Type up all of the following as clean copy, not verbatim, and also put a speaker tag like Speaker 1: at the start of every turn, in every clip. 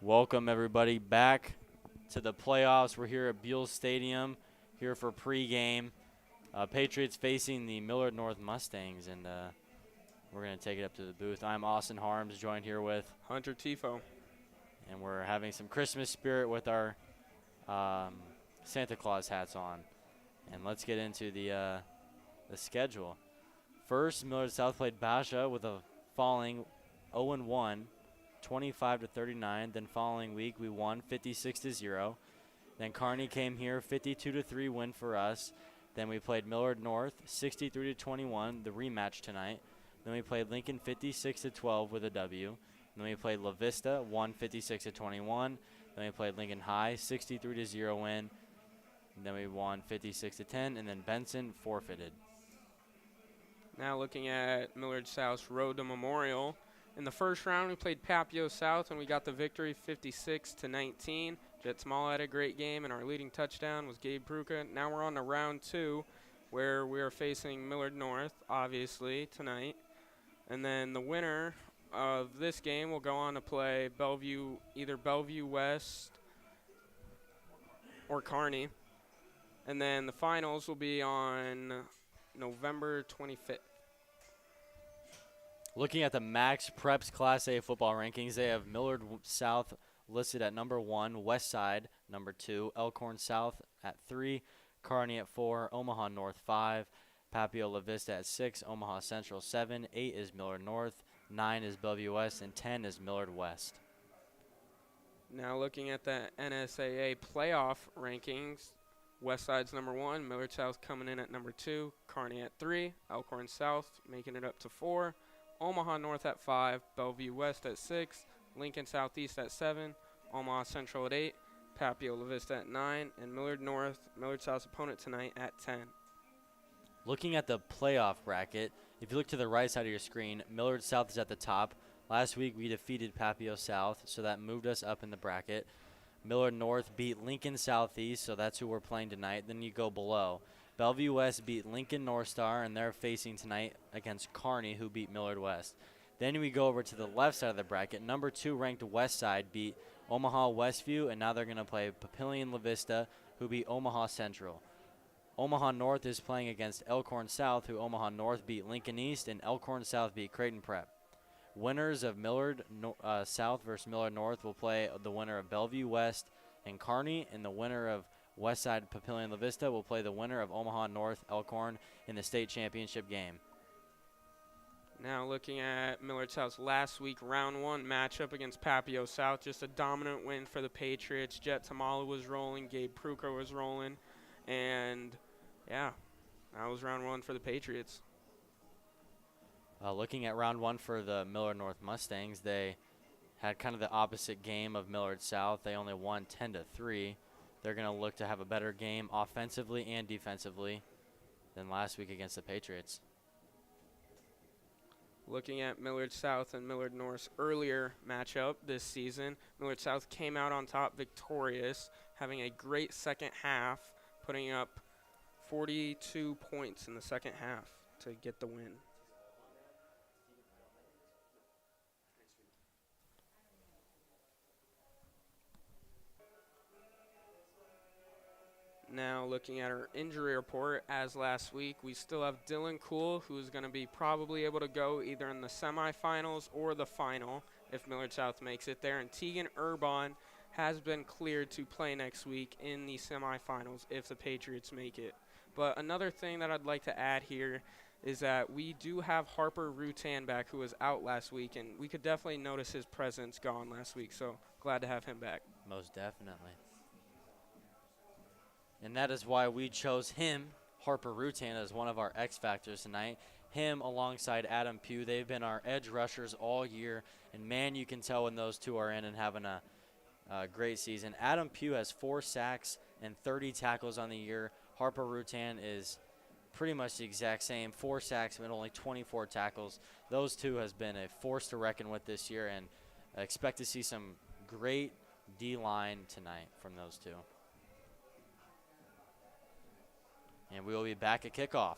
Speaker 1: Welcome everybody back to the playoffs. We're here at Buell Stadium, here for pregame. Patriots facing the Millard North Mustangs, and we're going to take it up to the booth. I'm Austin Harms, joined here with
Speaker 2: Hunter Thyfault.
Speaker 1: And we're having some Christmas spirit with our Santa Claus hats on. And let's get into the schedule. First, Millard South played Basha with a falling 0-1. 25-39. Then following week we won 56-0. Then Kearney came here, 52-3 win for us. Then we played Millard North 63-21, the rematch tonight. Then we played Lincoln 56-12 with a W. Then we played La Vista, won 56-21. Then we played Lincoln High 63-0 win. And then we won 56-10, and then Benson forfeited.
Speaker 2: Now looking at Millard South's road to Memorial. In the first round, we played Papio South, and we got the victory 56-19. Jet Small had a great game, and our leading touchdown was Gabe Pruka. Now we're on to round two, where we are facing Millard North, obviously, tonight. And then the winner of this game will go on to play Bellevue, either Bellevue West or Kearney. And then the finals will be on November 25th.
Speaker 1: Looking at the Max Preps Class A football rankings, they have Millard South listed at number 1, West Side number 2, Elkhorn South at 3, Kearney at 4, Omaha North 5, Papio La Vista at 6, Omaha Central 7, 8 is Millard North, 9 is Bellevue West, and 10 is Millard West.
Speaker 2: Now looking at the NSAA playoff rankings, West Side's number 1, Millard South coming in at number 2, Kearney at 3, Elkhorn South making it up to 4, Omaha North at 5, Bellevue West at 6, Lincoln Southeast at 7, Omaha Central at 8, Papio La Vista at 9, and Millard North, Millard South's opponent tonight, at 10.
Speaker 1: Looking at the playoff bracket, if you look to the right side of your screen, Millard South is at the top. Last week we defeated Papio South, so that moved us up in the bracket. Millard North beat Lincoln Southeast, so that's who we're playing tonight. Then you go below. Bellevue West beat Lincoln North Star, and they're facing tonight against Kearney, who beat Millard West. Then we go over to the left side of the bracket. Number 2 ranked West Side beat Omaha Westview, and now they're going to play Papillion La Vista, who beat Omaha Central. Omaha North is playing against Elkhorn South, who Omaha North beat Lincoln East, and Elkhorn South beat Creighton Prep. Winners of Millard South versus Millard North will play the winner of Bellevue West and Kearney, and the winner of West Side Papillion La Vista will play the winner of Omaha North Elkhorn in the state championship game.
Speaker 2: Now looking at Millard South's last week round 1 matchup against Papio South, just a dominant win for the Patriots. Jet Tamala was rolling, Gabe Pruka was rolling, and yeah, that was round 1 for the Patriots.
Speaker 1: Looking at round 1 for the Millard North Mustangs, they had kind of the opposite game of Millard South. They only won 10-3. They're going to look to have a better game offensively and defensively than last week against the Patriots.
Speaker 2: Looking at Millard South and Millard North's earlier matchup this season, Millard South came out on top victorious, having a great second half, putting up 42 points in the second half to get the win. Now looking at our injury report, as last week, we still have Dylan Cool, who's going to be probably able to go either in the semifinals or the final if Millard South makes it there. And Tegan Urbon has been cleared to play next week in the semifinals if the Patriots make it. But another thing that I'd like to add here is that we do have Harper Rutan back, who was out last week, and we could definitely notice his presence gone last week, so glad to have him back.
Speaker 1: Most definitely. And that is why we chose him, Harper Rutan, as one of our X Factors tonight. Him alongside Adam Pugh. They've been our edge rushers all year. And, man, you can tell when those two are in and having a great season. Adam Pugh has 4 sacks and 30 tackles on the year. Harper Rutan is pretty much the exact same. 4 sacks but only 24 tackles. Those two has been a force to reckon with this year. And I expect to see some great D-line tonight from those two. And we will be back at kickoff.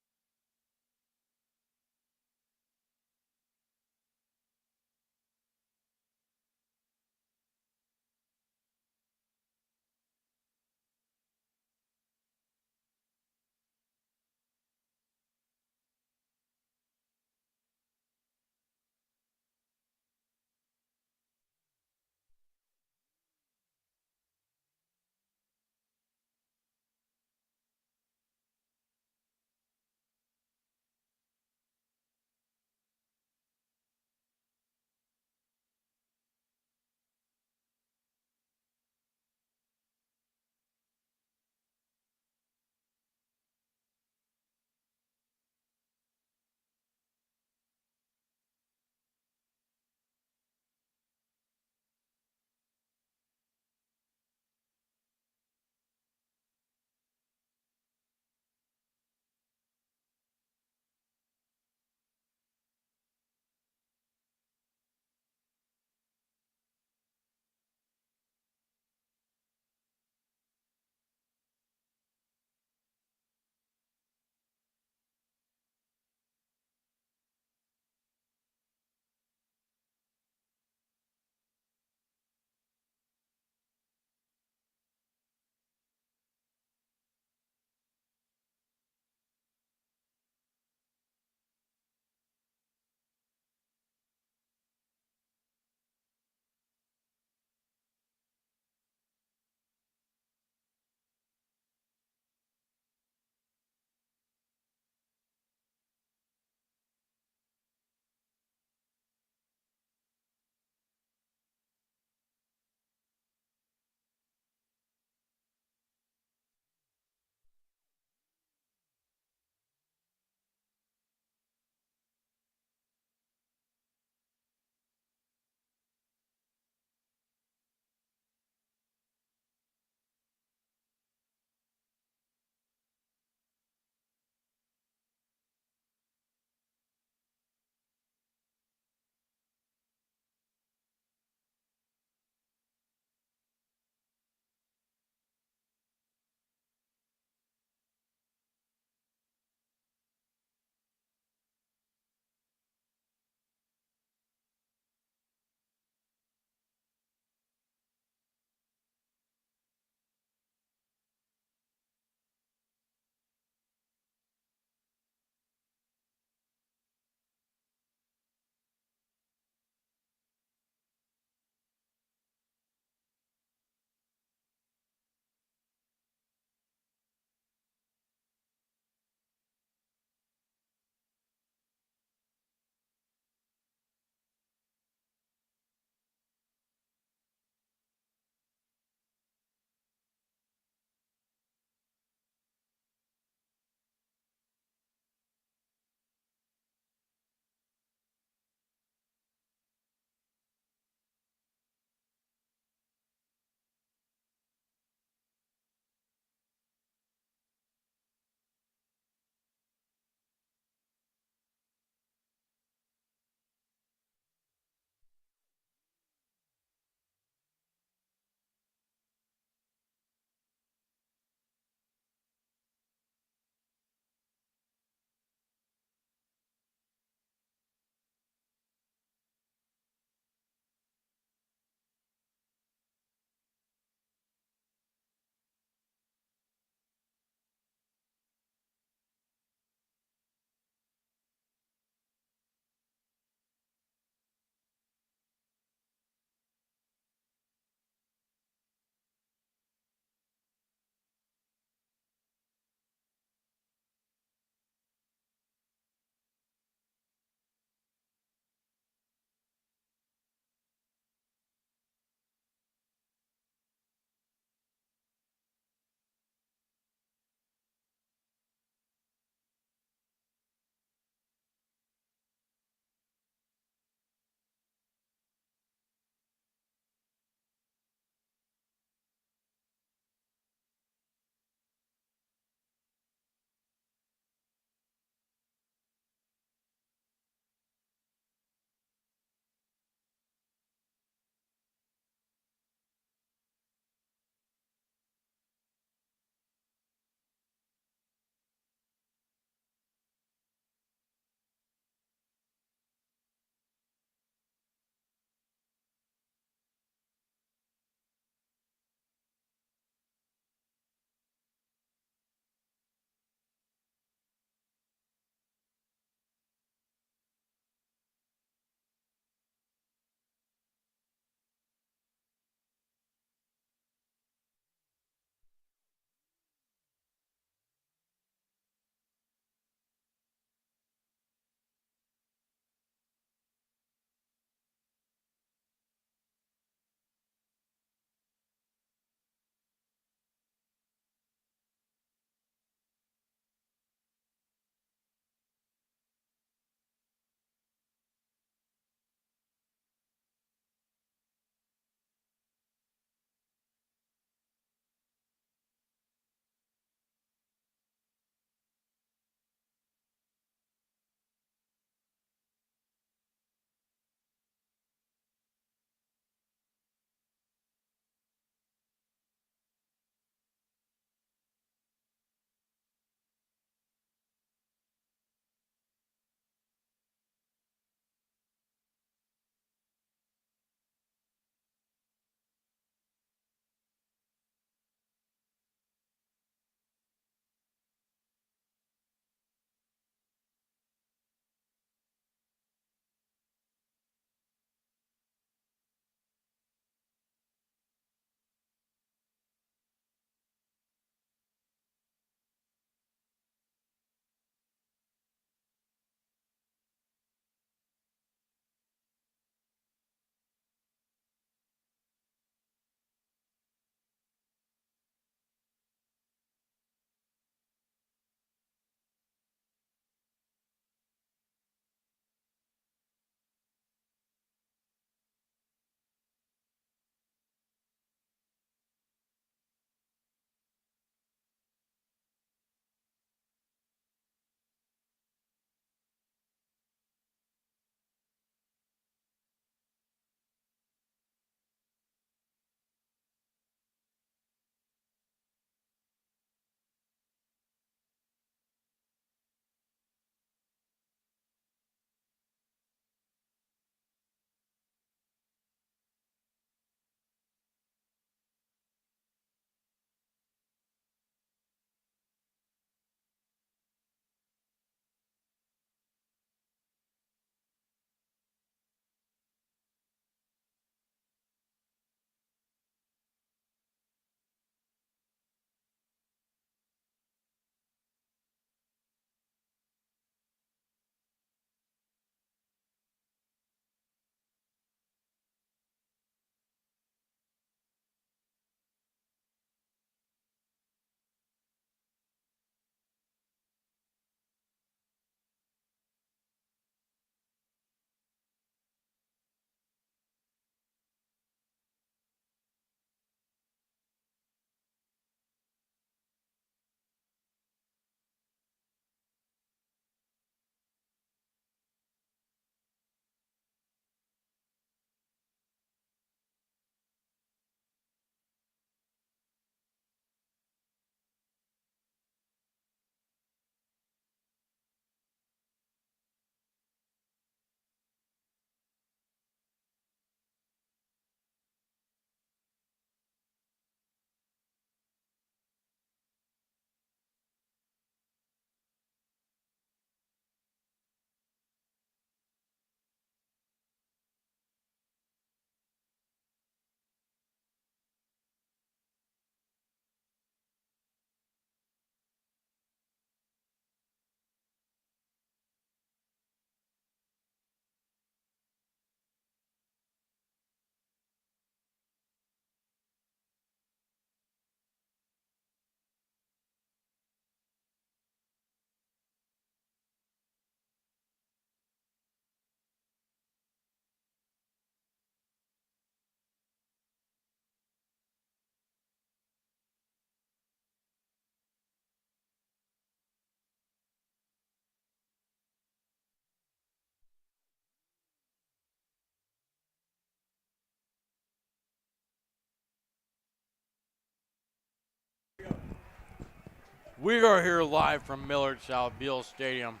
Speaker 1: We are here live from Millard South, Buell Stadium.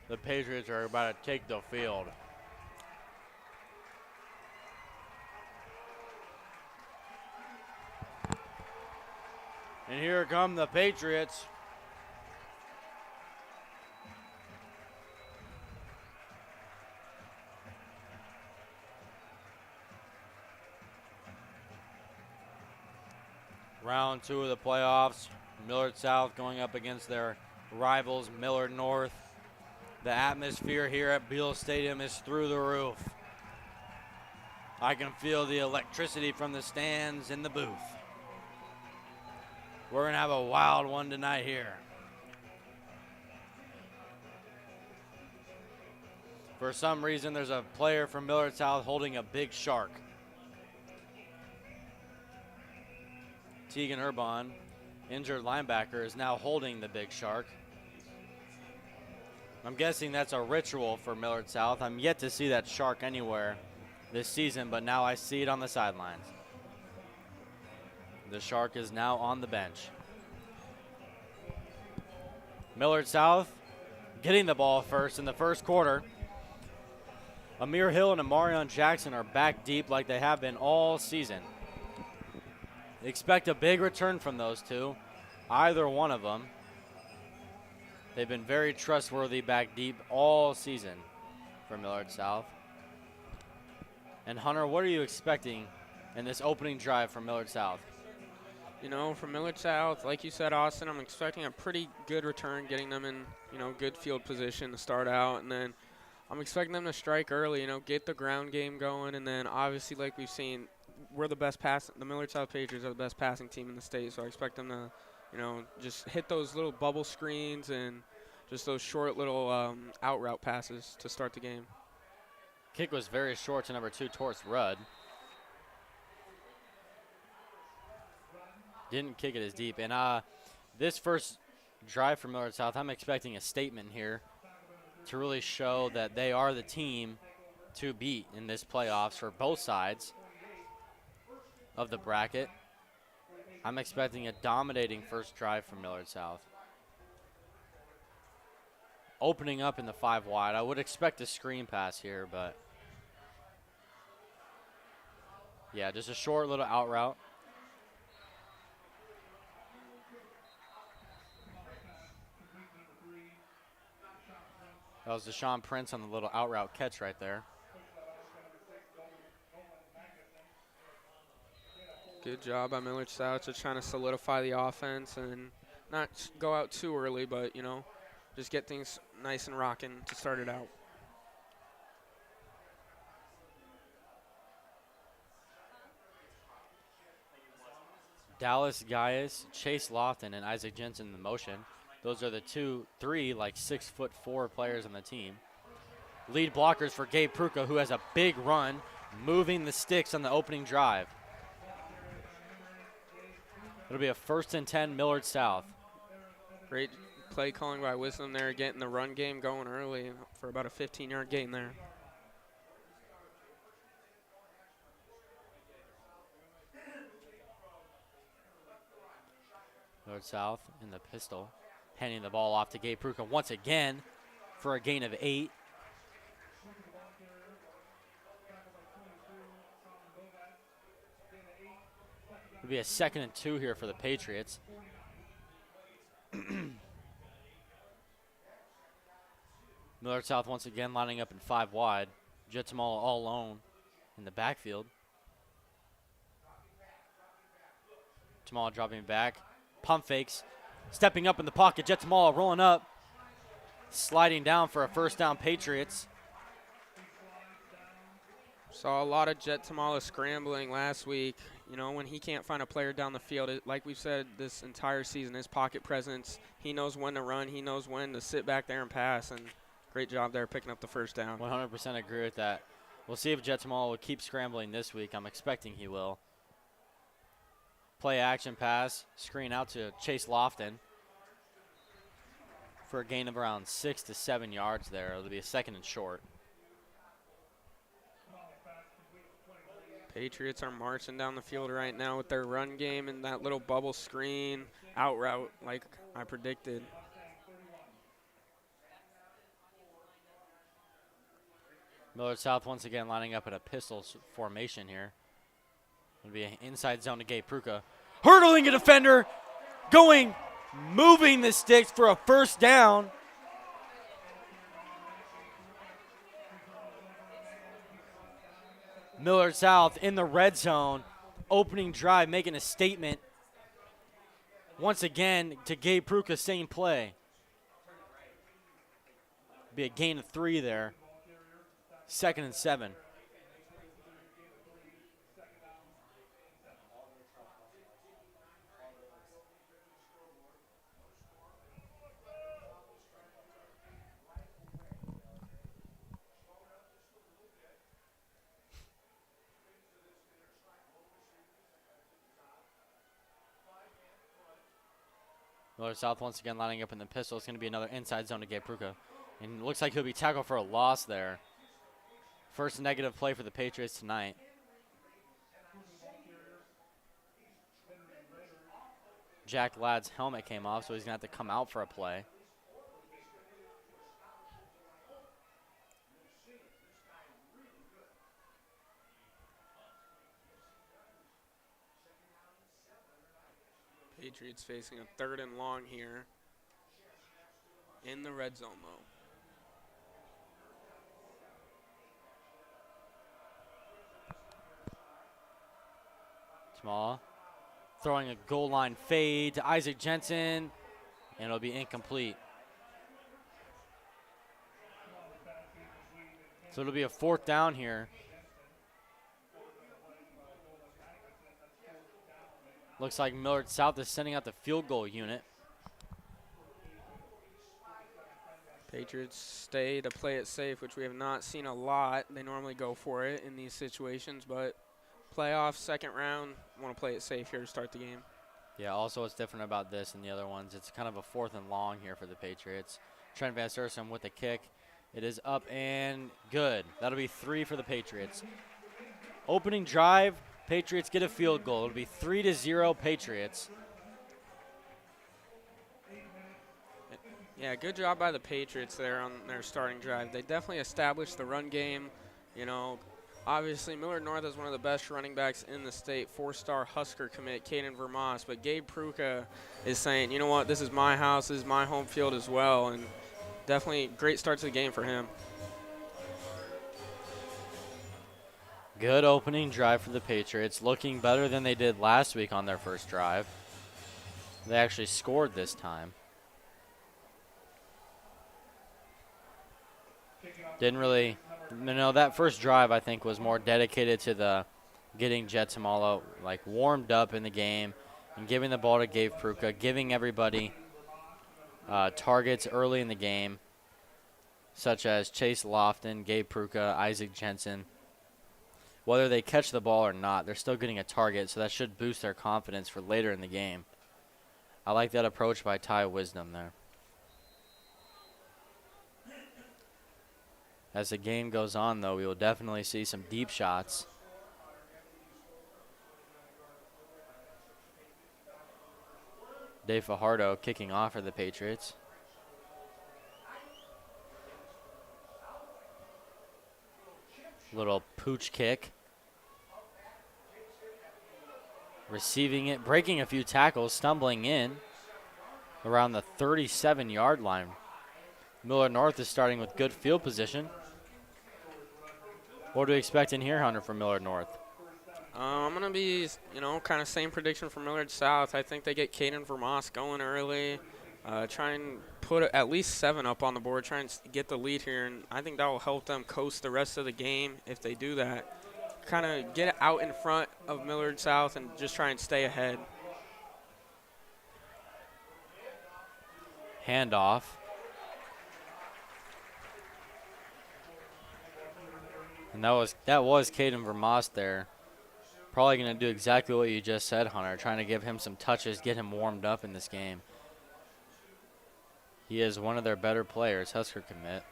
Speaker 1: The Patriots are about to take the field. And here come the Patriots. Round 2 of the playoffs. Millard South going up against their rivals, Millard North. The atmosphere here at Buell Stadium is through the roof. I can feel the electricity from the stands in the booth. We're going to have a wild one tonight here. For some reason, there's a player from Millard South holding a big shark. Tegan Urbon, injured linebacker, is now holding the big shark. I'm guessing that's a ritual for Millard South. I'm yet to see that shark anywhere this season, but now I see it on the sidelines. The shark is now on the bench. Millard South getting the ball first in the first quarter. Amir Hill and Amarion Jackson are back deep like they have been all season. Expect a big return from those two, either one of them. They've been very trustworthy back deep all season for Millard South. And Hunter, what are you expecting in this opening drive from Millard South?
Speaker 2: You know, from Millard South, like you said, Austin, I'm expecting a pretty good return, getting them in, good field position to start out. And then I'm expecting them to strike early, get the ground game going. And then obviously, like we've seen, the Millard South Patriots are the best passing team in the state. So I expect them to, just hit those little bubble screens and just those short little out route passes to start the game.
Speaker 1: Kick was very short to number 2, Torts Rudd. Didn't kick it as deep. And this first drive for Millard South, I'm expecting a statement here to really show that they are the team to beat in this playoffs for both sides of the bracket. I'm expecting a dominating first drive from Millard South. Opening up in the 5 wide. I would expect a screen pass here, but yeah, just a short little out route. That was Deshaun Prince on the little out route catch right there.
Speaker 2: Good job by Millard South, just trying to solidify the offense and not go out too early, but, just get things nice and rocking to start it out.
Speaker 1: Dallas Gaius, Chase Lofton, and Isaac Jensen in the motion. Those are the 3 like 6'4" players on the team. Lead blockers for Gabe Pruka, who has a big run, moving the sticks on the opening drive. It'll be a 1st and 10 Millard South.
Speaker 2: Great play calling by Wisdom there, getting the run game going early for about a 15-yard gain there.
Speaker 1: Millard South in the pistol, handing the ball off to Gabe Pruka once again for a gain of 8. It'll be a 2nd and 2 here for the Patriots. Millard South once again lining up in 5 wide. Jet Tamala all alone in the backfield. Tamala dropping back. Pump fakes. Stepping up in the pocket. Jet Tamala rolling up. Sliding down for a 1st down Patriots.
Speaker 2: Saw a lot of Jet Tamala scrambling last week. When he can't find a player down the field, like we've said this entire season, his pocket presence, he knows when to run, he knows when to sit back there and pass, and great job there picking up the 1st down.
Speaker 1: 100% agree with that. We'll see if Jet Tamala will keep scrambling this week. I'm expecting he will. Play action pass, screen out to Chase Lofton for a gain of around 6 to 7 yards there. It'll be a 2nd and short.
Speaker 2: Patriots are marching down the field right now with their run game and that little bubble screen out route. Like I predicted.
Speaker 1: Millard South once again lining up at a pistol formation here. It'll be an inside zone to Gabe Pruka. Hurdling a defender, moving the sticks for a first down. Millard South in the red zone, opening drive, making a statement. Once again to Gabe Pruka, same play. Be a gain of 3 there. 2nd and 7. Millard South once again lining up in the pistol. It's going to be another inside zone to Gabe Pruka. And it looks like he'll be tackled for a loss there. First negative play for the Patriots tonight. Jack Ladd's helmet came off, so he's going to have to come out for a play.
Speaker 2: Patriots facing a 3rd and long here in the red zone, though.
Speaker 1: Small. Throwing a goal line fade to Isaac Jensen, and it'll be incomplete. So it'll be a 4th down here. Looks like Millard South is sending out the field goal unit.
Speaker 2: Patriots stay to play it safe, which we have not seen a lot. They normally go for it in these situations, but playoff, 2nd round, want to play it safe here to start the game.
Speaker 1: Yeah, also what's different about this and the other ones, it's kind of a 4th and long here for the Patriots. Trent Van Sursen with the kick. It is up and good. That'll be 3 for the Patriots. Opening drive, Patriots get a field goal. It'll be 3-0 Patriots.
Speaker 2: Yeah, good job by the Patriots there on their starting drive. They definitely established the run game. You know, obviously Millard North is one of the best running backs in the state, 4-star Husker commit, Caden Vermas. But Gabe Pruka is saying, you know what, this is my house, this is my home field as well. And definitely great start to the game for him.
Speaker 1: Good opening drive for the Patriots, looking better than they did last week on their first drive. They actually scored this time. Didn't really, that first drive I think was more dedicated to the getting Jet Tamalo like warmed up in the game and giving the ball to Gabe Pruka, giving everybody targets early in the game, such as Chase Lofton, Gabe Pruka, Isaac Jensen. Whether they catch the ball or not, they're still getting a target, so that should boost their confidence for later in the game. I like that approach by Ty Wisdom there. As the game goes on, though, we will definitely see some deep shots. Dave Fajardo kicking off for the Patriots. Little pooch kick. Receiving it, breaking a few tackles, stumbling in around the 37-yard line. Millard North is starting with good field position. What do we expect in here, Hunter, from Millard North?
Speaker 2: I'm going to be, kind of same prediction for Millard South. I think they get Caden Vermas going early. Try and put at least 7 up on the board, try and get the lead here, and I think that will help them coast the rest of the game if they do that. Kind of get out in front of Millard South and just try and stay ahead.
Speaker 1: Handoff. And that was Caden Vermas there. Probably going to do exactly what you just said, Hunter, trying to give him some touches, get him warmed up in this game. He is one of their better players, Husker commit.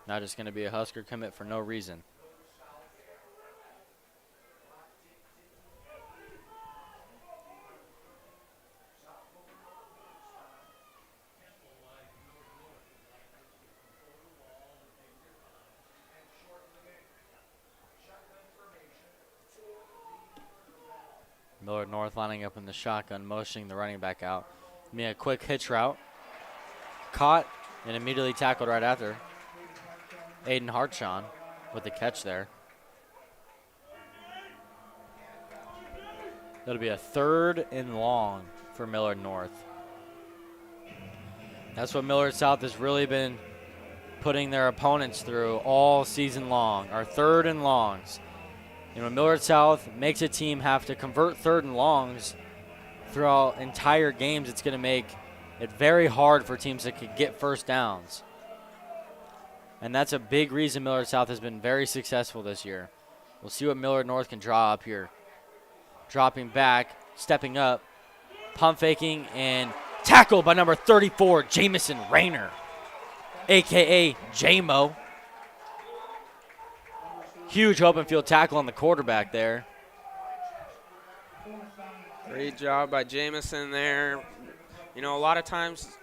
Speaker 1: Not just going to be a Husker commit for no reason. Millard North lining up in the shotgun, motioning the running back out. Made a quick hitch route. Caught and immediately tackled right after. Aiden Hartshon with the catch there. That'll be a 3rd and long for Millard North. That's what Millard South has really been putting their opponents through all season long, our 3rd and longs. And when Millard South makes a team have to convert 3rd and longs throughout entire games, it's going to make it very hard for teams that could get first downs. And that's a big reason Millard South has been very successful this year. We'll see what Millard North can draw up here. Dropping back, stepping up, pump faking, and tackled by number 34, Jamison Rayner, a.k.a. J-Mo. Huge open field tackle on the quarterback there.
Speaker 2: Great job by Jamison there. You know, a lot of times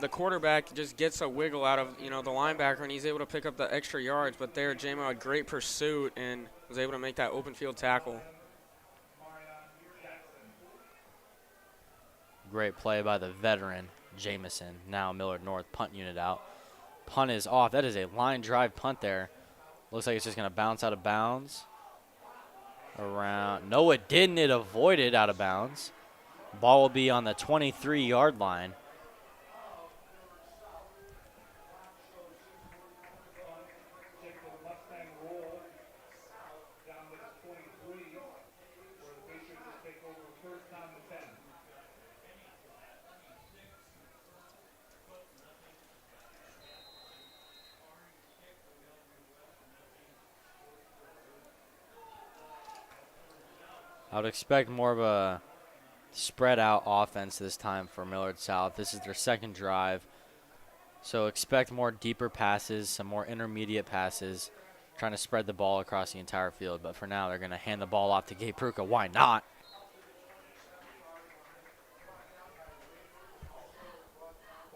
Speaker 2: the quarterback just gets a wiggle out of, the linebacker, and he's able to pick up the extra yards. But there, J-Mo had great pursuit and was able to make that open field tackle.
Speaker 1: Great play by the veteran, Jamison. Now Millard North punt unit out. Punt is off. That is a line drive punt there. Looks like it's just going to bounce out of bounds. Around. No, it didn't. It avoided out of bounds. Ball will be on the 23-yard line. I would expect more of a spread out offense this time for Millard South. This is their 2nd drive. So expect more deeper passes, some more intermediate passes, trying to spread the ball across the entire field. But for now, they're going to hand the ball off to Gabe Pruka. Why not?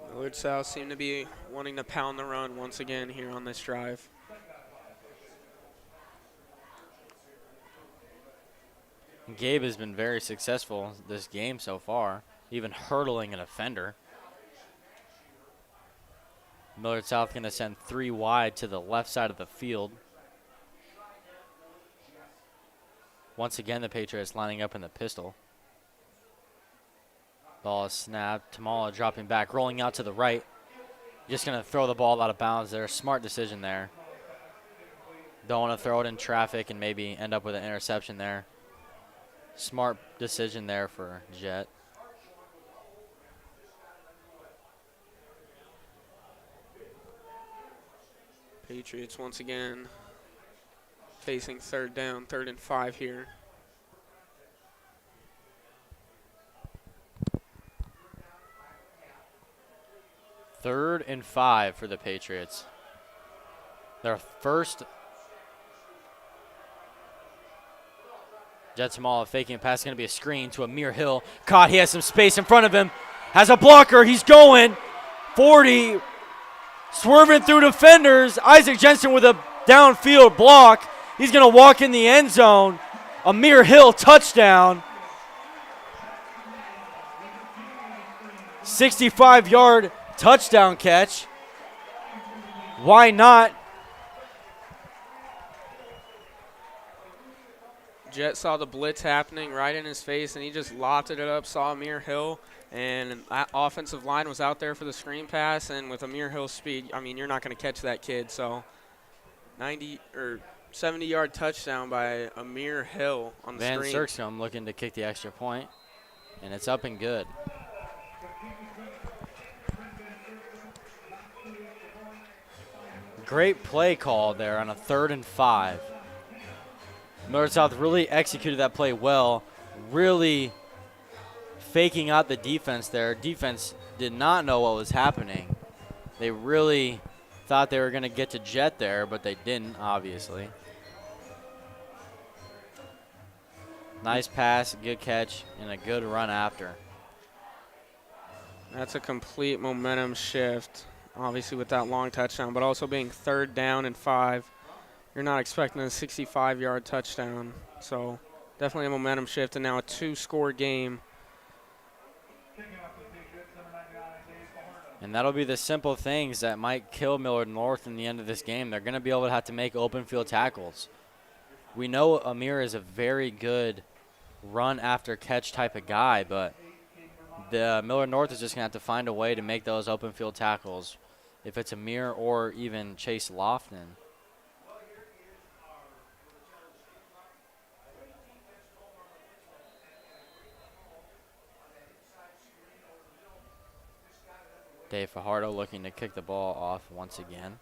Speaker 2: Millard South seem to be wanting to pound the run once again here on this drive.
Speaker 1: Gabe has been very successful this game so far, even hurdling an offender. Millard South going to send 3 wide to the left side of the field. Once again, the Patriots lining up in the pistol. Ball is snapped. Tamala dropping back, rolling out to the right. Just going to throw the ball out of bounds there. Smart decision there. Don't want to throw it in traffic and maybe end up with an interception there. Smart decision there for Jet.
Speaker 2: Patriots once again facing 3rd down, 3rd and 5 here.
Speaker 1: Third and 5 for the Patriots. Their first. Jet Tamala faking a pass. Going to be a screen to Amir Hill. Caught. He has some space in front of him. Has a blocker. He's going. 40. Swerving through defenders. Isaac Jensen with a downfield block. He's going to walk in the end zone. Amir Hill, touchdown. 65-yard touchdown catch. Why not?
Speaker 2: Jet saw the blitz happening right in his face, and he just lofted it up, saw Amir Hill, and that offensive line was out there for the screen pass, and with Amir Hill's speed, I mean, you're not going to catch that kid. So 90 or 70-yard touchdown by Amir Hill on the
Speaker 1: Van
Speaker 2: screen.
Speaker 1: Serkscombe looking to kick the extra point, and it's up and good. Great play call there on a 3rd and 5. Millard South really executed that play well, really faking out the defense there. Defense did not know what was happening. They really thought they were going to get to Jet there, but they didn't, obviously. Nice pass, good catch, and a good run after.
Speaker 2: That's a complete momentum shift, obviously with that long touchdown, but also being 3rd down and 5. You're not expecting a 65-yard touchdown. So definitely a momentum shift, and now a 2-score game.
Speaker 1: And that'll be the simple things that might kill Millard North in the end of this game. They're going to be able to have to make open field tackles. We know Amir is a very good run after catch type of guy, but the Millard North is just going to have to find a way to make those open field tackles, if it's Amir or even Chase Lofton. Dave Fajardo looking to kick the ball off once again.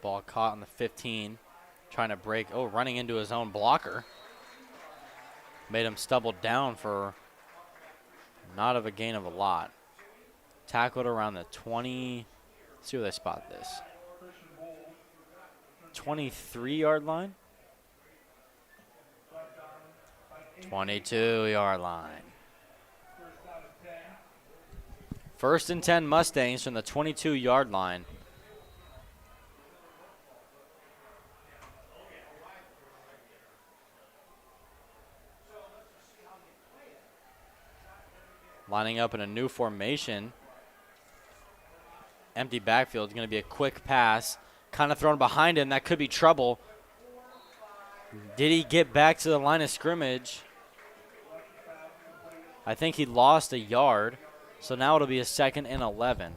Speaker 1: Ball caught on the 15, trying to break. Oh, running into his own blocker. Made him stumble down for not of a gain of a lot. Tackled around the 20. Let's see where they spot this. 23-yard line. 22-yard line. 1st and 10 Mustangs from the 22-yard line. Lining up in a new formation. Empty backfield is going to be a quick pass. Kind of thrown behind him. That could be trouble. Did he get back to the line of scrimmage? I think he lost a yard. So now it'll be a 2nd and 11.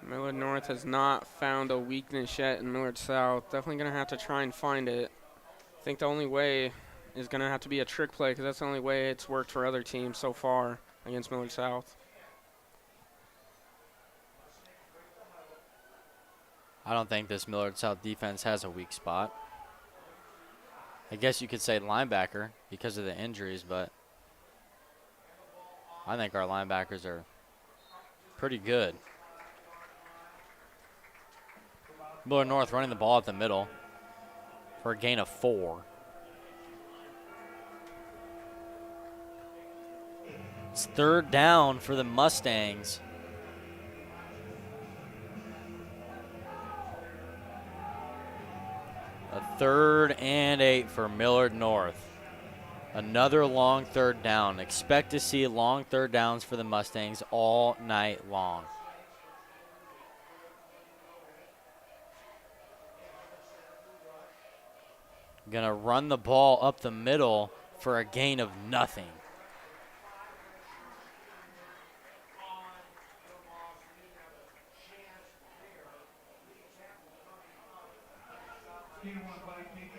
Speaker 2: Millard North has not found a weakness yet in Millard South. Definitely going to have to try and find it. I think the only way is going to have to be a trick play, because that's the only way it's worked for other teams so far against Millard South.
Speaker 1: I don't think this Millard South defense has a weak spot. I guess you could say linebacker because of the injuries, but I think our linebackers are pretty good. Millard North running the ball at the middle for a gain of 4. It's 3rd down for the Mustangs. A 3rd and 8 for Millard North. Another long 3rd down. Expect to see long 3rd downs for the Mustangs all night long. Gonna run the ball up the middle for a gain of nothing.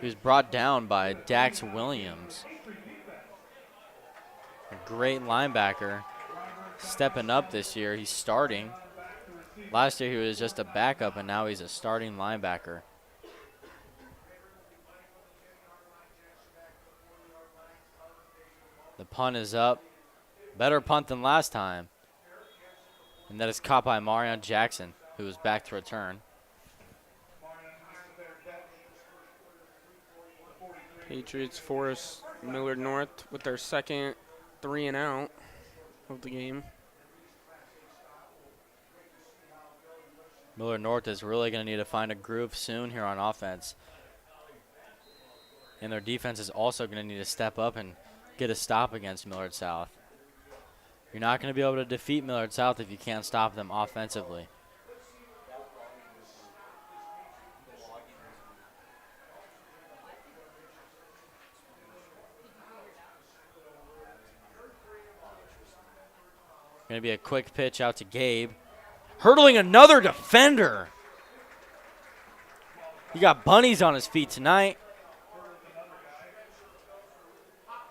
Speaker 1: He was brought down by Dax Williams. A great linebacker. Stepping up this year. He's starting. Last year he was just a backup, and now he's a starting linebacker. The punt is up. Better punt than last time. And that is caught by Marion Jackson, who is back to return.
Speaker 2: Patriots force Millard North with their second 3 and out of the game.
Speaker 1: Millard North is really going to need to find a groove soon here on offense. And their defense is also going to need to step up and get a stop against Millard South. You're not going to be able to defeat Millard South if you can't stop them offensively. Going to be a quick pitch out to Gabe. Hurdling another defender. He got bunnies on his feet tonight.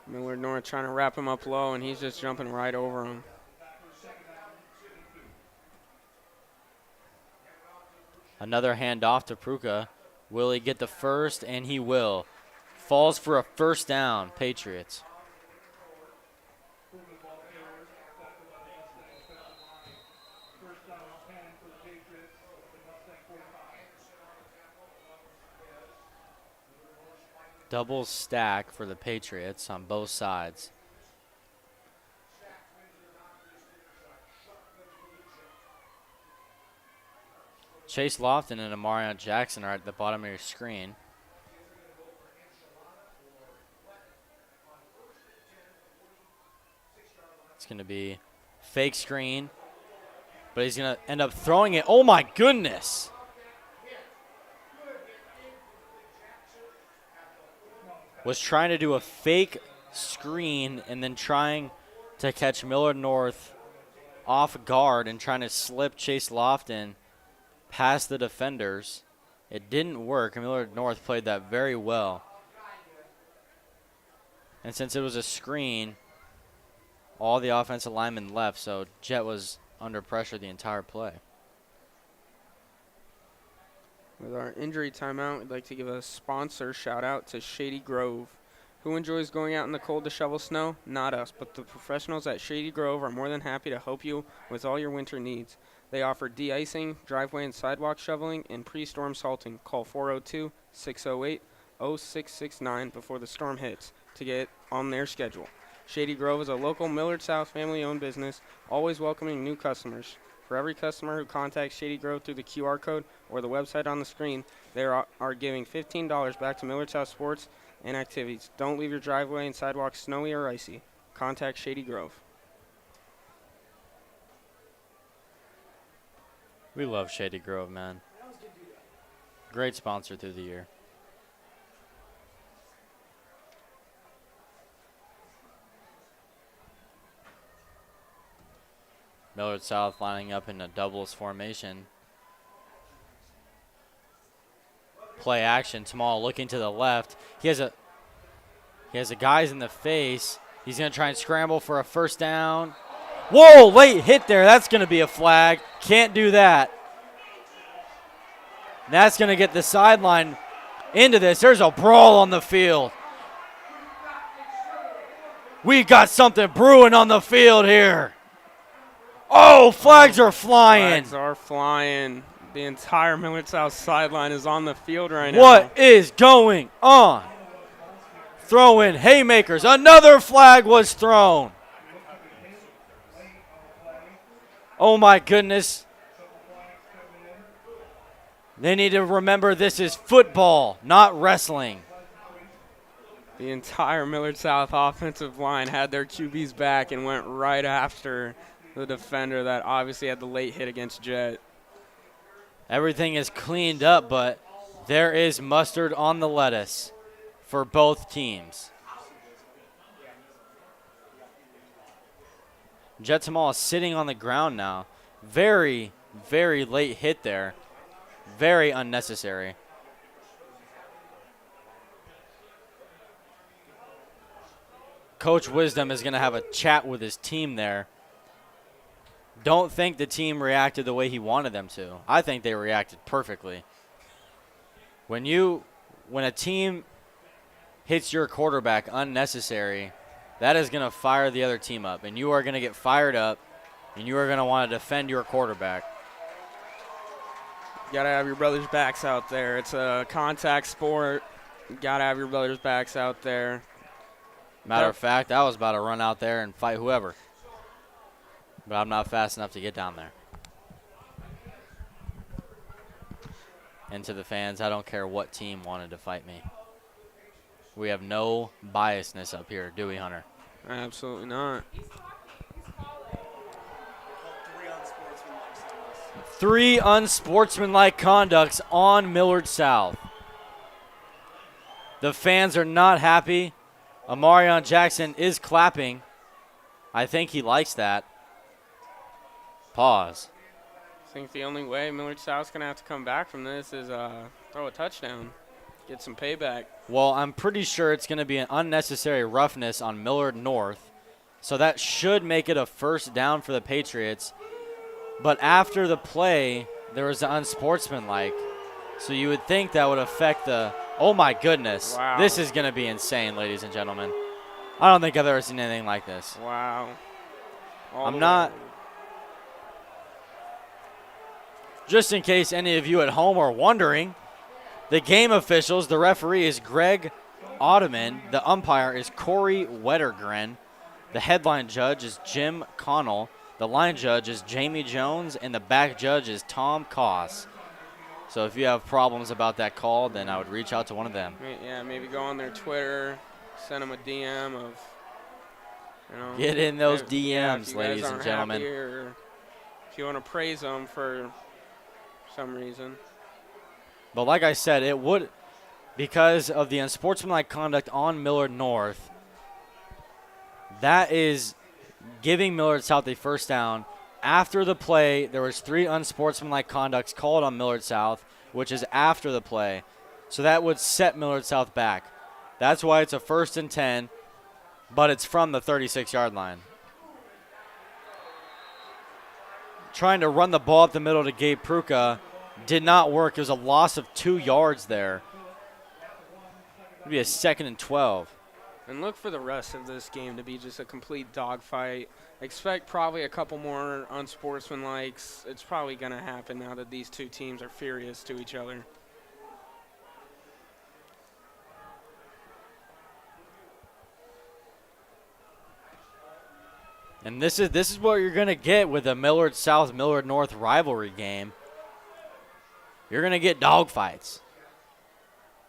Speaker 2: Millard North trying to wrap him up low, and he's just jumping right over him.
Speaker 1: Another handoff to Pruka. Will he get the first? And he will. Falls for a 1st down, Patriots. double stack for the Patriots on both sides. Chase Lofton and Amarion Jackson are at the bottom of your screen. It's going to be fake screen, but he's going to end up throwing it. Oh, my goodness. Was trying to do a fake screen and then trying to catch Millard North off guard and trying to slip Chase Lofton past the defenders. It didn't work. Millard North played that very well. And since it was a screen, all the offensive linemen left, so Jet was under pressure the entire play.
Speaker 2: With our injury timeout, we'd like to give a sponsor shout out to Shady Grove. Who enjoys going out in the cold to shovel snow? Not us, but the professionals at Shady Grove are more than happy to help you with all your winter needs. They offer de-icing, driveway and sidewalk shoveling, and pre-storm salting. Call 402-608-0669 before the storm hits to get on their schedule. Shady Grove is a local Millard South family-owned business, always welcoming new customers. For every customer who contacts Shady Grove through the QR code or the website on the screen, they are giving $15 back to Millard South sports and activities. Don't leave your driveway and sidewalk snowy or icy. Contact Shady Grove.
Speaker 1: We love Shady Grove, man. Great sponsor through the year. Millard South lining up in a doubles formation. Play action. Tamal looking to the left. He has a guys in the face. He's going to try and scramble for a first down. Whoa, late hit there. That's going to be a flag. Can't do that. That's going to get the sideline into this. There's a brawl on the field. We got something brewing on the field here. Oh, flags are flying.
Speaker 2: Flags are flying. The entire Millard South sideline is on the field right now.
Speaker 1: What is going on? Throwing haymakers. Another flag was thrown. Oh, my goodness. They need to remember this is football, not wrestling.
Speaker 2: The entire Millard South offensive line had their QBs back and went right after the defender that obviously had the late hit against Jet.
Speaker 1: Everything is cleaned up, but there is mustard on the lettuce for both teams. Jet Tamal is sitting on the ground now. Very, very late hit there. Very unnecessary. Coach Wisdom is going to have a chat with his team there. Don't think the team reacted the way he wanted them to. I think they reacted perfectly. When a team hits your quarterback unnecessary, that is going to fire the other team up, and you are going to get fired up, and you are going to want to defend your quarterback.
Speaker 2: You got to have your brothers' backs out there. It's a contact sport. You got to have your brothers' backs out there.
Speaker 1: Matter of fact, I was about to run out there and fight whoever. But I'm not fast enough to get down there. And to the fans, I don't care what team wanted to fight me. We have no biasness up here, do we, Hunter?
Speaker 2: Absolutely not.
Speaker 1: Three unsportsmanlike conducts on Millard South. The fans are not happy. Amarion Jackson is clapping. I think he likes that. Pause.
Speaker 2: I think the only way Millard South's going to have to come back from this is throw a touchdown, get some payback.
Speaker 1: Well, I'm pretty sure it's going to be an unnecessary roughness on Millard North, so that should make it a first down for the Patriots. But after the play, there was an unsportsmanlike, so you would think that would affect the – oh, my goodness.
Speaker 2: Wow.
Speaker 1: This is going to be insane, ladies and gentlemen. I don't think I've ever seen anything like this.
Speaker 2: Wow.
Speaker 1: I'm not – just in case any of you at home are wondering, the game officials, the referee is Greg Ottoman. The umpire is Corey Wettergren. The headline judge is Jim Connell. The line judge is Jamie Jones, and the back judge is Tom Koss. So if you have problems about that call, then I would reach out to one of them.
Speaker 2: Yeah, maybe go on their Twitter, send them a DM of,
Speaker 1: Get in those
Speaker 2: yeah,
Speaker 1: DMs, ladies and gentlemen.
Speaker 2: Or if you want to praise them for some reason.
Speaker 1: But like I said, it would, because of the unsportsmanlike conduct on Millard North, that is giving Millard South a first down. After the play, there was 3 unsportsmanlike conducts called on Millard South, which is after the play. So that would set Millard South back. That's why it's a 1st and 10, but it's from the 36-yard line. Trying to run the ball up the middle to Gabe Pruka did not work. It was a loss of 2 yards there. It would be a 2nd and 12.
Speaker 2: And look for the rest of this game to be just a complete dogfight. Expect probably a couple more unsportsmanlikes. It's probably going to happen now that these two teams are furious to each other.
Speaker 1: And this is what you're going to get with a Millard South, Millard North rivalry game. You're going to get dogfights.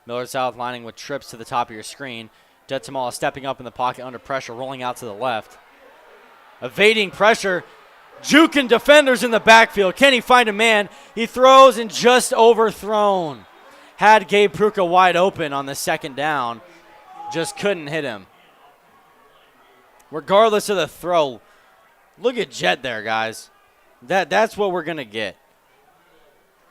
Speaker 1: Millard South lining with trips to the top of your screen. Jetsamal stepping up in the pocket under pressure, rolling out to the left. Evading pressure, juking defenders in the backfield. Can he find a man? He throws and just overthrown. Had Gabe Pruka wide open on the 2nd down. Just couldn't hit him. Regardless of the throw, look at Jet there, guys. That's what we're going to get.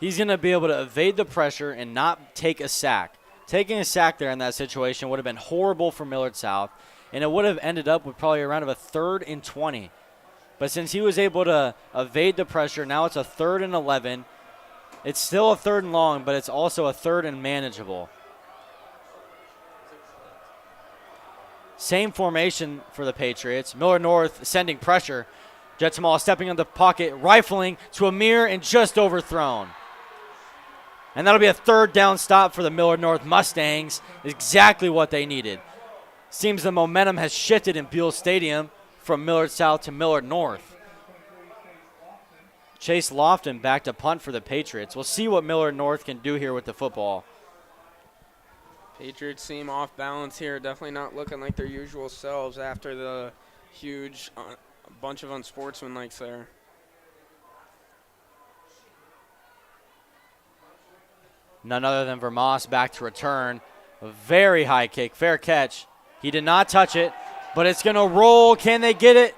Speaker 1: He's going to be able to evade the pressure and not take a sack. Taking a sack there in that situation would have been horrible for Millard South, and it would have ended up with probably around a 3rd and 20. But since he was able to evade the pressure, now it's a 3rd and 11. It's still a 3rd and long, but it's also a 3rd and manageable. Same formation for the Patriots. Millard North sending pressure. Jetsamal stepping in the pocket, rifling to Amir and just overthrown. And that'll be a 3rd down stop for the Millard North Mustangs. Exactly what they needed. Seems the momentum has shifted in Buell Stadium from Millard South to Millard North. Chase Lofton back to punt for the Patriots. We'll see what Millard North can do here with the football.
Speaker 2: Patriots seem off balance here. Definitely not looking like their usual selves after the huge bunch of unsportsmanlikes there.
Speaker 1: None other than Vermas back to return. A very high kick. Fair catch. He did not touch it, but it's going to roll. Can they get it?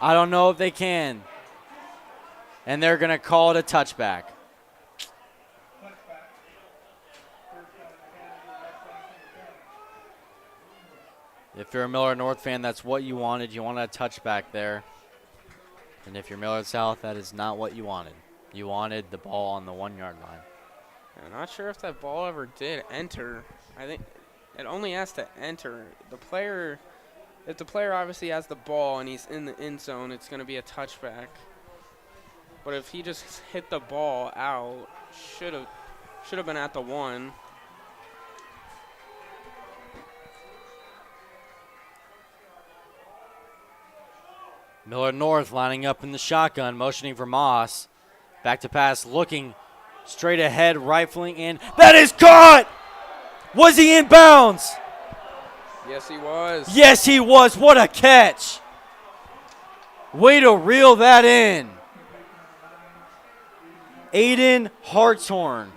Speaker 1: I don't know if they can. And they're going to call it a touchback. If you're a Millard North fan, that's what you wanted. You wanted a touchback there. And if you're Millard South, that is not what you wanted. You wanted the ball on the 1-yard line.
Speaker 2: I'm not sure if that ball ever did enter. I think it only has to enter. The player, if the player obviously has the ball and he's in the end zone, it's going to be a touchback. But if he just hit the ball out, should have been at the 1.
Speaker 1: Millard North lining up in the shotgun, motioning for Moss. Back to pass, looking straight ahead, rifling in. That is caught! Was he in bounds?
Speaker 2: Yes, he was.
Speaker 1: Yes, he was. What a catch. Way to reel that in. Aiden Hartshorn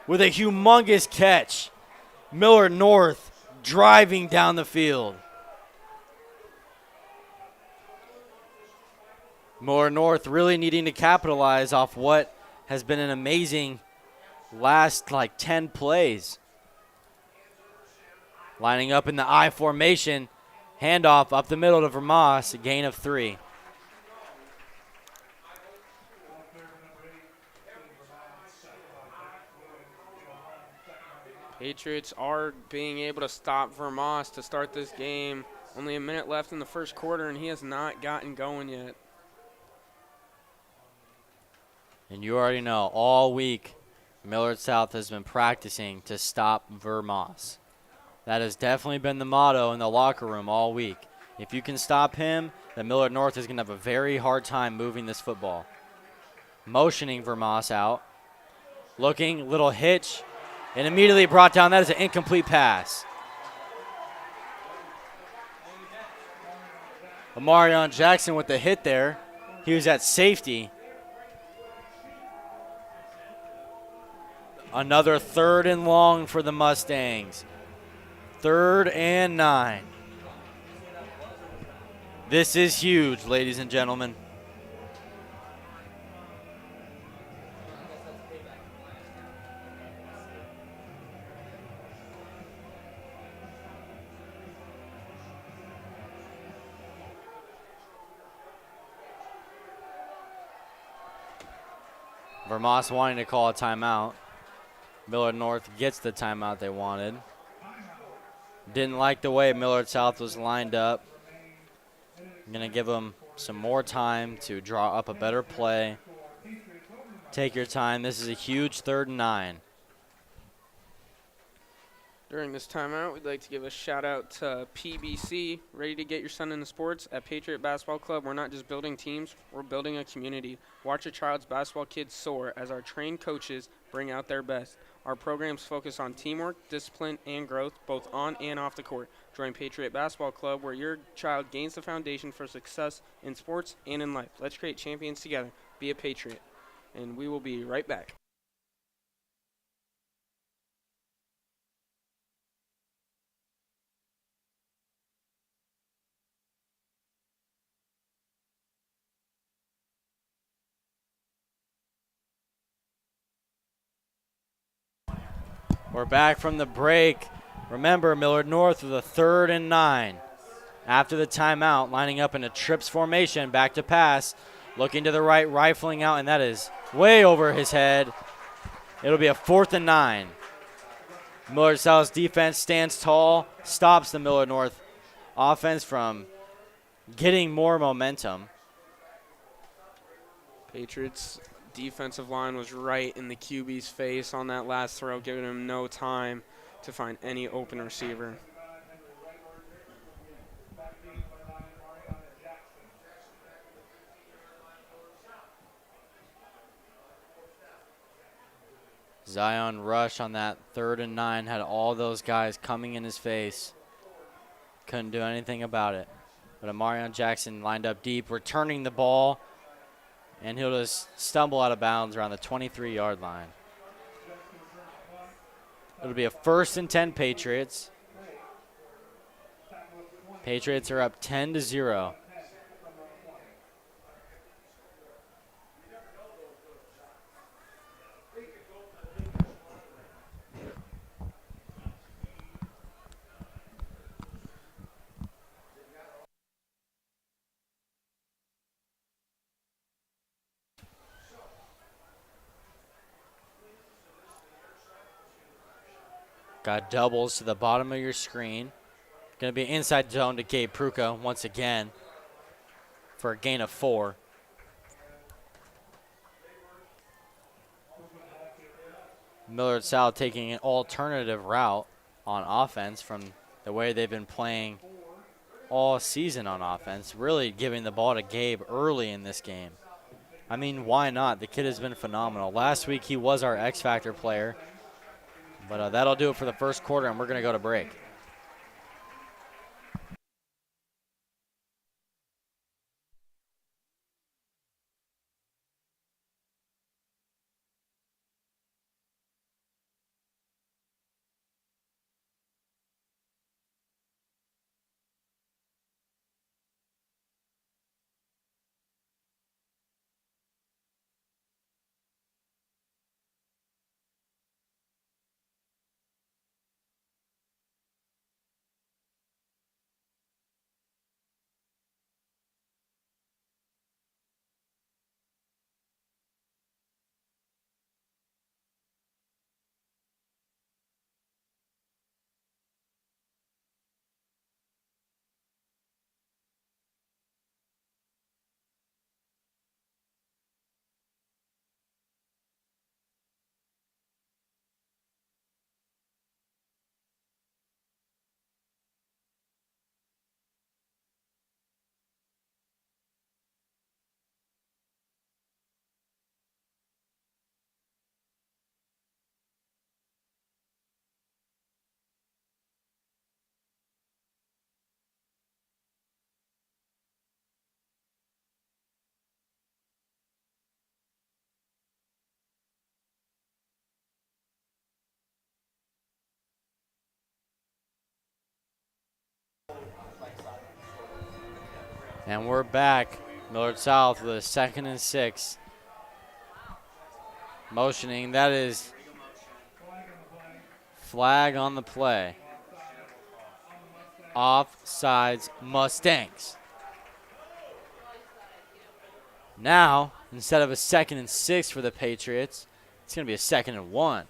Speaker 1: with a humongous catch. Millard North driving down the field. Millard North really needing to capitalize off what has been an amazing last 10 plays. Lining up in the I formation. Handoff up the middle to Vermas, a gain of 3.
Speaker 2: Patriots are being able to stop Vermas to start this game. Only a minute left in the first quarter, and he has not gotten going yet.
Speaker 1: And you already know, all week, Millard South has been practicing to stop Vermoss. That has definitely been the motto in the locker room all week. If you can stop him, then Millard North is going to have a very hard time moving this football. Motioning Vermoss out. Looking, little hitch, and immediately brought down. That is an incomplete pass. Amarion Jackson with the hit there. He was at safety. Another 3rd and long for the Mustangs. 3rd and 9. This is huge, ladies and gentlemen. Vermoss wanting to call a timeout. Millard North gets the timeout they wanted. Didn't like the way Millard South was lined up. I'm going to give them some more time to draw up a better play. Take your time. This is a huge 3rd and 9.
Speaker 2: During this timeout, we'd like to give a shout out to PBC. Ready to get your son into sports? At Patriot Basketball Club, we're not just building teams, we're building a community. Watch a child's basketball kids soar as our trained coaches bring out their best. Our programs focus on teamwork, discipline, and growth, both on and off the court. Join Patriot Basketball Club, where your child gains the foundation for success in sports and in life. Let's create champions together. Be a Patriot. And we will be right back.
Speaker 1: We're back from the break. Remember, Millard North with a 3rd and 9. After the timeout, lining up in a trips formation, back to pass. Looking to the right, rifling out, and that is way over his head. It'll be a 4th and 9. Millard South's defense stands tall, stops the Millard North offense from getting more momentum.
Speaker 2: Patriots defensive line was right in the QB's face on that last throw, giving him no time to find any open receiver.
Speaker 1: Zion Rush on that 3rd and 9 had all those guys coming in his face. Couldn't do anything about it. But Amarion Jackson lined up deep, returning the ball, and he'll just stumble out of bounds around the 23-yard line. It'll be a 1st and 10 Patriots. Patriots are up 10-0. Got doubles to the bottom of your screen. Going to be inside zone to Gabe Pruka once again for a gain of 4. Millard South taking an alternative route on offense from the way they've been playing all season on offense, really giving the ball to Gabe early in this game. I mean, why not? The kid has been phenomenal. Last week he was our X Factor player. But that'll do it for the first quarter, and we're going to go to break. And we're back. Millard South with a 2nd and 6. Motioning. That is flag on the play. Offsides Mustangs. Now, instead of a 2nd and 6 for the Patriots, it's going to be a 2nd and 1.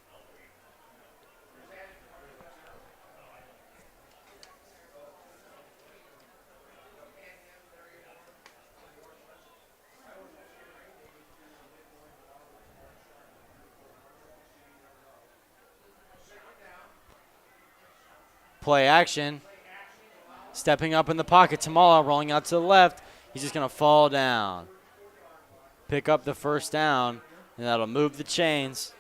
Speaker 1: Play action. Stepping up in the pocket. Tamala rolling out to the left. He's just going to fall down. Pick up the first down, and that'll move the chains.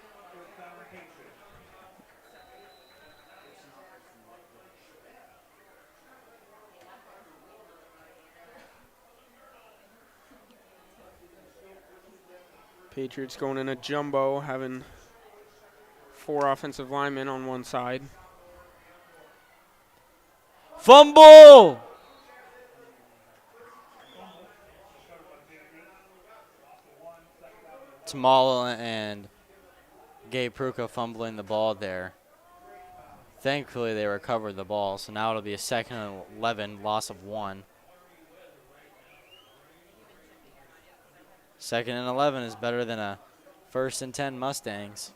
Speaker 2: Patriots going in a jumbo, having 4 offensive linemen on one side.
Speaker 1: Fumble! Tamala and Gabe Pruka fumbling the ball there. Thankfully, they recovered the ball, so now it'll be a 2nd and 11, loss of 1. 2nd and 11 is better than a 1st and 10 Mustangs.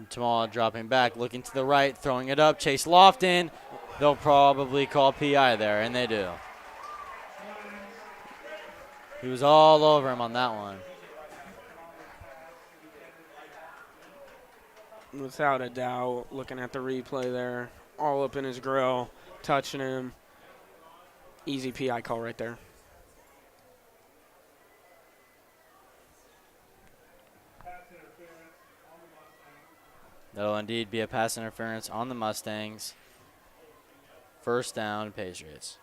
Speaker 1: Tamala dropping back, looking to the right, throwing it up. Chase Lofton. They'll probably call PI there, and they do. He was all over him on that one.
Speaker 2: Without a doubt, looking at the replay there, all up in his grill, touching him. Easy PI call right there.
Speaker 1: That'll indeed be a pass interference on the Mustangs. First down, Patriots.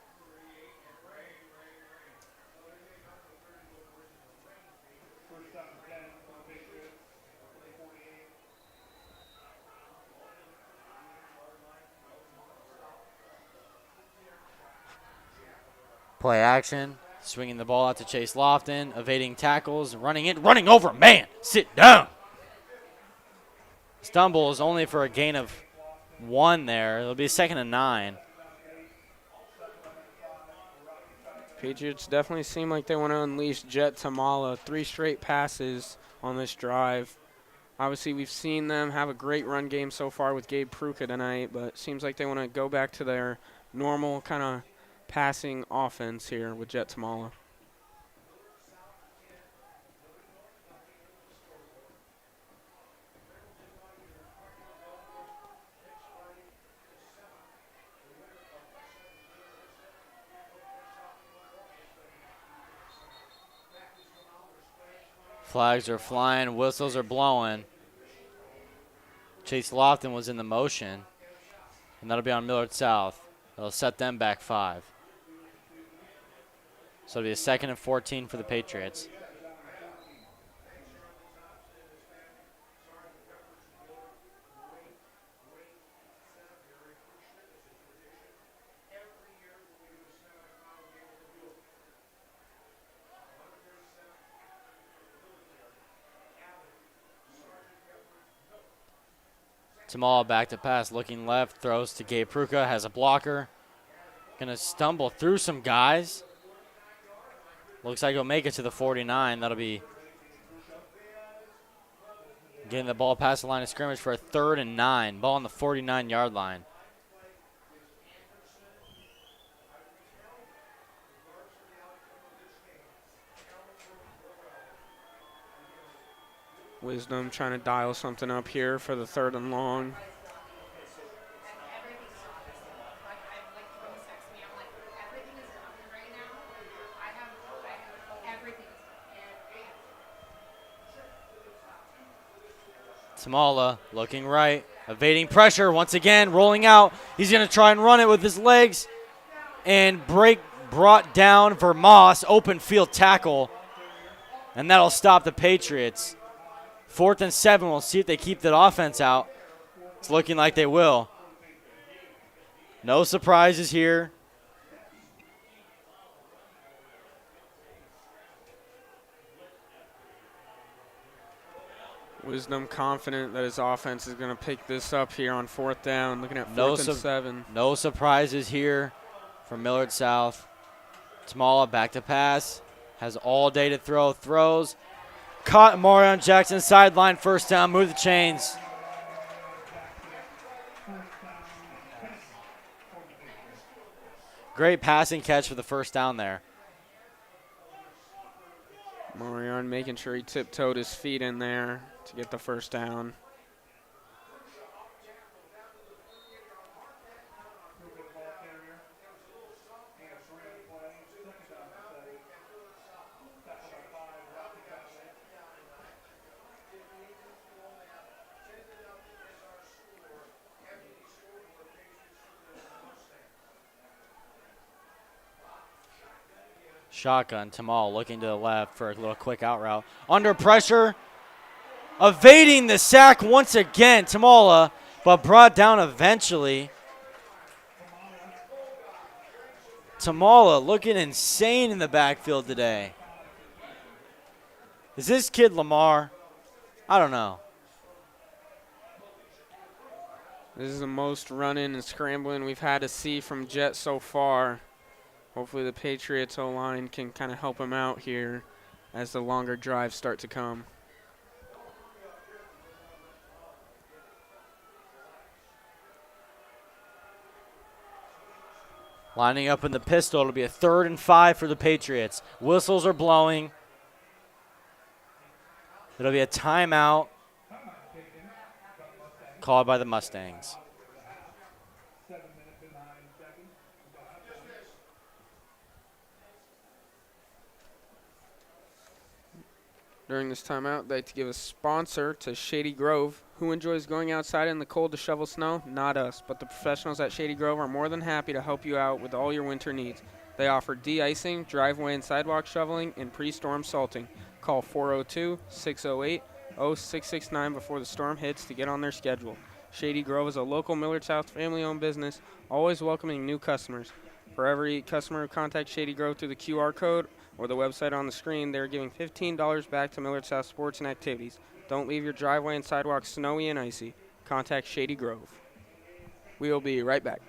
Speaker 1: Play action. Swinging the ball out to Chase Lofton. Evading tackles. Running in. Running over. Man, sit down. Stumbles only for a gain of 1 there. It'll be a 2nd and 9.
Speaker 2: Patriots definitely seem like they want to unleash Jet Tamala. 3 straight passes on this drive. Obviously, we've seen them have a great run game so far with Gabe Pruka tonight, but it seems like they want to go back to their normal kind of passing offense here with Jet Tamala.
Speaker 1: Flags are flying, whistles are blowing. Chase Lofton was in the motion, and that'll be on Millard South. That'll set them back 5. So it'll be a 2nd and 14 for the Patriots. Tamala back to pass, looking left, throws to Gabe Pruka, has a blocker. Gonna stumble through some guys. Looks like he'll make it to the 49. That'll be getting the ball past the line of scrimmage for a 3rd and 9. Ball on the 49-yard line.
Speaker 2: Wisdom trying to dial something up here for the 3rd and long.
Speaker 1: Tamala looking right, evading pressure once again, rolling out. He's going to try and run it with his legs and brought down Vermoss, open field tackle. And that'll stop the Patriots. 4th and 7. We'll see if they keep that offense out. It's looking like they will. No surprises here.
Speaker 2: Wisdom confident that his offense is going to pick this up here on 4th down. Looking at 4th and 7.
Speaker 1: No surprises here from Millard South. Tamala back to pass. Has all day to throw. Throws. Caught Marion Jackson sideline. 1st down. Move the chains. Great passing catch for the 1st down there.
Speaker 2: Marion making sure he tiptoed his feet in there to get the 1st down.
Speaker 1: Shotgun, Tamal looking to the left for a little quick out route. Under pressure, evading the sack once again, Tamala, but brought down eventually. Tamala looking insane in the backfield today. Is this kid Lamar? I don't know.
Speaker 2: This is the most running and scrambling we've had to see from Jet so far. Hopefully the Patriots O-line can kind of help him out here as the longer drives start to come.
Speaker 1: Lining up in the pistol. It'll be a 3rd and 5 for the Patriots. Whistles are blowing. It'll be a timeout called by the Mustangs.
Speaker 2: During this timeout, I'd like to give a sponsor to Shady Grove. Who enjoys going outside in the cold to shovel snow? Not us, but the professionals at Shady Grove are more than happy to help you out with all your winter needs. They offer de-icing, driveway and sidewalk shoveling, and pre-storm salting. Call 402-608-0669 before the storm hits to get on their schedule. Shady Grove is a local Millard South family-owned business, always welcoming new customers. For every customer who contacts Shady Grove through the QR code or the website on the screen, they're giving $15 back to Millard South Sports and Activities. Don't leave your driveway and sidewalk snowy and icy. Contact Shady Grove. We'll be right back.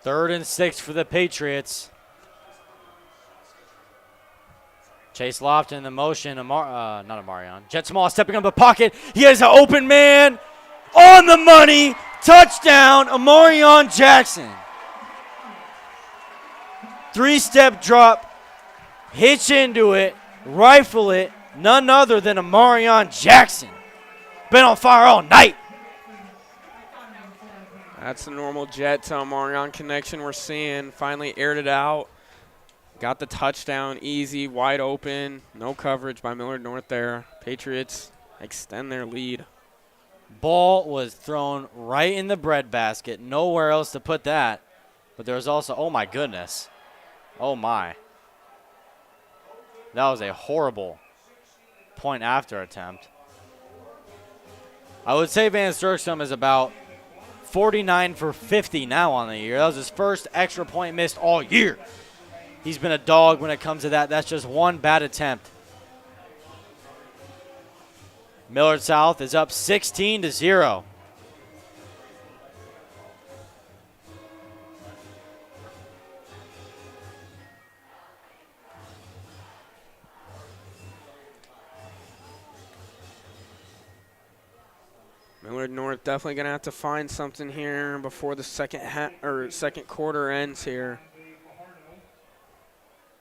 Speaker 1: Third and 6 for the Patriots. Chase Lofton in the motion. Not Amarion. Jet Small stepping up the pocket. He has an open man. On the money. Touchdown, Amarion Jackson. 3-step drop. Hitch into it. Rifle it. None other than Amarion Jackson. Been on fire all night.
Speaker 2: That's the normal Jet to Amarion connection we're seeing. Finally aired it out. Got the touchdown easy, wide open. No coverage by Millard North there. Patriots extend their lead.
Speaker 1: Ball was thrown right in the breadbasket. Nowhere else to put that. But there was also, oh my goodness. Oh my. That was a horrible point after attempt. I would say Van Sturkstrom is about 49 for 50 now on the year. That was his first extra point missed all year. He's been a dog when it comes to that. That's just one bad attempt. Millard South is up 16-0.
Speaker 2: Millard North definitely going to have to find something here before the second quarter ends here.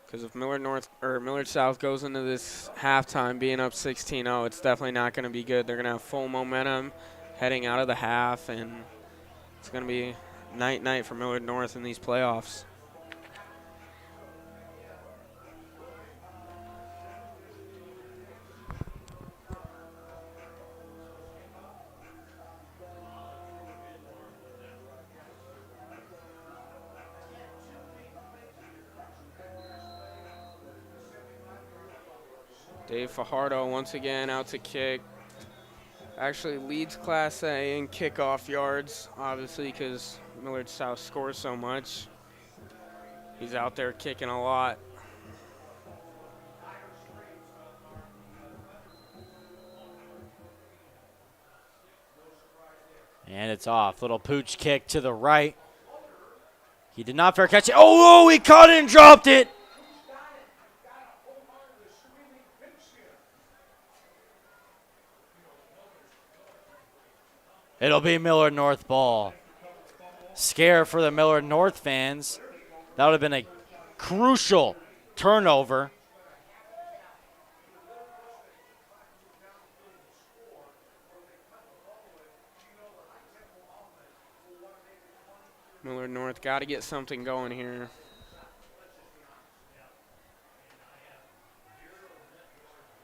Speaker 2: Because if Millard South goes into this halftime being up 16-0, it's definitely not going to be good. They're going to have full momentum heading out of the half, and it's going to be night for Millard North in these playoffs. Dave Fajardo once again out to kick. Actually leads Class A in kickoff yards, obviously, because Millard South scores so much. He's out there kicking a lot.
Speaker 1: And it's off. Little pooch kick to the right. He did not fair catch it. Oh, he caught it and dropped it. It'll be Millard North ball. Scare for the Millard North fans. That would have been a crucial turnover.
Speaker 2: Millard North got to get something going here.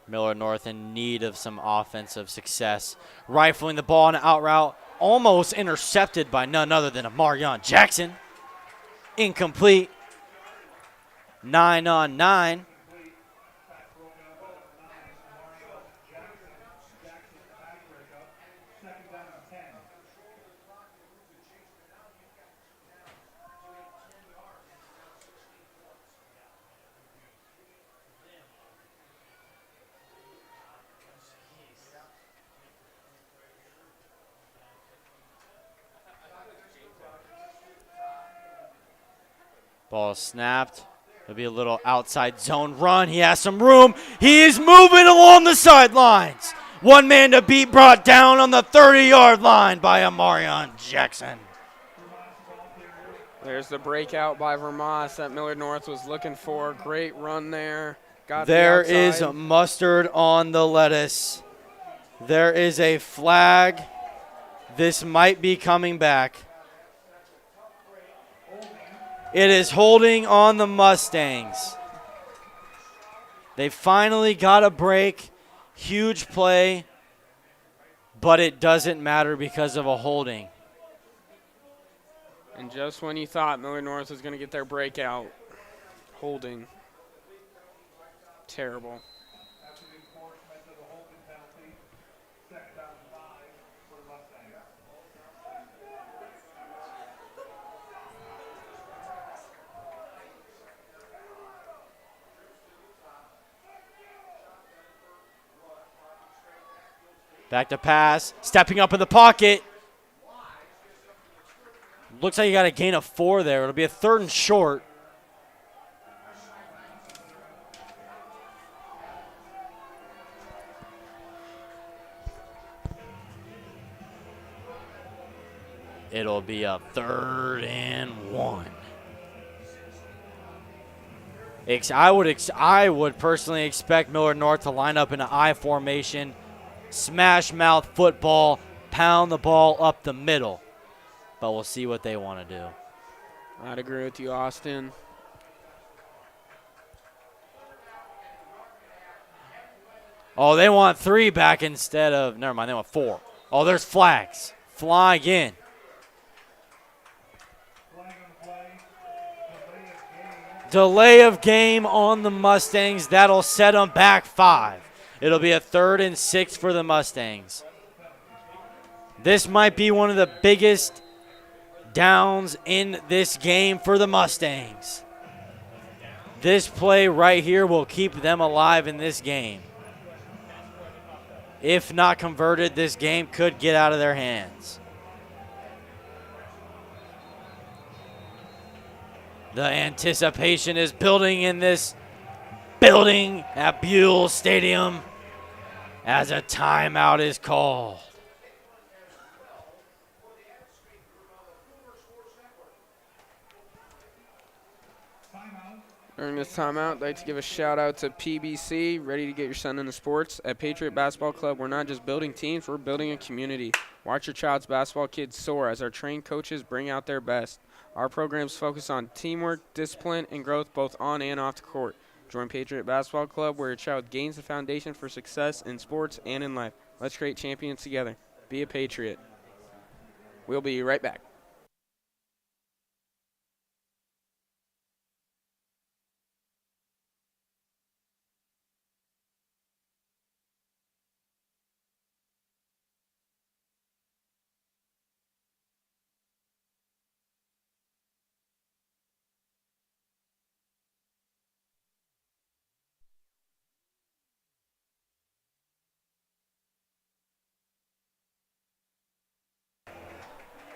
Speaker 1: Millard North in need of some offensive success. Rifling the ball on an out route. Almost intercepted by none other than Amarion Jackson. Incomplete. 9-on-9. Ball snapped. There'll be a little outside zone run. He has some room. He is moving along the sidelines. One man to beat, brought down on the 30-yard line by Amarion Jackson.
Speaker 2: There's the breakout by Vermont that Millard North was looking for. Great run there.
Speaker 1: There is mustard on the lettuce. There is a flag. This might be coming back. It is holding on the Mustangs. They finally got a break. Huge play. But it doesn't matter because of a holding.
Speaker 2: And just when you thought Millard North was going to get their breakout, holding. Terrible.
Speaker 1: Back to pass. Stepping up in the pocket. Looks like you got a gain of 4 there. It'll be a 3rd and short. It'll be a 3rd and 1. I would personally expect Millard North to line up in an I formation, smash mouth football, pound the ball up the middle. But we'll see what they want to do.
Speaker 2: I'd agree with you, Austin.
Speaker 1: Oh, they want 3 back instead of, never mind, they want 4. Oh, there's flags. Flag in. Delay of game on the Mustangs. That'll set them back 5. It'll be a 3rd and 6 for the Mustangs. This might be one of the biggest downs in this game for the Mustangs. This play right here will keep them alive in this game. If not converted, this game could get out of their hands. The anticipation is building in this building at Buell Stadium as a timeout is called.
Speaker 2: During this timeout, I'd like to give a shout out to PBC, ready to get your son into sports. At Patriot Basketball Club, we're not just building teams, we're building a community. Watch your child's basketball kids soar as our trained coaches bring out their best. Our programs focus on teamwork, discipline, and growth both on and off the court. Join Patriot Basketball Club where your child gains the foundation for success in sports and in life. Let's create champions together. Be a Patriot. We'll be right back.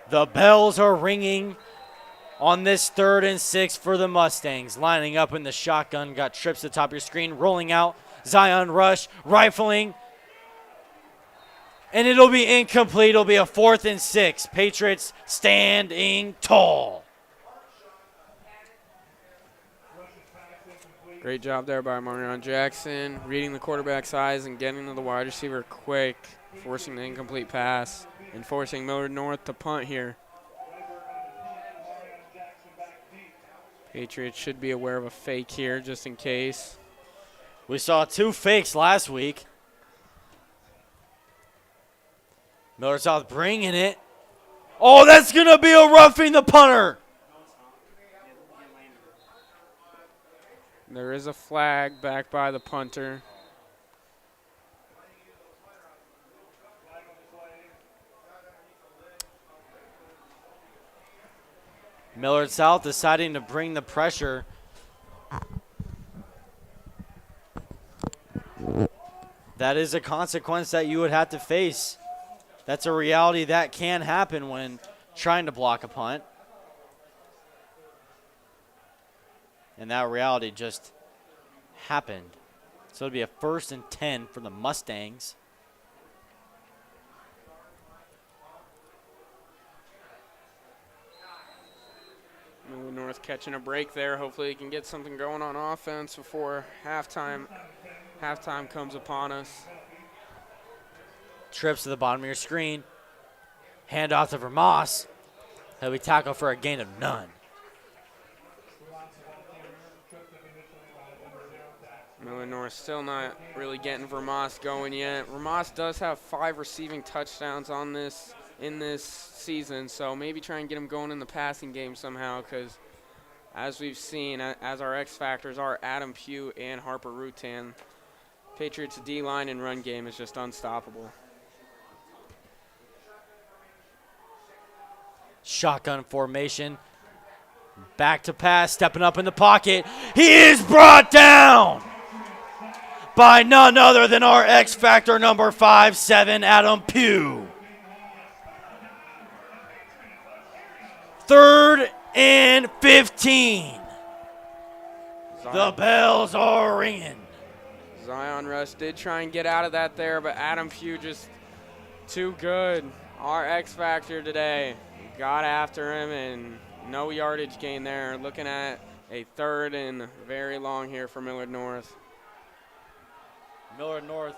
Speaker 1: The bells are ringing on this 3rd and 6 for the Mustangs. Lining up in the shotgun, got trips to the top of your screen, rolling out. Zion rush, rifling. And it'll be incomplete. It'll be a 4th and 6. Patriots standing tall.
Speaker 2: Great job there by Marion Jackson, reading the quarterback's eyes and getting to the wide receiver quick, forcing the incomplete pass, and forcing Millard North to punt here. Patriots should be aware of a fake here just in case.
Speaker 1: We saw 2 fakes last week. Millard South bringing it. Oh, that's going to be a roughing the punter.
Speaker 2: There is a flag back by the punter.
Speaker 1: Millard South deciding to bring the pressure. That is a consequence that you would have to face. That's a reality that can happen when trying to block a punt. And that reality just happened. So it'll be a 1st and 10 for the Mustangs.
Speaker 2: Millard North catching a break there. Hopefully he can get something going on offense before halftime comes upon us.
Speaker 1: Trips to the bottom of your screen. Hand off to Vermas. He'll be tackled for a gain of none.
Speaker 2: Millard North still not really getting Vermas going yet. Vermas does have 5 receiving touchdowns in this season, so maybe try and get him going in the passing game somehow, because as we've seen, as our X factors are Adam Pugh and Harper Rutan, Patriots D-line and run game is just unstoppable.
Speaker 1: Shotgun formation. Back to pass, stepping up in the pocket. He is brought down by none other than our X Factor number 5'7", Adam Pugh. 3rd and 15. The bells are ringing.
Speaker 2: Zion Rush did try and get out of that there, but Adam Pugh just too good. Our X Factor today got after him, and no yardage gain there. Looking at a 3rd and very long here for Millard North.
Speaker 1: Millard North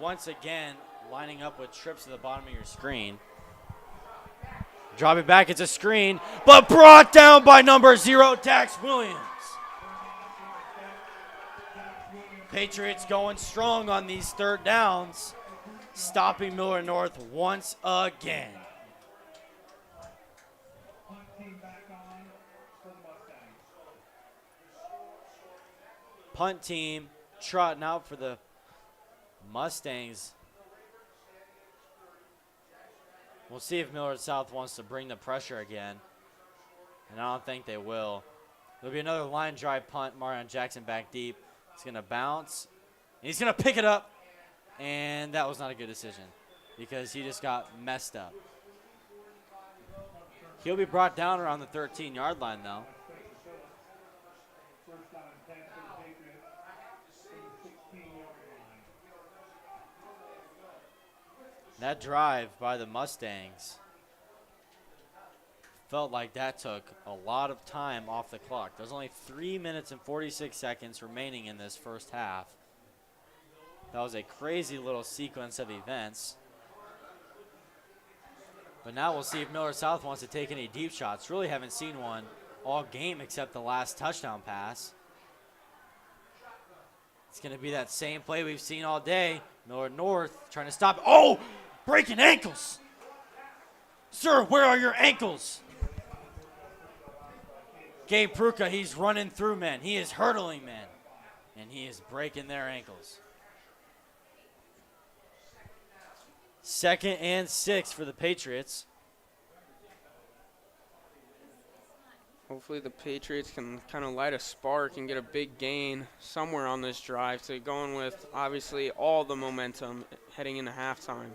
Speaker 1: once again lining up with trips to the bottom of your screen. Drop it back, it's a screen, but brought down by number 0, Dax Williams. Patriots going strong on these 3rd downs, stopping Millard North once again. Punt team trotting out for the Mustangs. We'll see if Millard South wants to bring the pressure again. And I don't think they will. There'll be another line drive punt. Marion Jackson back deep. He's going to bounce. And he's going to pick it up. And that was not a good decision because he just got messed up. He'll be brought down around the 13-yard line, though. That drive by the Mustangs Felt like that took a lot of time off the clock. There's only 3 minutes and 46 seconds remaining in this first half. That was a crazy little sequence of events. But now we'll see if Millard South wants to take any deep shots. Really haven't seen one all game except the last touchdown pass. It's going to be that same play we've seen all day. Millard North trying to stop. Oh, breaking ankles. Sir, where are your ankles? Gabe Pruka, he's running through men. He is hurdling men. And he is breaking their ankles. 2nd and 6 for the Patriots.
Speaker 2: Hopefully the Patriots can kind of light a spark and get a big gain somewhere on this drive to going with, obviously, all the momentum heading into halftime.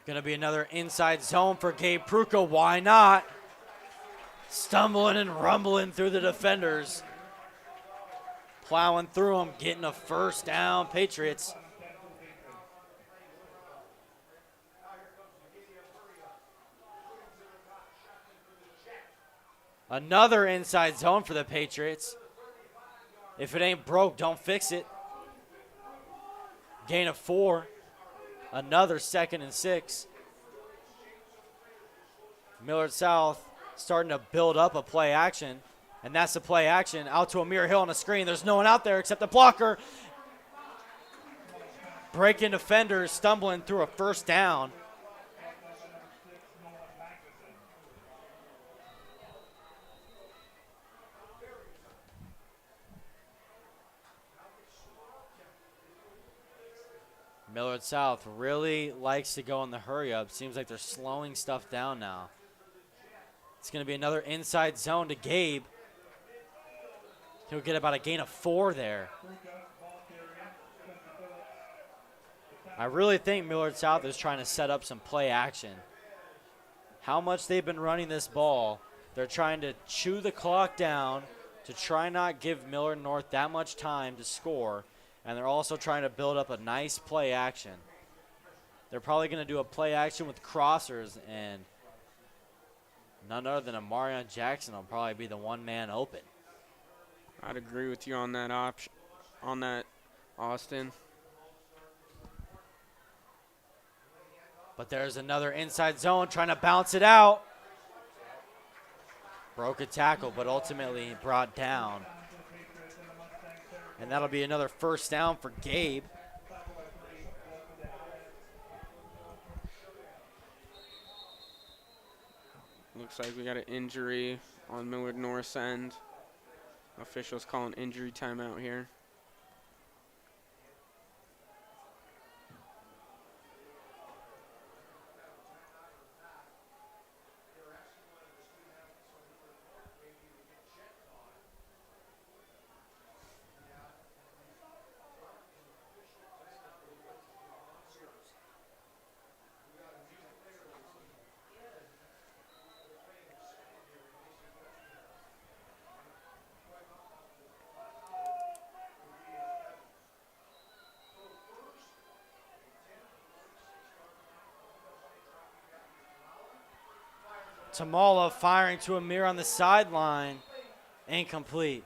Speaker 1: Going to be another inside zone for Gabe Pruka. Why not? Stumbling and rumbling through the defenders. Plowing through them, getting a first down, Patriots. Another inside zone for the Patriots. If it ain't broke, don't fix it. Gain of 4. Another 2nd and 6. Millard South starting to build up a play action. And that's the play action. Out to Amir Hill on the screen. There's no one out there except the blocker. Breaking defenders, stumbling through a first down. Millard South really likes to go in the hurry up. Seems like they're slowing stuff down now. It's going to be another inside zone to Gabe. He'll get about a gain of 4 there. I really think Millard South is trying to set up some play action. How much they've been running this ball, they're trying to chew the clock down to try not give Millard North that much time to score. And they're also trying to build up a nice play action. They're probably going to do a play action with crossers, and none other than Amarion Jackson will probably be the one man open.
Speaker 2: I'd agree with you on that option, on that, Austin.
Speaker 1: But there's another inside zone trying to bounce it out. Broke a tackle, but ultimately brought down. And that'll be another first down for Gabe.
Speaker 2: Looks like we got an injury on Millard North's end. Officials calling injury timeout here.
Speaker 1: Tamala firing to Amir on the sideline. Incomplete.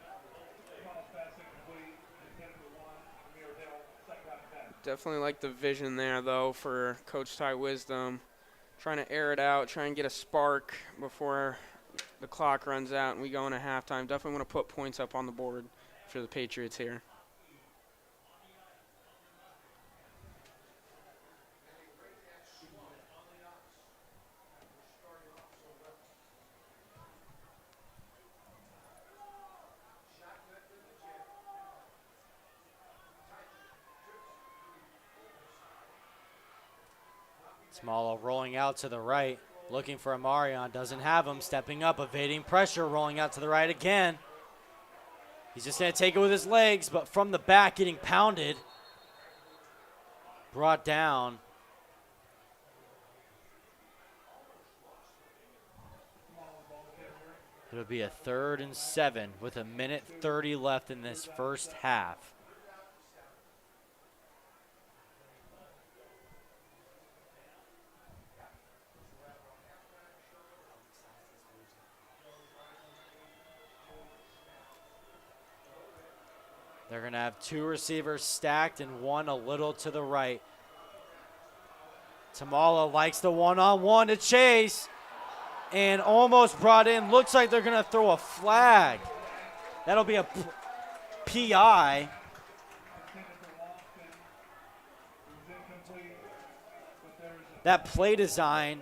Speaker 2: Definitely like the vision there, though, for Coach Ty Wisdom. Trying to air it out, try and get a spark before the clock runs out and we go into halftime. Definitely want to put points up on the board for the Patriots here.
Speaker 1: Smalla rolling out to the right, looking for Amarion. Doesn't have him. Stepping up, evading pressure, rolling out to the right again. He's just going to take it with his legs, but from the back, getting pounded. Brought down. It'll be a 3rd and 7 with 1:30 left in this first half. They're going to have two receivers stacked and one a little to the right. Tamala likes the one-on-one to Chase and almost brought in. Looks like they're going to throw a flag. That'll be a PI. That play design,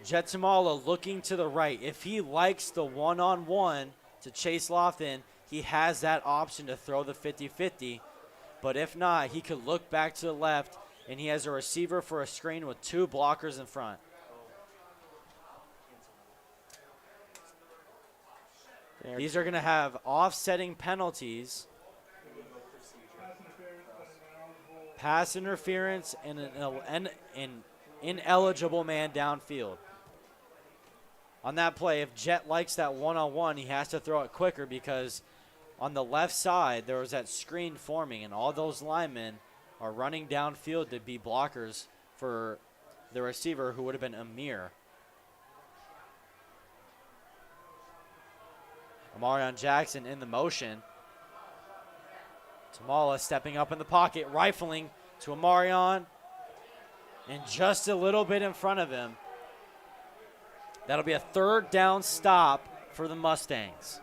Speaker 1: Jet Tamala looking to the right. If he likes the one-on-one to Chase Lofton, he has that option to throw the 50-50. But if not, he could look back to the left, and he has a receiver for a screen with two blockers in front. These are going to have offsetting penalties, pass interference, and an ineligible man downfield. On that play, if Jet likes that one-on-one, he has to throw it quicker because on the left side, there was that screen forming, and all those linemen are running downfield to be blockers for the receiver, who would have been Amir. Amarion Jackson in the motion. Tamala stepping up in the pocket, rifling to Amarion, and just a little bit in front of him. That'll be a third down stop for the Mustangs.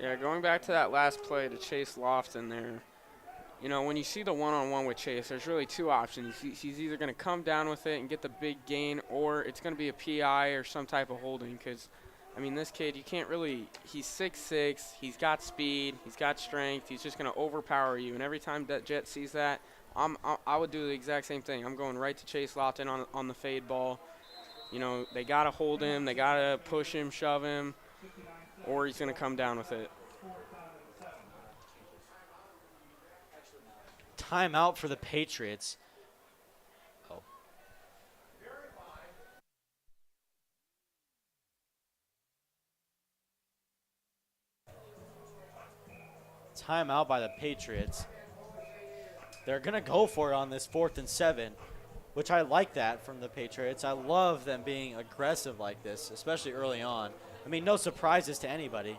Speaker 2: Yeah, going back to that last play to Chase Lofton there, you know, when you see the one-on-one with Chase, there's really two options. He's either going to come down with it and get the big gain, or it's going to be a PI or some type of holding because, I mean, this kid, you can't really – he's 6'6", he's got speed, he's got strength, he's just going to overpower you. And every time that Jet sees that, I would do the exact same thing. I'm going right to Chase Lofton on the fade ball. You know, they got to hold him, they got to push him, shove him, or he's going to come down with it.
Speaker 1: Timeout for the Patriots. Oh. Timeout by the Patriots. They're going to go for it on this 4th and 7, which I like that from the Patriots. I love them being aggressive like this, especially early on. I mean, no surprises to anybody.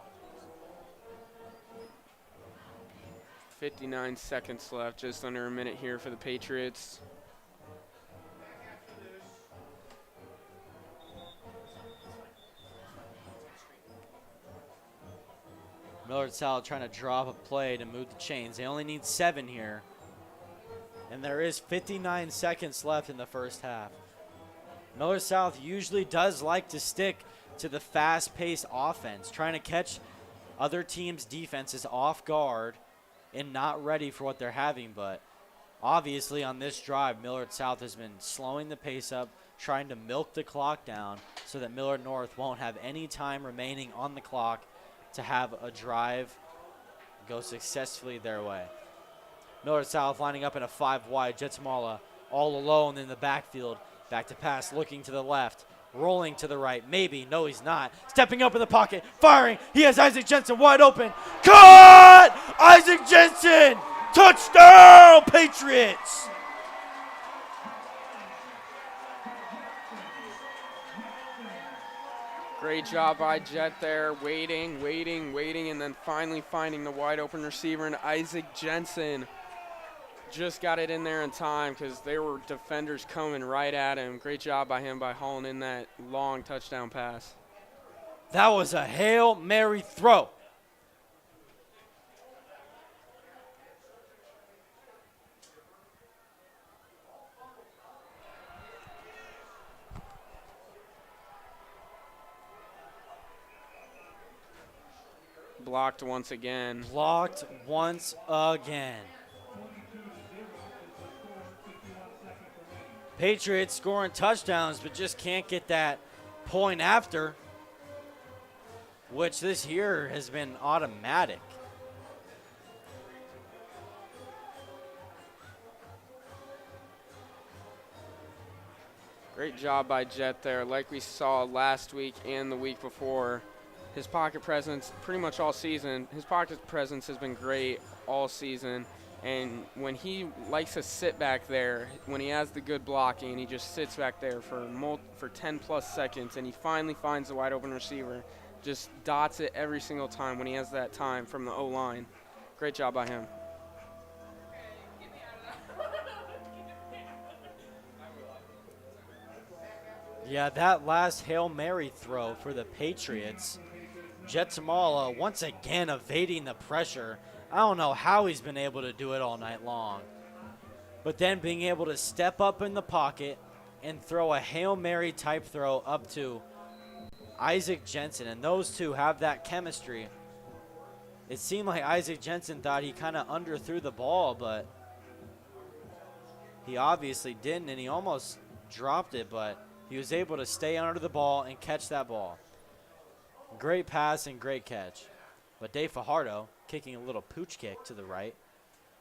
Speaker 2: 59 seconds left, just under a minute here for the Patriots.
Speaker 1: Millard South trying to drop a play to move the chains. They only need 7 here. And there is 59 seconds left in the first half. Millard South usually does like to stick to the fast-paced offense, trying to catch other teams' defenses off guard and not ready for what they're having. But obviously on this drive, Millard South has been slowing the pace up, trying to milk the clock down so that Millard North won't have any time remaining on the clock to have a drive go successfully their way. Millard South lining up in a 5-wide. Jet Tamala all alone in the backfield. Back to pass, looking to the left, rolling to the right. Maybe, no he's not. Stepping up in the pocket, firing. He has Isaac Jensen wide open. Caught! Isaac Jensen! Touchdown, Patriots!
Speaker 2: Great job by Jet there, waiting, and then finally finding the wide open receiver in Isaac Jensen. Just got it in there in time because there were defenders coming right at him. Great job by him by hauling in that long touchdown pass.
Speaker 1: That was a Hail Mary throw.
Speaker 2: Blocked once again.
Speaker 1: Blocked once again. Patriots scoring touchdowns, but just can't get that point after, which this here has been automatic.
Speaker 2: Great job by Jet there. Like we saw last week and the week before, his pocket presence pretty much all season. His pocket presence has been great all season. And when he likes to sit back there, when he has the good blocking, he just sits back there for 10-plus seconds, and he finally finds the wide-open receiver. just dots it every single time when he has that time from the O-line. Great job by him.
Speaker 1: Yeah, that last Hail Mary throw for the Patriots. Jet Tamala once again evading the pressure. I don't know how he's been able to do it all night long. But then being able to step up in the pocket and throw a Hail Mary type throw up to Isaac Jensen. And those two have that chemistry. It seemed like Isaac Jensen thought he kind of underthrew the ball, but he obviously didn't, and he almost dropped it, but he was able to stay under the ball and catch that ball. Great pass and great catch. But Dave Fajardo kicking a little pooch kick to the right.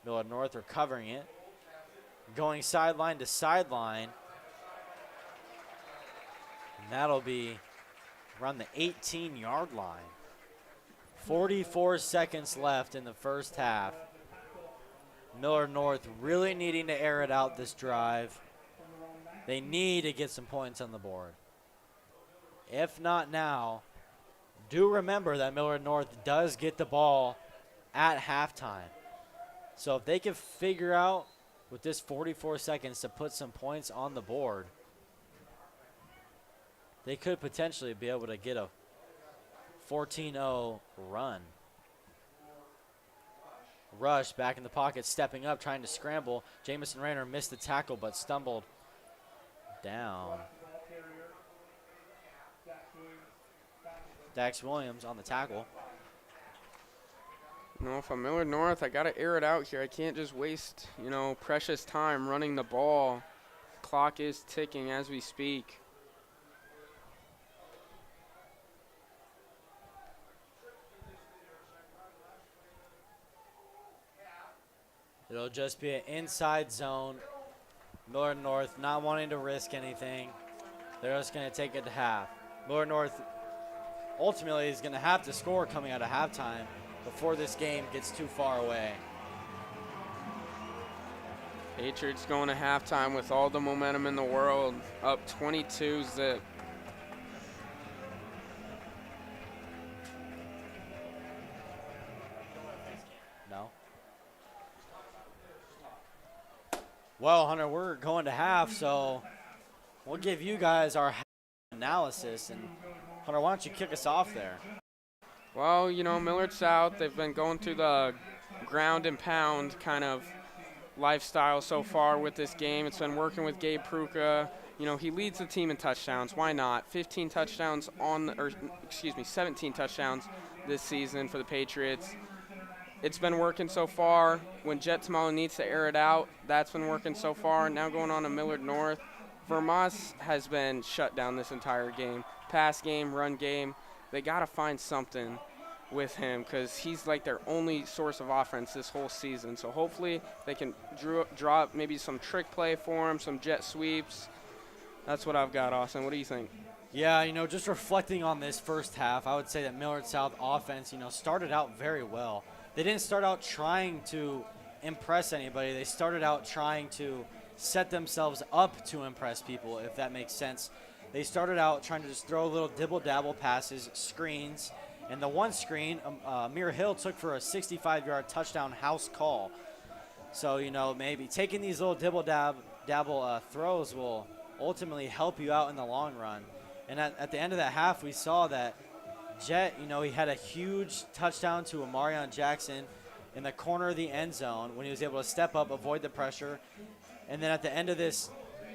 Speaker 1: Millard North recovering it. Going sideline to sideline. And that'll be around the 18-yard line. 44 seconds left in the first half. Millard North really needing to air it out this drive. They need to get some points on the board. If not now, do remember that Millard North does get the ball at halftime. So if they can figure out with this 44 seconds to put some points on the board, they could potentially be able to get a 14-0 run. Rush back in the pocket, stepping up, trying to scramble. Jamison Rayner missed the tackle but stumbled down. Dax Williams on the tackle.
Speaker 2: No, if I'm Millard North, I got to air it out here. I can't just waste, precious time running the ball. Clock is ticking as we speak.
Speaker 1: It'll just be an inside zone. Millard North not wanting to risk anything. They're just going to take it to half. Millard North ultimately is going to have to score coming out of halftime before this game gets too far away.
Speaker 2: Patriots going to halftime with all the momentum in the world, up 22-0.
Speaker 1: No. Well, Hunter, we're going to half, so we'll give you guys our analysis. And Hunter, why don't you kick us off there?
Speaker 2: Well, Millard South, they've been going through the ground and pound kind of lifestyle so far with this game. It's been working with Gabe Pruka. He leads the team in touchdowns. Why not? 17 touchdowns this season for the Patriots. It's been working so far. When Jet Tamala needs to air it out, that's been working so far. Now going on to Millard North. Vermas has been shut down this entire game. Pass game, run game. They got to find something with him because he's like their only source of offense this whole season. So hopefully they can draw up maybe some trick play for him, some jet sweeps. That's what I've got, Austin. What do you think?
Speaker 1: Yeah, just reflecting on this first half, I would say that Millard South offense, started out very well. They didn't start out trying to impress anybody. They started out trying to set themselves up to impress people, if that makes sense. They started out trying to just throw little dibble-dabble passes, screens, and the one screen, Amir Hill took for a 65-yard touchdown house call. So, maybe taking these little dibble-dabble throws will ultimately help you out in the long run. And at the end of that half, we saw that Jet, he had a huge touchdown to Amarion Jackson in the corner of the end zone when he was able to step up, avoid the pressure. And then at the end of this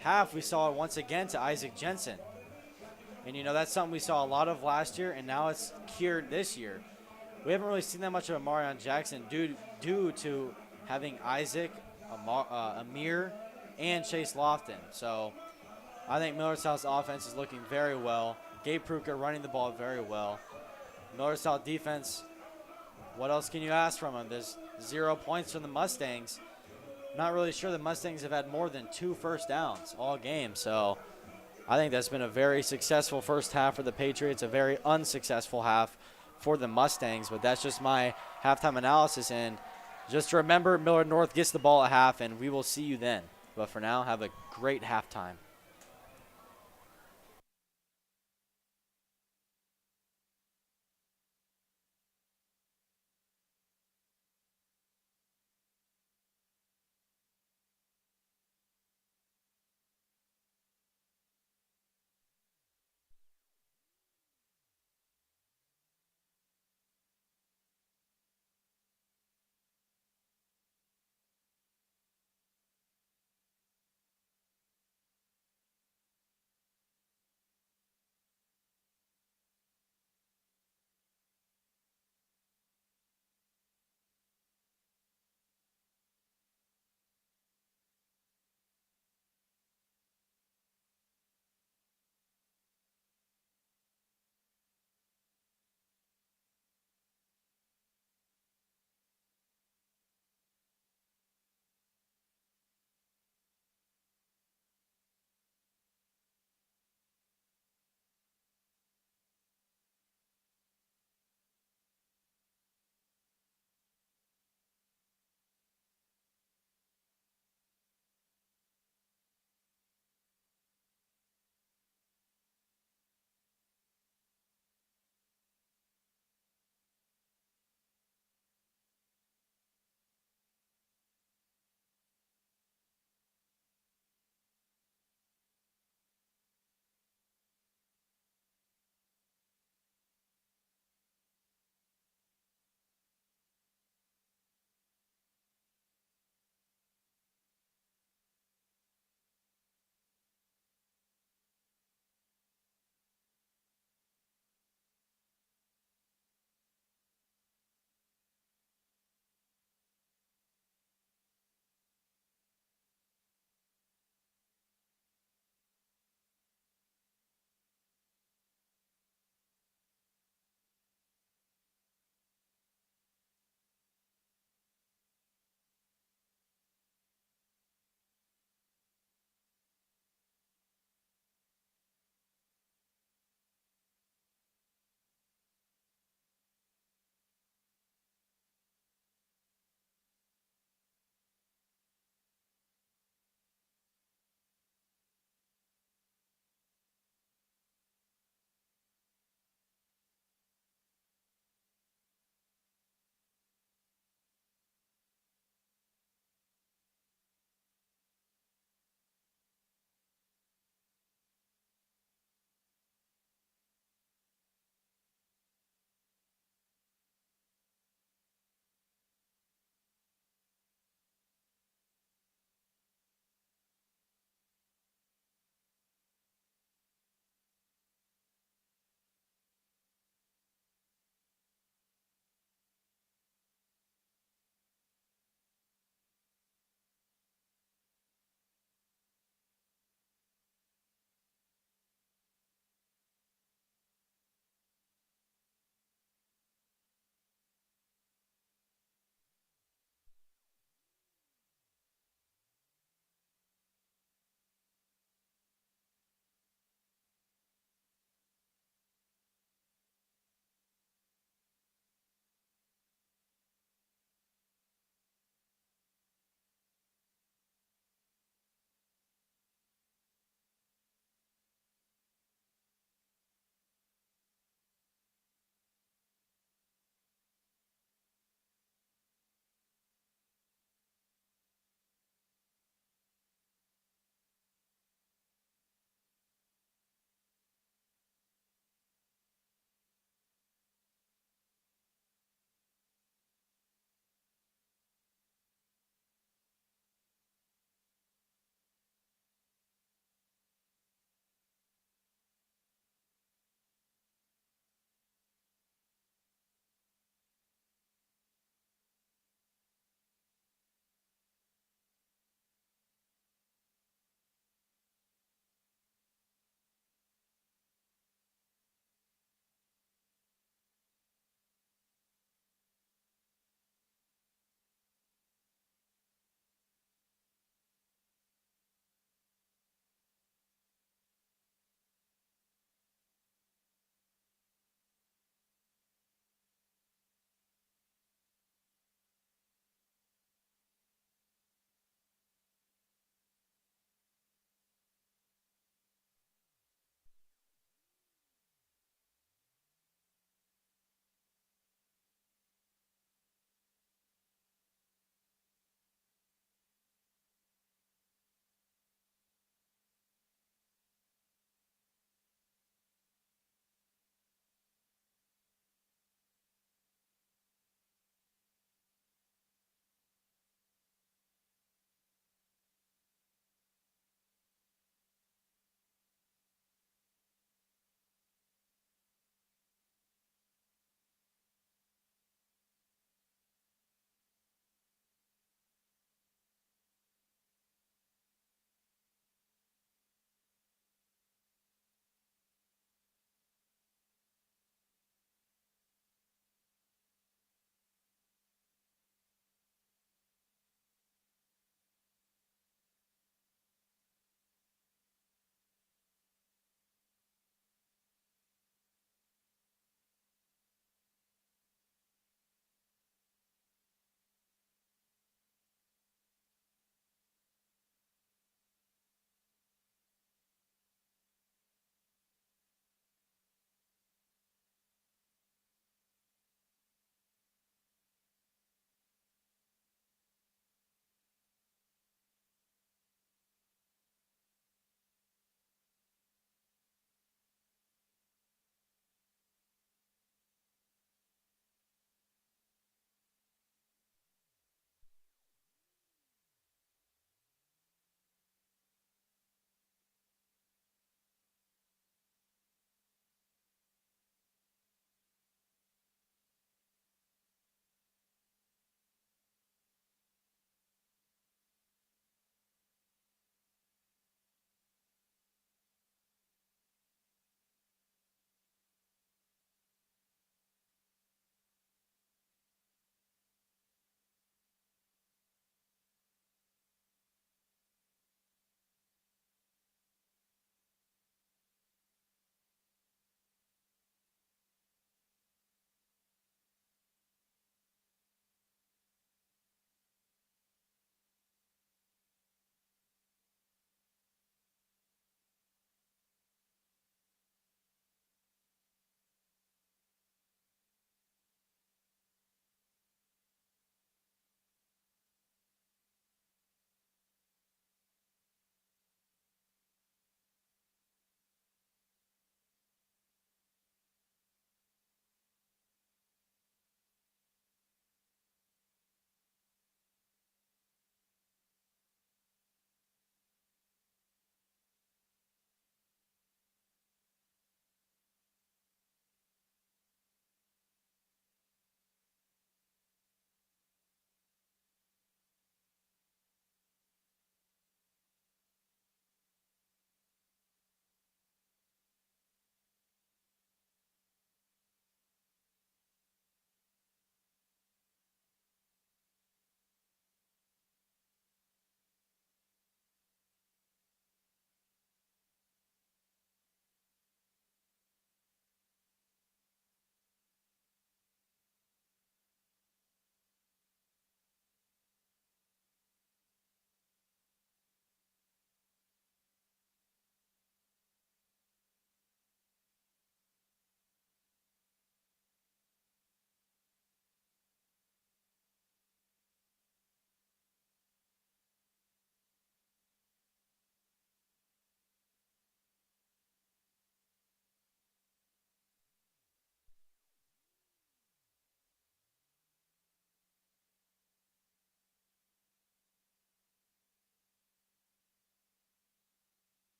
Speaker 1: half, we saw it once again to Isaac Jensen. And, that's something we saw a lot of last year, and now it's cured this year. We haven't really seen that much of Amarion Jackson due to having Isaac, Amir, and Chase Lofton. So I think Millard South's offense is looking very well. Gabe Pruka running the ball very well. Millard South defense, what else can you ask from them? There's 0 points from the Mustangs. Not really sure the Mustangs have had more than 2 first downs all game. So I think that's been a very successful first half for the Patriots, a very unsuccessful half for the Mustangs. But that's just my halftime analysis. And just remember, Millard North gets the ball at half, and we will see you then. But for now, have a great halftime.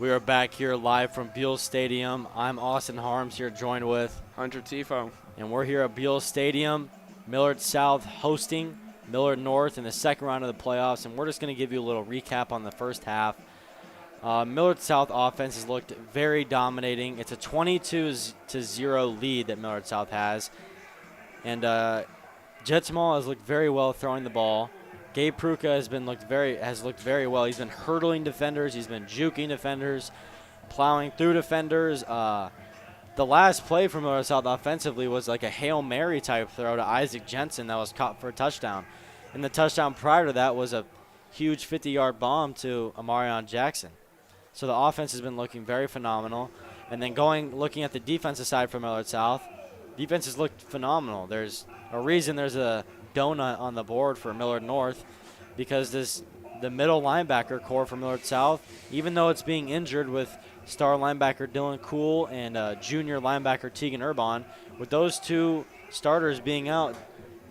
Speaker 1: We are back here live from Buell Stadium. I'm Austin Harms here, joined with
Speaker 2: Hunter Thyfault.
Speaker 1: And we're here at Buell Stadium. Millard South hosting Millard North in the second round of the playoffs, and we're just going to give you a little recap on the first half. Millard South offense has looked very dominating. It's a 22-0 lead that Millard South has, and Jetsmal has looked very well throwing the ball. Gabe Pruka has looked very well. He's been hurdling defenders. He's been juking defenders, plowing through defenders. The last play from Millard South offensively was like a Hail Mary type throw to Isaac Jensen that was caught for a touchdown. And the touchdown prior to that was a huge 50-yard bomb to Amarion Jackson. So the offense has been looking very phenomenal. And then looking at the defensive side for Millard South, defense has looked phenomenal. There's a reason there's a donut on the board for Millard North, because the middle linebacker core for Millard South, even though it's being injured with star linebacker Dylan Cool and junior linebacker Tegan Urbon, with those two starters being out,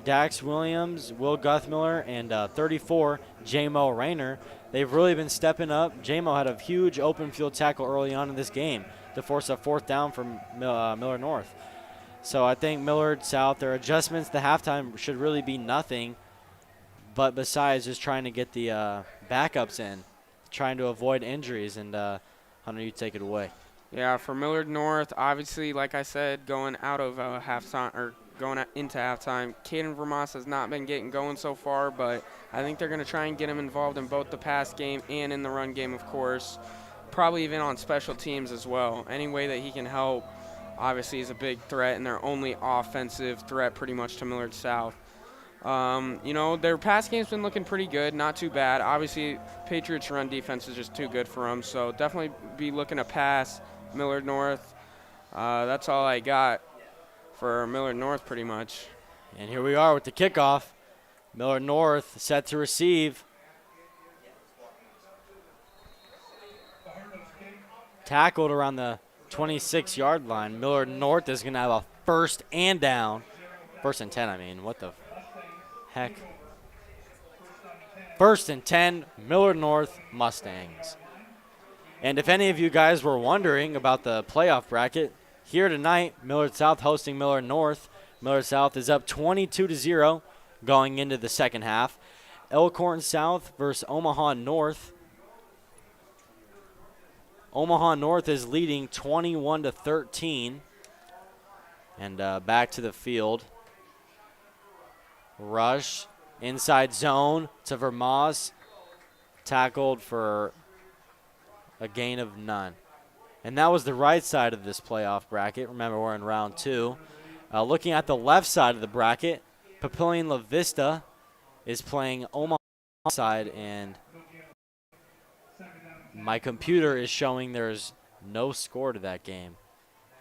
Speaker 1: Dax Williams, Will Guthmiller, and 34, J-Mo Rayner, they've really been stepping up. J-Mo had a huge open field tackle early on in this game to force a fourth down from Millard North. So I think Millard South, their adjustments to halftime should really be nothing, but besides just trying to get the backups in, trying to avoid injuries. And Hunter, you take it away.
Speaker 2: Yeah, for Millard North, obviously, like I said, going out of halftime or going into halftime, Caden Vermas has not been getting going so far, but I think they're going to try and get him involved in both the pass game and in the run game, of course, probably even on special teams as well. Any way that he can help, obviously, is a big threat, and their only offensive threat pretty much to Millard South. Their pass game's been looking pretty good, not too bad. Obviously, Patriots' run defense is just too good for them, so definitely be looking to pass Millard North. That's all I got for Millard North pretty much.
Speaker 1: And here we are with the kickoff. Millard North set to receive. Tackled around the 26-yard line. Millard North is going to have a first and 10, I mean. What the heck? First and 10, Millard North Mustangs. And if any of you guys were wondering about the playoff bracket, here tonight, Millard South hosting Millard North. Millard South is up 22-0 going into the second half. Elkhorn South versus Omaha North. Omaha North is leading 21-13. And back to the field. Rush, inside zone to Vermas. Tackled for a gain of none. And that was the right side of this playoff bracket. Remember, we're in round 2. Looking at the left side of the bracket, Papillion La Vista is playing Omaha side, and my computer is showing there's no score to that game.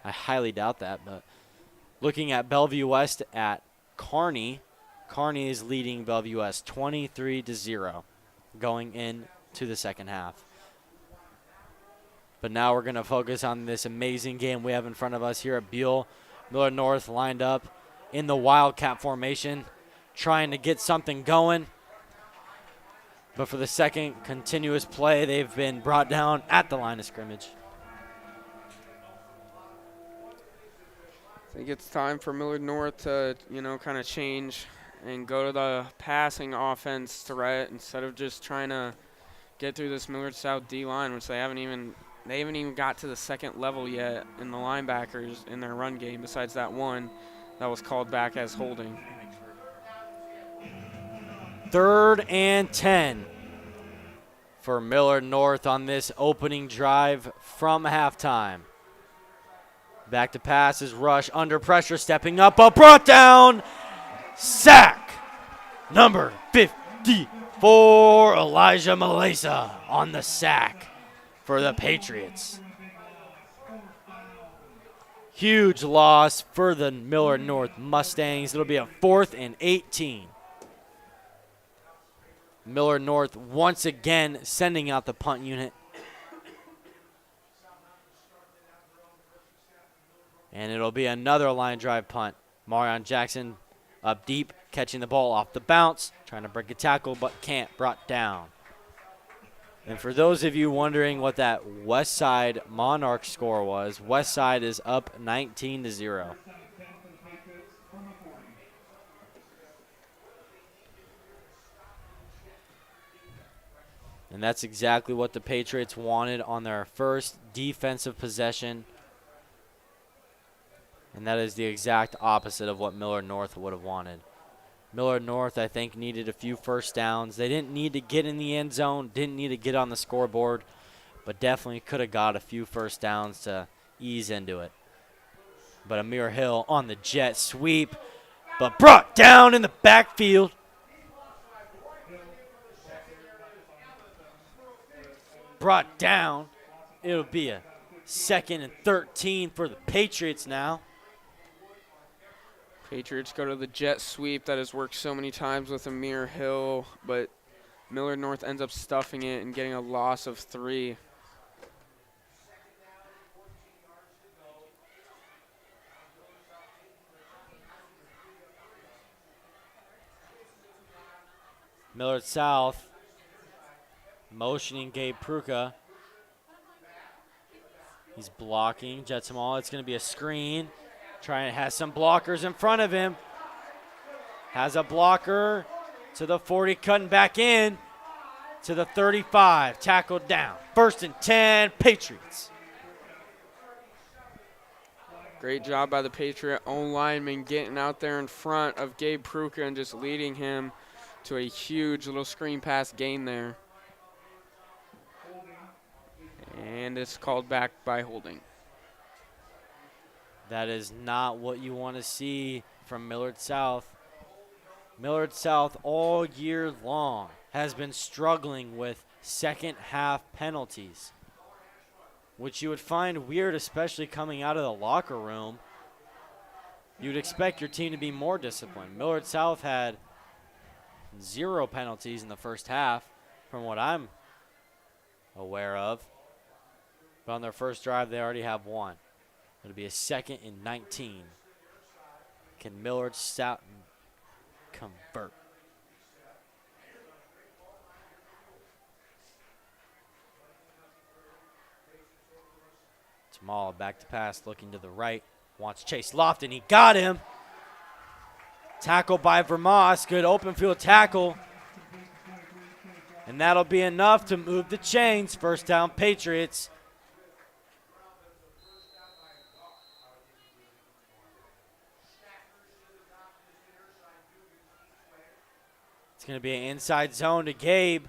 Speaker 1: I highly doubt that, but looking at Bellevue West at Kearney, Kearney is leading Bellevue West 23-0 going into the second half. But now we're going to focus on this amazing game we have in front of us here at Buell. Millard North lined up in the Wildcat formation, trying to get something going. But for the second continuous play, they've been brought down at the line of scrimmage.
Speaker 2: I think it's time for Millard North to, kind of change and go to the passing offense threat instead of just trying to get through this Millard South D-line, which they haven't even got to the second level yet in the linebackers in their run game, besides that one that was called back as holding.
Speaker 1: 3rd and 10 for Millard North on this opening drive from halftime. Back to pass is Rush under pressure, stepping up, but brought down. Sack number 54, Elijah Malesa on the sack for the Patriots. Huge loss for the Millard North Mustangs. It'll be a 4th and 18. Millard North once again sending out the punt unit. And it'll be another line drive punt. Marion Jackson up deep, catching the ball off the bounce, trying to break a tackle, but can't, brought down. And for those of you wondering what that West Side Monarch score was, West Side is up 19-0. And that's exactly what the Patriots wanted on their first defensive possession. And that is the exact opposite of what Millard North would have wanted. Millard North, I think, needed a few first downs. They didn't need to get in the end zone, didn't need to get on the scoreboard, but definitely could have got a few first downs to ease into it. But Amir Hill on the jet sweep, but brought down in the backfield. Brought down. It'll be a 2nd and 13 for the Patriots now.
Speaker 2: Patriots go to the jet sweep that has worked so many times with Amir Hill, but Millard North ends up stuffing it and getting a loss of 3.
Speaker 1: Millard South motioning Gabe Pruka. He's blocking. Jets him all. It's going to be a screen. Has some blockers in front of him. Has a blocker to the 40, cutting back in to the 35. Tackled down. 1st and 10, Patriots.
Speaker 2: Great job by the Patriot own lineman getting out there in front of Gabe Pruka and just leading him to a huge little screen pass gain there. And it's called back by holding.
Speaker 1: That is not what you want to see from Millard South. Millard South all year long has been struggling with second half penalties, which you would find weird, especially coming out of the locker room. You'd expect your team to be more disciplined. Millard South had 0 penalties in the first half from what I'm aware of. But on their first drive, they already have 1. It'll be a 2nd and 19. Can Millard South convert? Tamala back to pass, looking to the right. Wants Chase Lofton. He got him. Tackle by Vermoss. Good open field tackle. And that'll be enough to move the chains. First down, Patriots. It's going to be an inside zone to Gabe.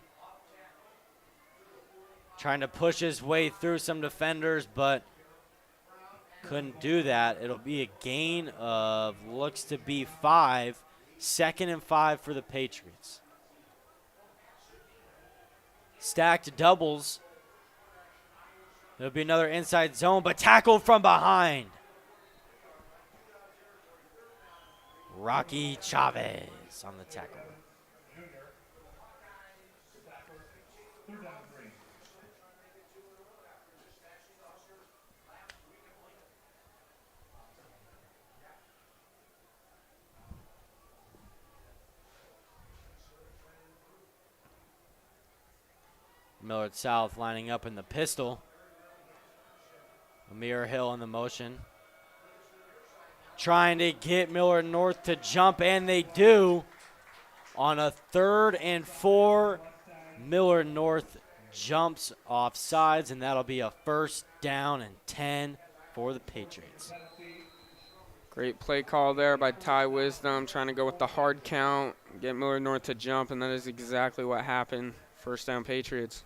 Speaker 1: Trying to push his way through some defenders, but couldn't do that. It'll be a gain of, looks to be 5. 2nd and 5 for the Patriots. Stacked doubles. There'll be another inside zone, but tackled from behind. Rocky Chavez on the tackle. Millard South lining up in the pistol. Amir Hill in the motion. Trying to get Millard North to jump, and they do. On a 3rd and 4, Millard North jumps off sides, and that'll be a 1st down and 10 for the Patriots.
Speaker 2: Great play call there by Ty Wisdom, trying to go with the hard count, get Millard North to jump, and that is exactly what happened. 1st down, Patriots.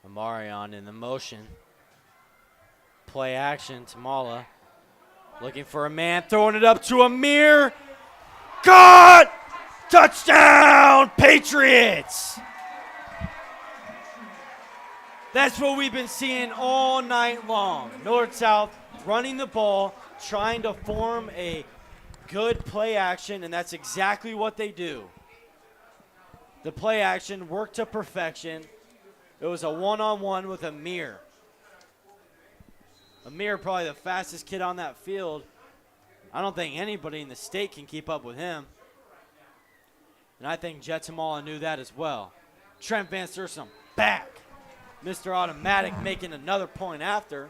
Speaker 1: Amarion in the motion. Play action, Tamala. Looking for a man, throwing it up to Amir. Caught! Touchdown, Patriots! That's what we've been seeing all night long. Millard South running the ball, trying to form a good play action, and that's exactly what they do. The play action worked to perfection. It was a one-on-one with Amir. Amir, probably the fastest kid on that field. I don't think anybody in the state can keep up with him. And I think Jetsamala knew that as well. Trent Van Sursum back. Mr. Automatic making another point after.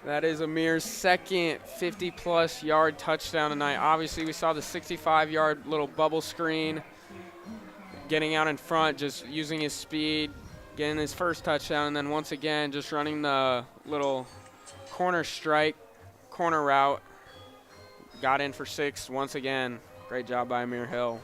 Speaker 2: That is Amir's second 50-plus yard touchdown tonight. Obviously, we saw the 65-yard little bubble screen, getting out in front, just using his speed, getting his first touchdown, and then once again, just running the little corner strike, corner route. Got in for 6 once again. Great job by Amir Hill.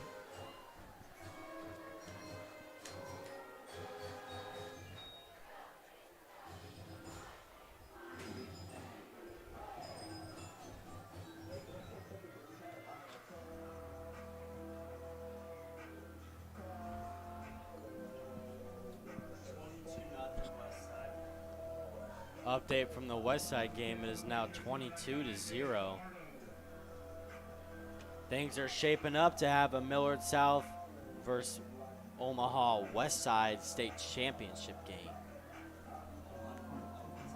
Speaker 1: Update from the West Side game. It is now 22-0. Things are shaping up to have a Millard South versus Omaha West Side state championship game.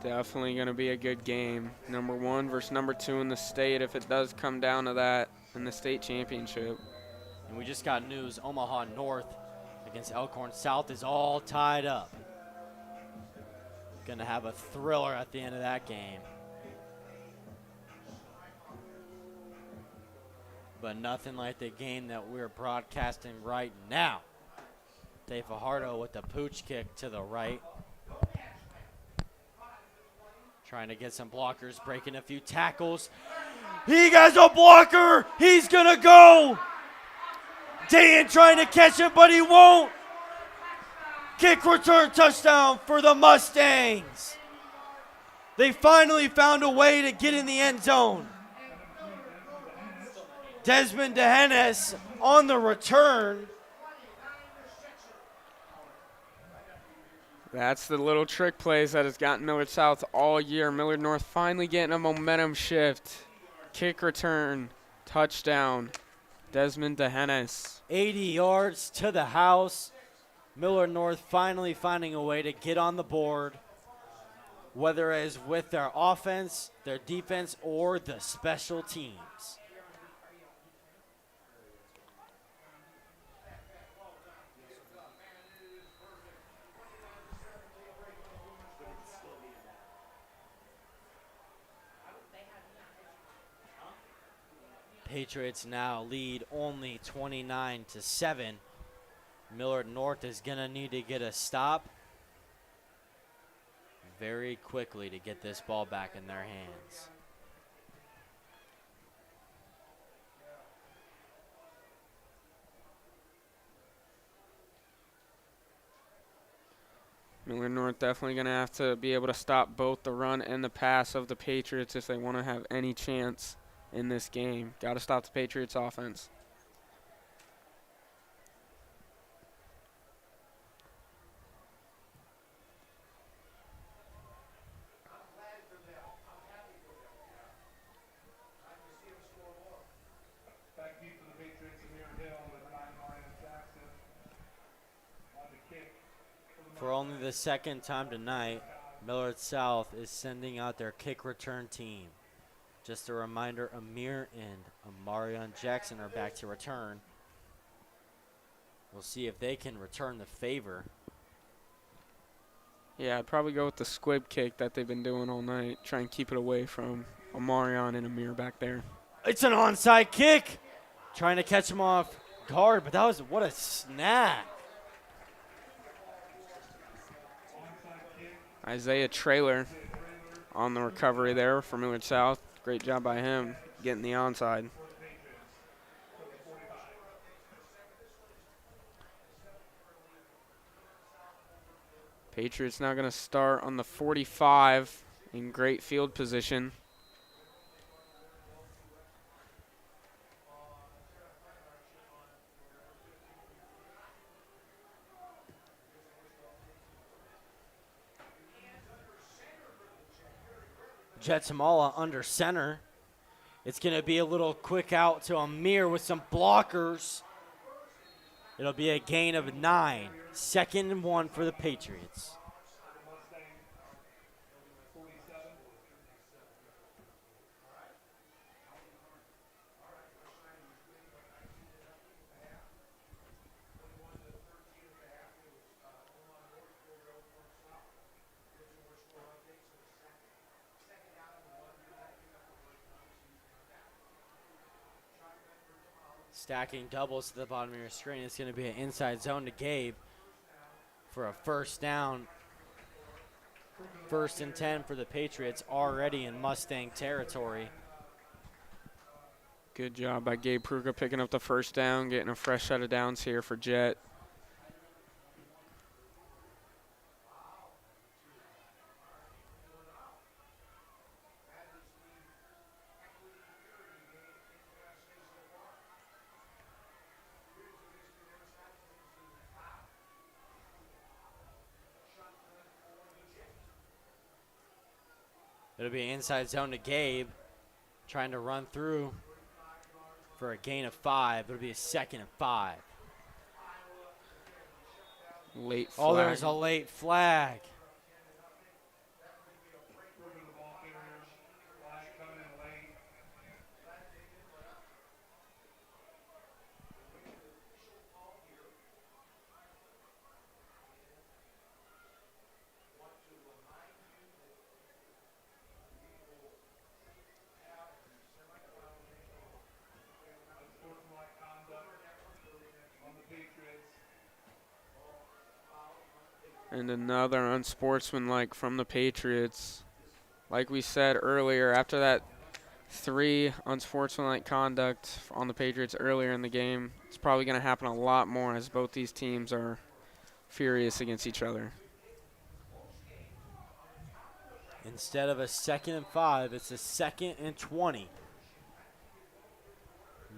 Speaker 2: Definitely going to be a good game. Number 1 versus number 2 in the state if it does come down to that in the state championship.
Speaker 1: And we just got news, Omaha North against Elkhorn South is all tied up. Going to have a thriller at the end of that game. But nothing like the game that we're broadcasting right now. Dave Fajardo with the pooch kick to the right. Trying to get some blockers, breaking a few tackles. He has a blocker. He's going to go. Dan trying to catch him, but he won't. Kick return touchdown for the Mustangs. They finally found a way to get in the end zone. Desmond DeHennis on the return.
Speaker 2: That's the little trick plays that has gotten Millard South all year. Millard North finally getting a momentum shift. Kick return, touchdown. Desmond DeHennis.
Speaker 1: 80 yards to the house. Millard North finally finding a way to get on the board, whether it is with their offense, their defense, or the special teams. Patriots now lead only 29-7. Millard North is going to need to get a stop very quickly to get this ball back in their hands.
Speaker 2: Millard North definitely going to have to be able to stop both the run and the pass of the Patriots if they want to have any chance in this game. Got to stop the Patriots offense.
Speaker 1: For only the second time tonight, Millard South is sending out their kick return team. Just a reminder, Amir and Amarion Jackson are back to return. We'll see if they can return the favor.
Speaker 2: Yeah, I'd probably go with the squib kick that they've been doing all night. Try and keep it away from Amarion and Amir back there.
Speaker 1: It's an onside kick. Trying to catch him off guard, but that was, what a snap.
Speaker 2: Isaiah Traylor on the recovery there for Millard South. Great job by him getting the onside. Patriots now going to start on the 45 in great field position.
Speaker 1: Jetsamala under center. It's going to be a little quick out to Amir with some blockers. It'll be a gain of 9. 2nd and 1 for the Patriots. Stacking doubles to the bottom of your screen. It's going to be an inside zone to Gabe for a first down. 1st and 10 for the Patriots, already in Mustang territory.
Speaker 2: Good job by Gabe Pruga picking up the first down, getting a fresh set of downs here for Jet.
Speaker 1: It'll be an inside zone to Gabe, trying to run through for a gain of 5. It'll be a 2nd and 5.
Speaker 2: Late flag.
Speaker 1: Oh, there's a late flag.
Speaker 2: And another unsportsmanlike from the Patriots. Like we said earlier, after that 3 unsportsmanlike conduct on the Patriots earlier in the game, it's probably going to happen a lot more as both these teams are furious against each other.
Speaker 1: Instead of a 2nd and 5, it's a 2nd and 20.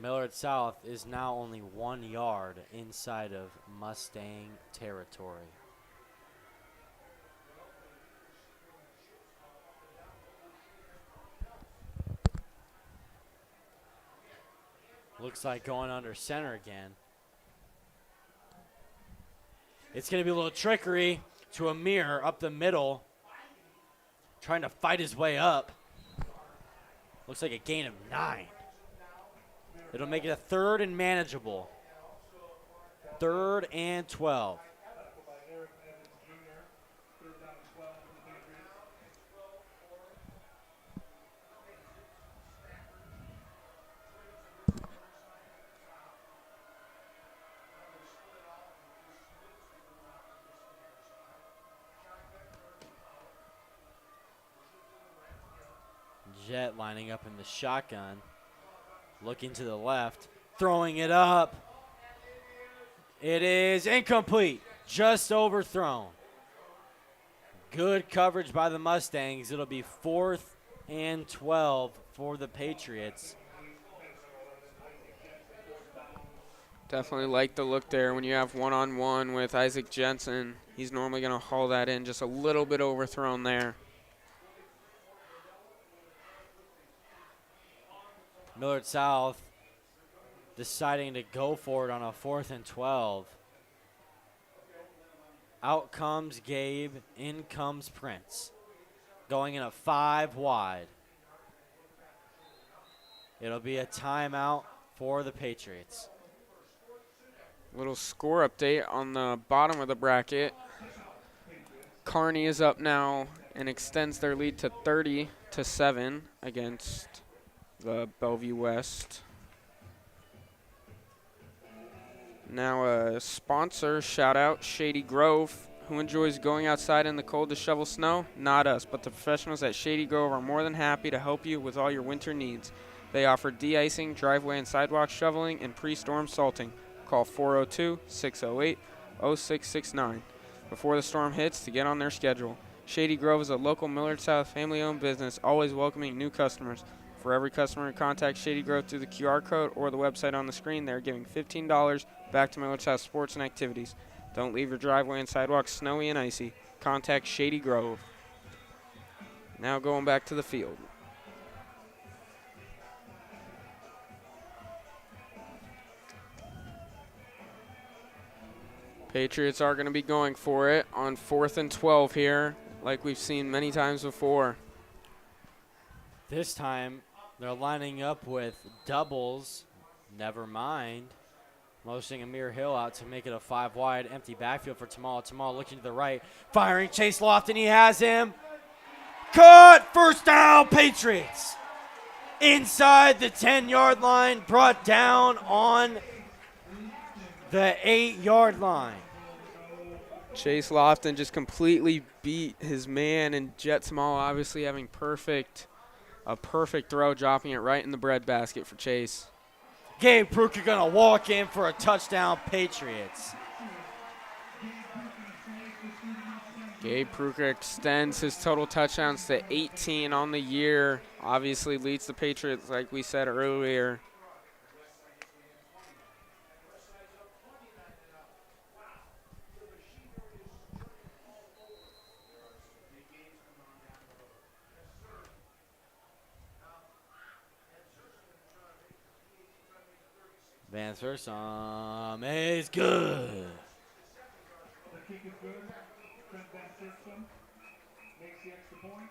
Speaker 1: Millard South is now only 1 yard inside of Mustang territory. Looks like going under center again. It's going to be a little trickery to Amir up the middle, trying to fight his way up. Looks like a gain of 9. It'll make it a 3rd and manageable. 3rd and 12. Jet lining up in the shotgun, looking to the left, throwing it up. It is incomplete, just overthrown. Good coverage by the Mustangs. It'll be 4th and 12 for the Patriots.
Speaker 2: Definitely like the look there when you have one-on-one with Isaac Jensen. He's normally going to haul that in, just a little bit overthrown there.
Speaker 1: Millard South deciding to go for it on a 4th and 12. Out comes Gabe, in comes Prince. Going in a 5 wide. It'll be a timeout for the Patriots.
Speaker 2: Little score update on the bottom of the bracket. Kearney is up now and extends their lead to 30-7 against the Bellevue West. Now a sponsor shout out, Shady Grove. Who enjoys going outside in the cold to shovel snow? Not us, but the professionals at Shady Grove are more than happy to help you with all your winter needs. They offer de-icing, driveway and sidewalk shoveling, and pre-storm salting. Call 402-608-0669 before the storm hits to get on their schedule. Shady Grove is a local Millard South family-owned business, always welcoming new customers. For every customer who contacts Shady Grove through the QR code or the website on the screen, they're giving $15 back to Millard South sports and activities. Don't leave your driveway and sidewalks snowy and icy. Contact Shady Grove. Now going back to the field. Patriots are going to be going for it on 4th and 12 here, like we've seen many times before.
Speaker 1: This time, they're lining up with doubles. Never mind. Motioning Amir Hill out to make it a 5-wide empty backfield for Tamal. Tamal looking to the right, firing Chase Lofton. He has him. Cut! First down, Patriots. Inside the 10-yard line, brought down on the 8-yard line.
Speaker 2: Chase Lofton just completely beat his man, and Jet Tamal obviously having a perfect throw, dropping it right in the breadbasket for Chase.
Speaker 1: Gabe Brooker gonna walk in for a touchdown, Patriots.
Speaker 2: Gabe Pruker extends his total touchdowns to 18 on the year. Obviously leads the Patriots, like we said earlier.
Speaker 1: Vance first is good.
Speaker 3: The kick is good. Trent Van System makes the extra point.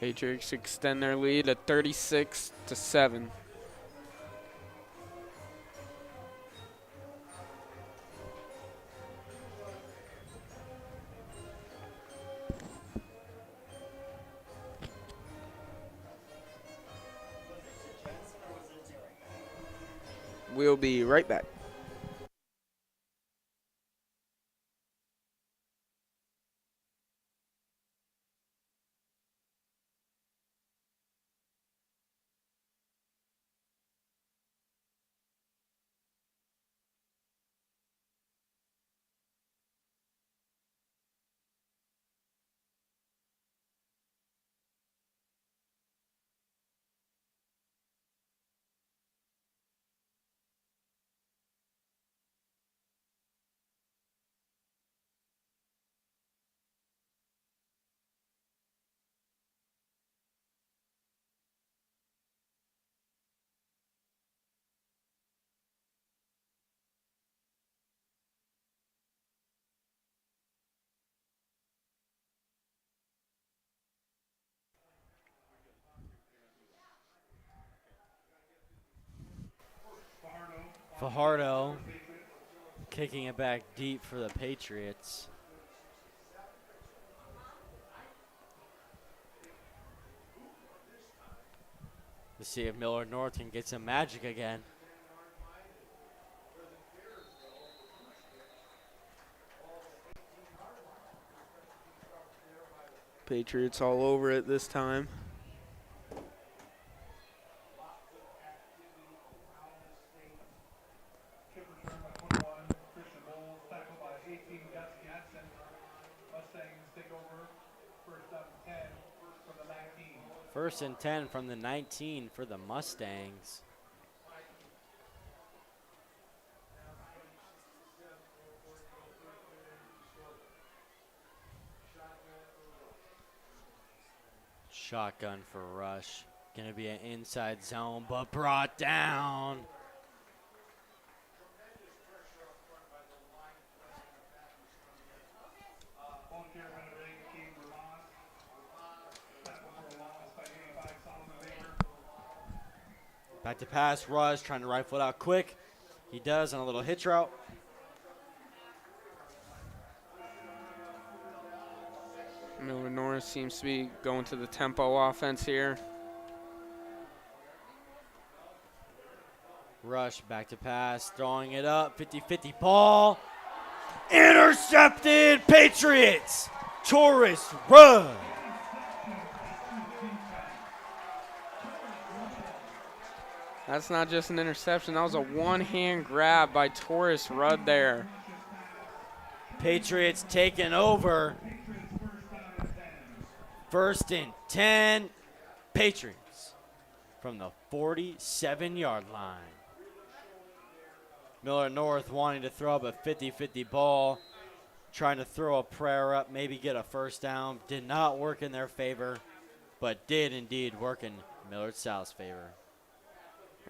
Speaker 2: Patriots extend their lead at 36-7. We'll be right back.
Speaker 1: Fajardo kicking it back deep for the Patriots. To see if Millard North can get some magic again.
Speaker 2: Patriots all over it this time.
Speaker 3: Kick return by 21. Christian Buell tackled by 18. Gus Jansen. Mustangs take over. First down and 10 from the 19.
Speaker 1: First and 10 from the 19 for the Mustangs. Shotgun for Rush. Going to be an inside zone, but brought down.
Speaker 3: Ball carrier by the ring, King Vermont. Tackle for a loss by 85, Solomon Baker.
Speaker 1: Back to pass, Rush trying to rifle it out quick. He does on a little hitch route.
Speaker 2: Millard North seems to be going to the tempo offense here.
Speaker 1: Rush back to pass, throwing it up, 50-50 ball. Intercepted, Patriots. Tourist run.
Speaker 2: That's not just an interception. That was a one-hand grab by Taurus Rudd there.
Speaker 1: Patriots taking over. First and 10. Patriots from the 47-yard line. Millard North wanting to throw up a 50-50 ball, trying to throw a prayer up, maybe get a first down. Did not work in their favor, but did indeed work in Millard South's favor.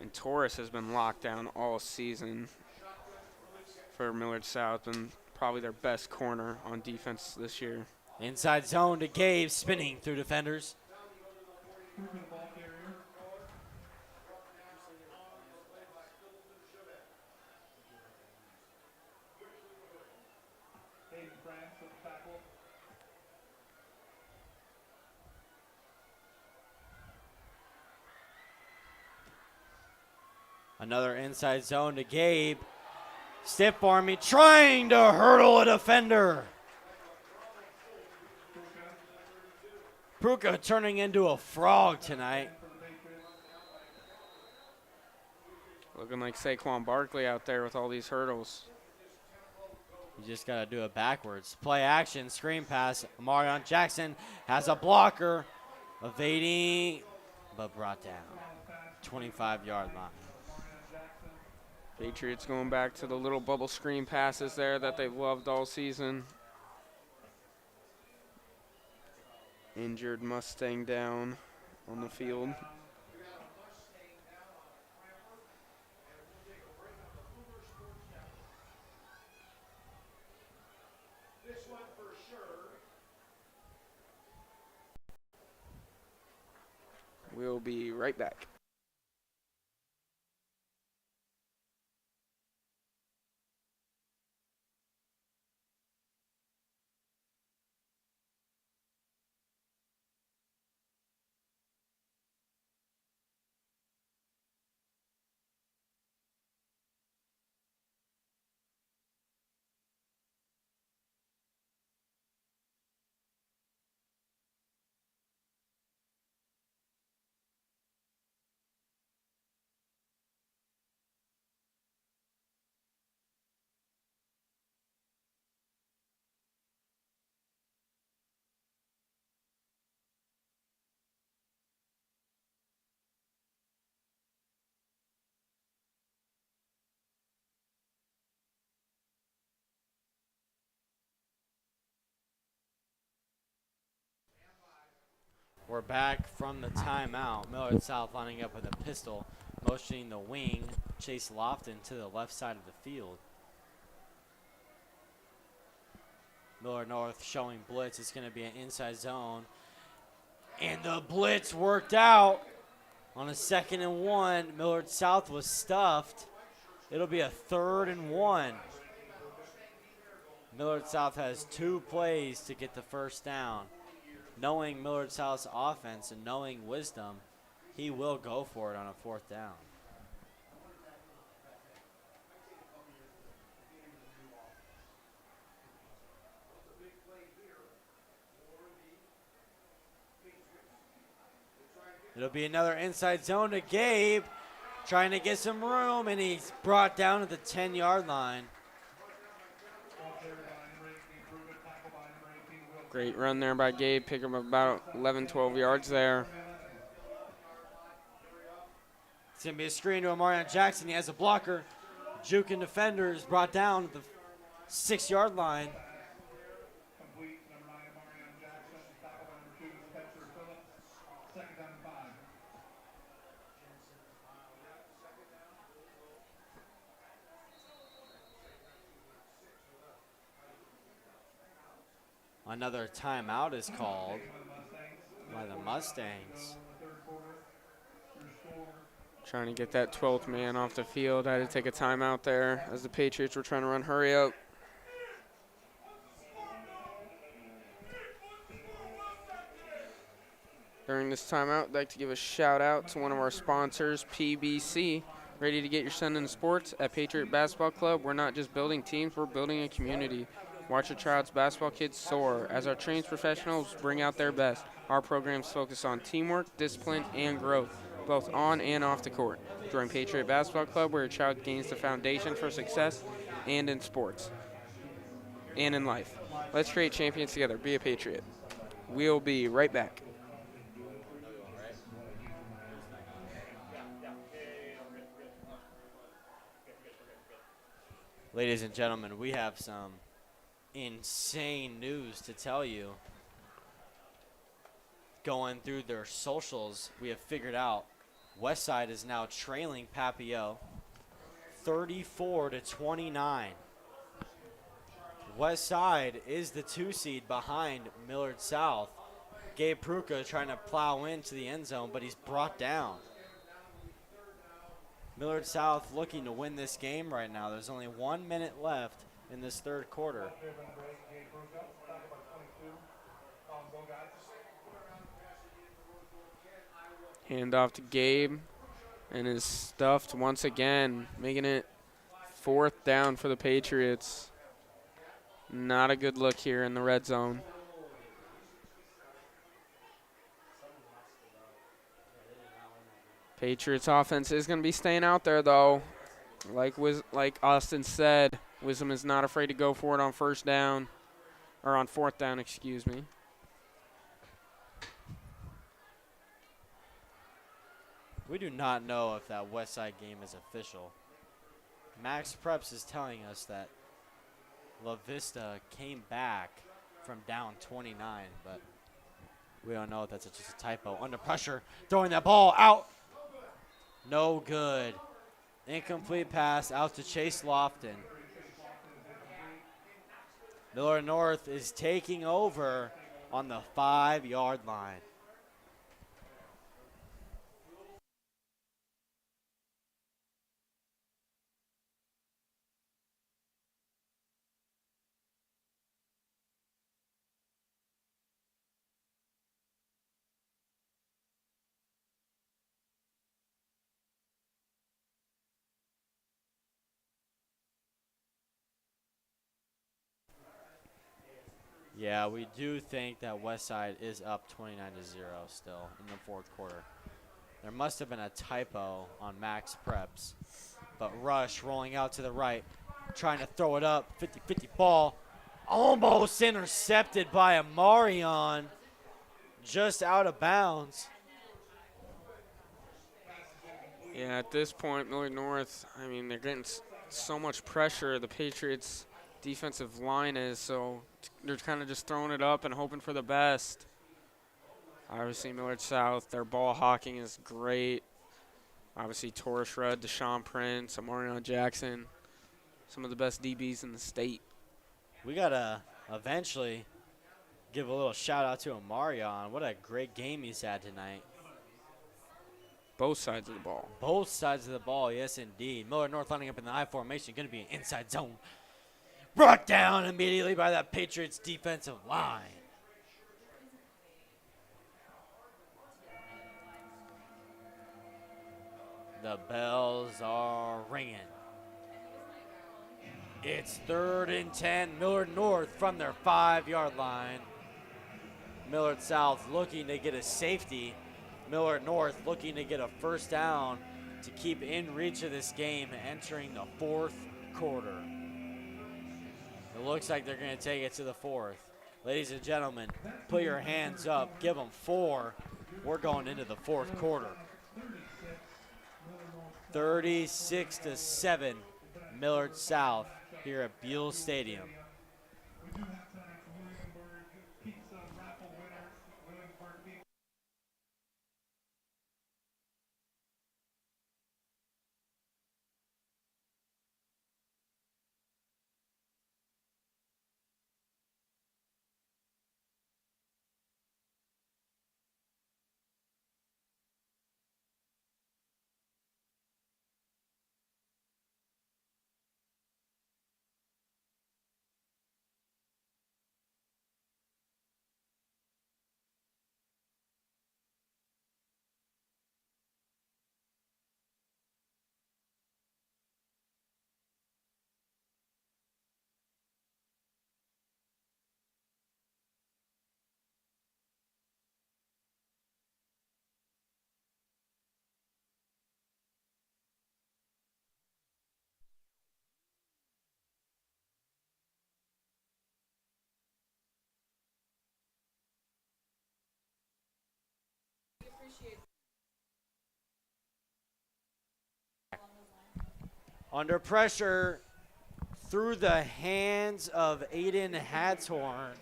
Speaker 2: And Taurus has been locked down all season. for Millard South and probably their best corner on defense this year.
Speaker 1: Inside zone to Gabe, spinning through defenders.
Speaker 3: Kruger, the ball carrier. Hayden France with the tackle.
Speaker 1: Another inside zone to Gabe. Stiff arming, trying to hurdle a defender. Pruka turning into a frog tonight.
Speaker 2: Looking like Saquon Barkley out there with all these hurdles.
Speaker 1: You just got to do it backwards. Play action, screen pass. Amarion Jackson has a blocker. Evading, but brought down. 25-yard line.
Speaker 2: Patriots going back to the little bubble screen passes there that they've loved all season. Injured Mustang down on the field. We'll be right back.
Speaker 1: We're back from the timeout. Millard South lining up with a pistol, motioning the wing, Chase Lofton, to the left side of the field. Millard North showing blitz. It's going to be an inside zone. And the blitz worked out on a 2nd and 1. Millard South was stuffed. It'll be a 3rd and 1. Millard South has 2 plays to get the first down. Knowing Millard South's offense and knowing wisdom, he will go for it on a 4th down. It'll be another inside zone to Gabe, trying to get some room, and he's brought down to the 10-yard line.
Speaker 2: Great run there by Gabe. Pick him up about 11, 12 yards there.
Speaker 1: It's going to be a screen to Amarion Jackson. He has a blocker. Juking defenders brought down to the 6-yard line.
Speaker 3: Complete, number 9, Amarion Jackson. Tackle by number 2, Spencer Phillips. 2nd down and 5.
Speaker 1: Another timeout is called by the Mustangs.
Speaker 2: Trying to get that 12th man off the field. Had to take a timeout there as the Patriots were trying to run hurry up. During this timeout, I'd like to give a shout out to one of our sponsors, PBC. Ready to get your son into sports? At Patriot Basketball Club, we're not just building teams, we're building a community. Watch your child's basketball kids soar. As our trained professionals bring out their best, our programs focus on teamwork, discipline, and growth, both on and off the court. Join Patriot Basketball Club, where your child gains the foundation for success and in sports and in life. Let's create champions together. Be a Patriot. We'll be right back.
Speaker 1: Ladies and gentlemen, we have some insane news to tell you. Going through their socials, we have figured out Westside is now trailing Papio 34-29. West Side is the 2 seed behind Millard South. Gabe Pruka trying to plow into the end zone, but he's brought down. Millard South looking to win this game right now. There's only 1 minute left in this third quarter.
Speaker 2: Hand off to Gabe and is stuffed once again, making it 4th down for the Patriots. Not a good look here in the red zone. Patriots offense is going to be staying out there, though. Like Austin said, Wisdom is not afraid to go for it on 1st down, or on 4th down, excuse me.
Speaker 1: We do not know if that West Side game is official. Max Preps is telling us that La Vista came back from down 29, but we don't know if that's just a typo. Under pressure, throwing that ball out. No good. Incomplete pass out to Chase Lofton. Millard North is taking over on the 5-yard line. Yeah, we do think that West Side is up 29-0 still in the 4th quarter. There must have been a typo on Max Preps, but Rush rolling out to the right, trying to throw it up, 50-50 ball, almost intercepted by Amarion, just out of bounds.
Speaker 2: Yeah, at this point, Millard North, I mean, they're getting so much pressure. The Patriots' defensive line is, so they're kind of just throwing it up and hoping for the best. Obviously, Millard South, their ball hawking is great. Obviously, Torres Rudd, Deshaun Prince, Amarion Jackson, some of the best DBs in the state.
Speaker 1: We got to eventually give a little shout out to Amarion. What a great game he's had tonight.
Speaker 2: Both sides of the ball.
Speaker 1: Both sides of the ball, yes, indeed. Millard North lining up in the I formation, going to be an inside zone. Brought down immediately by that Patriots defensive line. The bells are ringing. It's 3rd and 10. Millard North from their 5-yard line. Millard South looking to get a safety. Millard North looking to get a 1st down to keep in reach of this game entering the 4th quarter. It looks like they're going to take it to the 4th. Ladies and gentlemen, put your hands up. Give them 4. We're going into the 4th quarter. 36-7, Millard South here at Buell Stadium. Under pressure through the hands of Aiden Hatzhorn.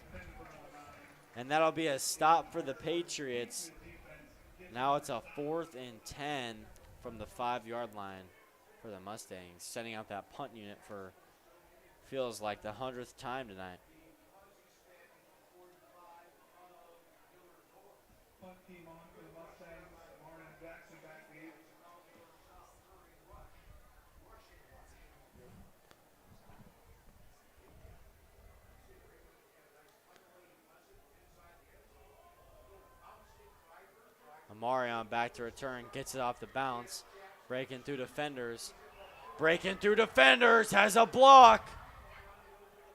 Speaker 1: And that'll be a stop for the Patriots. Now it's a 4th and 10 from the 5-yard line for the Mustangs, setting out that punt unit for Feels like the 100th time tonight.
Speaker 3: Punt team on for the Mustangs. Martin and Jackson back deep.
Speaker 1: Amarion back to return, gets it off the bounce, breaking through defenders. Breaking through defenders, has a block,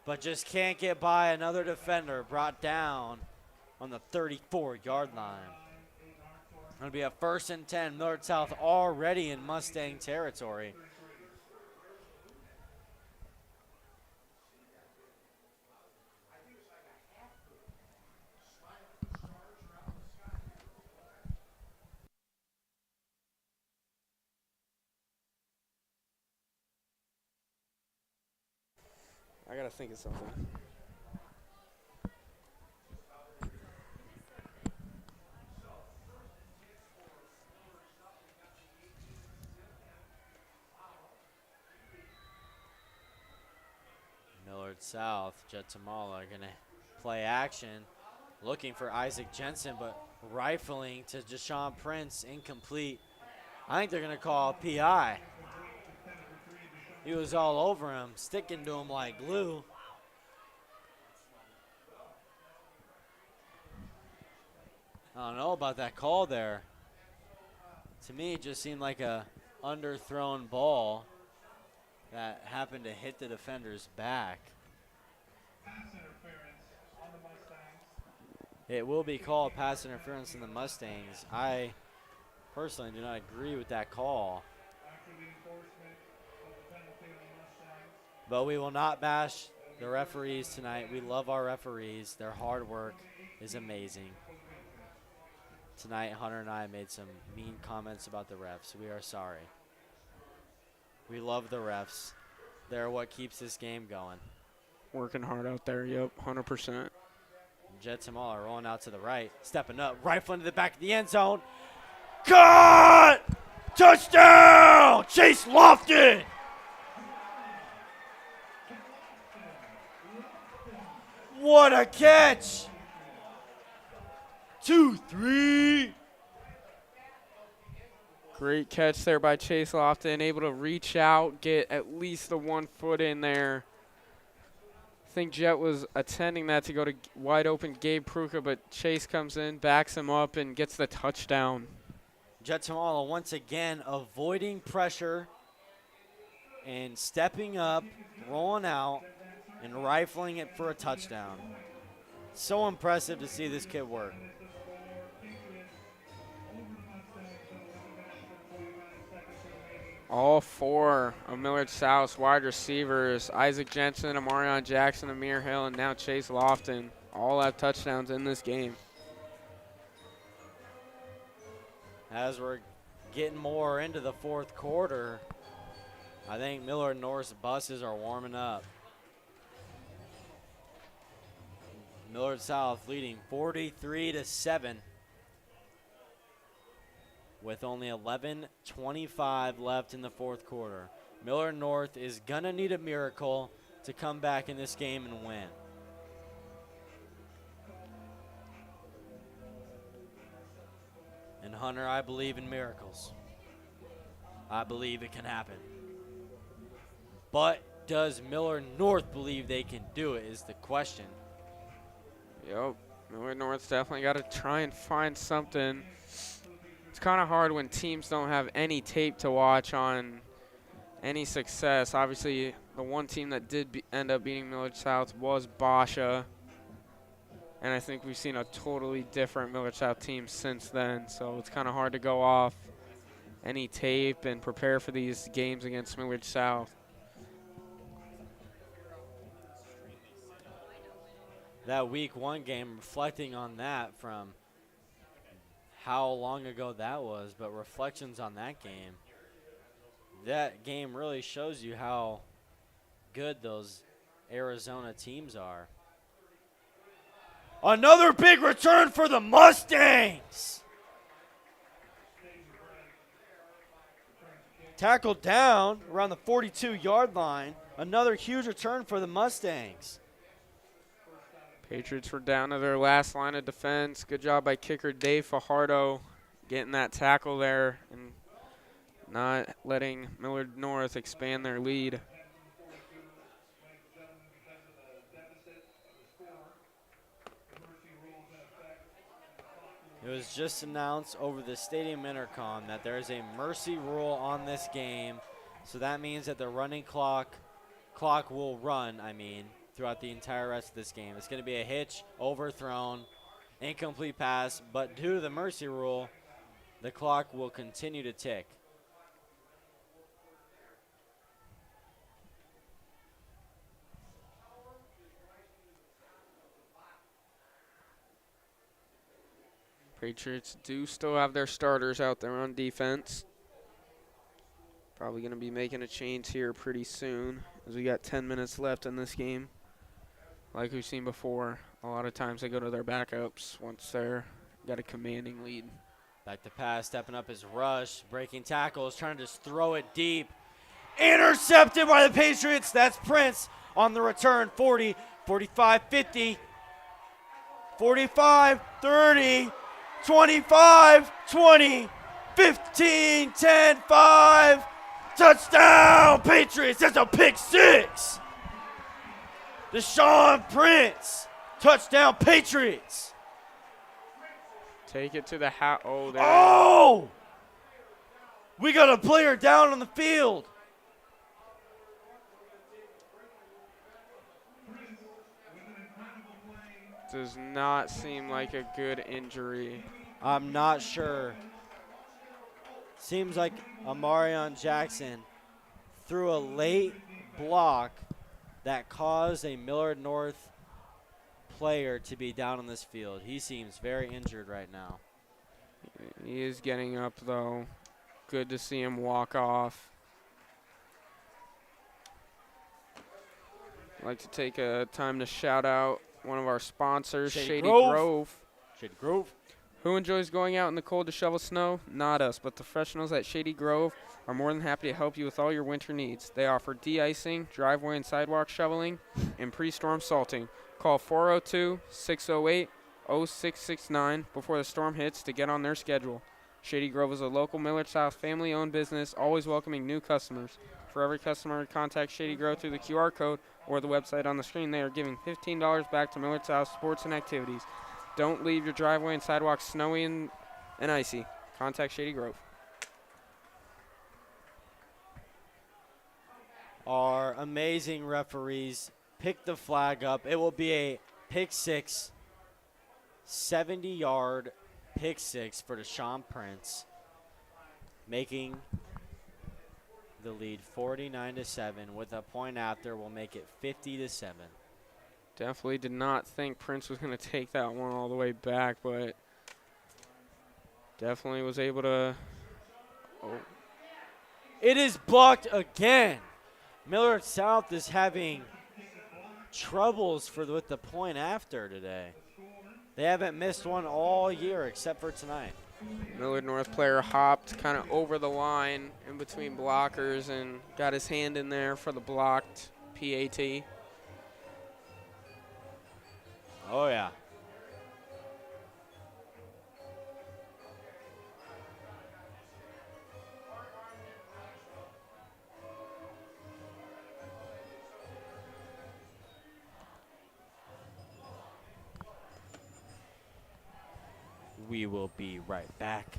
Speaker 1: but just can't get by another defender, brought down on the 34-yard line. It'll be a 1st and 10. Millard South already in Mustang territory.
Speaker 2: I gotta think of something.
Speaker 1: Millard South, Jetamala are going to play action, looking for Isaac Jensen, but rifling to Deshaun Prince, incomplete. I think they're going to call a PI. He was all over him, sticking to him like glue. I don't know about that call there. To me, it just seemed like a underthrown ball that happened to hit the defender's back.
Speaker 3: Pass interference on the Mustangs.
Speaker 1: It will be called pass interference in the Mustangs. I personally do not agree with that call.
Speaker 3: After the enforcement of the penalty on the Mustangs.
Speaker 1: But we will not bash the referees tonight. We love our referees. Their hard work is amazing. Tonight, Hunter and I made some mean comments about the refs. We are sorry. We love the refs. They're what keeps this game going.
Speaker 2: Working hard out there, yep, 100%.
Speaker 1: Jets and Mall rolling out to the right, stepping up, rifling to the back of the end zone. Cut! Touchdown! Chase Lofton! What a catch! 2-3.
Speaker 2: Great catch there by Chase Lofton, able to reach out, get at least the 1 foot in there. I think Jet was attending that to go to wide open Gabe Pruka, but Chase comes in, backs him up, and gets the touchdown.
Speaker 1: Jetamala once again avoiding pressure and stepping up, rolling out, and rifling it for a touchdown. So impressive to see this kid work.
Speaker 2: All 4 of Millard South's wide receivers, Isaac Jensen, Amarion Jackson, Amir Hill, and now Chase Lofton, all have touchdowns in this game.
Speaker 1: As we're getting more into the 4th quarter, I think Millard North's buses are warming up. Millard South leading 43-7 with only 11:25 left in the 4th quarter. Millard North is gonna need a miracle to come back in this game and win. And Hunter, I believe in miracles. I believe it can happen. But does Millard North believe they can do it is the question.
Speaker 2: Yep, Millard North's definitely got to try and find something. It's kind of hard when teams don't have any tape to watch on any success. Obviously, the one team that did end up beating Millard South was Basha. And I think we've seen a totally different Millard South team since then. So it's kind of hard to go off any tape and prepare for these games against Millard South.
Speaker 1: That week 1 game, reflecting on that from how long ago that was, but reflections on that game really shows you how good those Arizona teams are. Another big return for the Mustangs. Tackled down around the 42-yard line Another huge return for the Mustangs.
Speaker 2: Patriots were down to their last line of defense. Good job by kicker Dave Fajardo getting that tackle there and not letting Millard North expand their lead.
Speaker 1: It was just announced over the stadium intercom that there is a mercy rule on this game. So that means that the running clock will run, throughout the entire rest of this game. It's going to be a hitch, overthrown, incomplete pass, but due to the mercy rule, the clock will continue to tick.
Speaker 2: Patriots do still have their starters out there on defense. Probably going to be making a change here pretty soon as we got 10 minutes left in this game. Like we've seen before, a lot of times they go to their backups once they're got a commanding lead.
Speaker 1: Back to pass, stepping up his rush, breaking tackles, trying to just throw it deep. Intercepted by the Patriots. That's Prince on the return. 40, 45, 50, 45, 30, 25, 20, 15, 10, 5. Touchdown, Patriots. That's a pick six. Deshaun Prince. Touchdown, Patriots.
Speaker 2: Take it to the house. Oh, there.
Speaker 1: Oh! We got a player down on the field.
Speaker 2: Does not seem like a good injury.
Speaker 1: I'm not sure. Seems like Amarion Jackson threw a late block that caused a Millard North player to be down on this field. He seems very injured right now.
Speaker 2: He is getting up, though. Good to see him walk off. I'd like to take a time to shout out one of our sponsors, Shady Grove.
Speaker 1: Shady Grove.
Speaker 2: Who enjoys going out in the cold to shovel snow? Not us, but the professionals at Shady Grove are more than happy to help you with all your winter needs. They offer de-icing, driveway and sidewalk shoveling, and pre-storm salting. Call 402-608-0669 before the storm hits to get on their schedule. Shady Grove is a local Millard South family-owned business, always welcoming new customers. For every customer who contacts Shady Grove through the QR code or the website on the screen, they are giving $15 back to Millard South sports and activities. Don't leave your driveway and sidewalk snowy and icy. Contact Shady Grove.
Speaker 1: Our amazing referees pick the flag up. It will be a pick six, 70-yard pick six for Deshaun Prince, making the lead 49-7. With a point after, we'll make it 50-7.
Speaker 2: Definitely did not think Prince was going to take that one all the way back, but definitely was able to. Oh.
Speaker 1: It is blocked again. Millard South is having troubles with the point after today. They haven't missed one all year except for tonight.
Speaker 2: Millard North player hopped kind of over the line in between blockers and got his hand in there for the blocked PAT.
Speaker 1: Oh, yeah. We will be right back.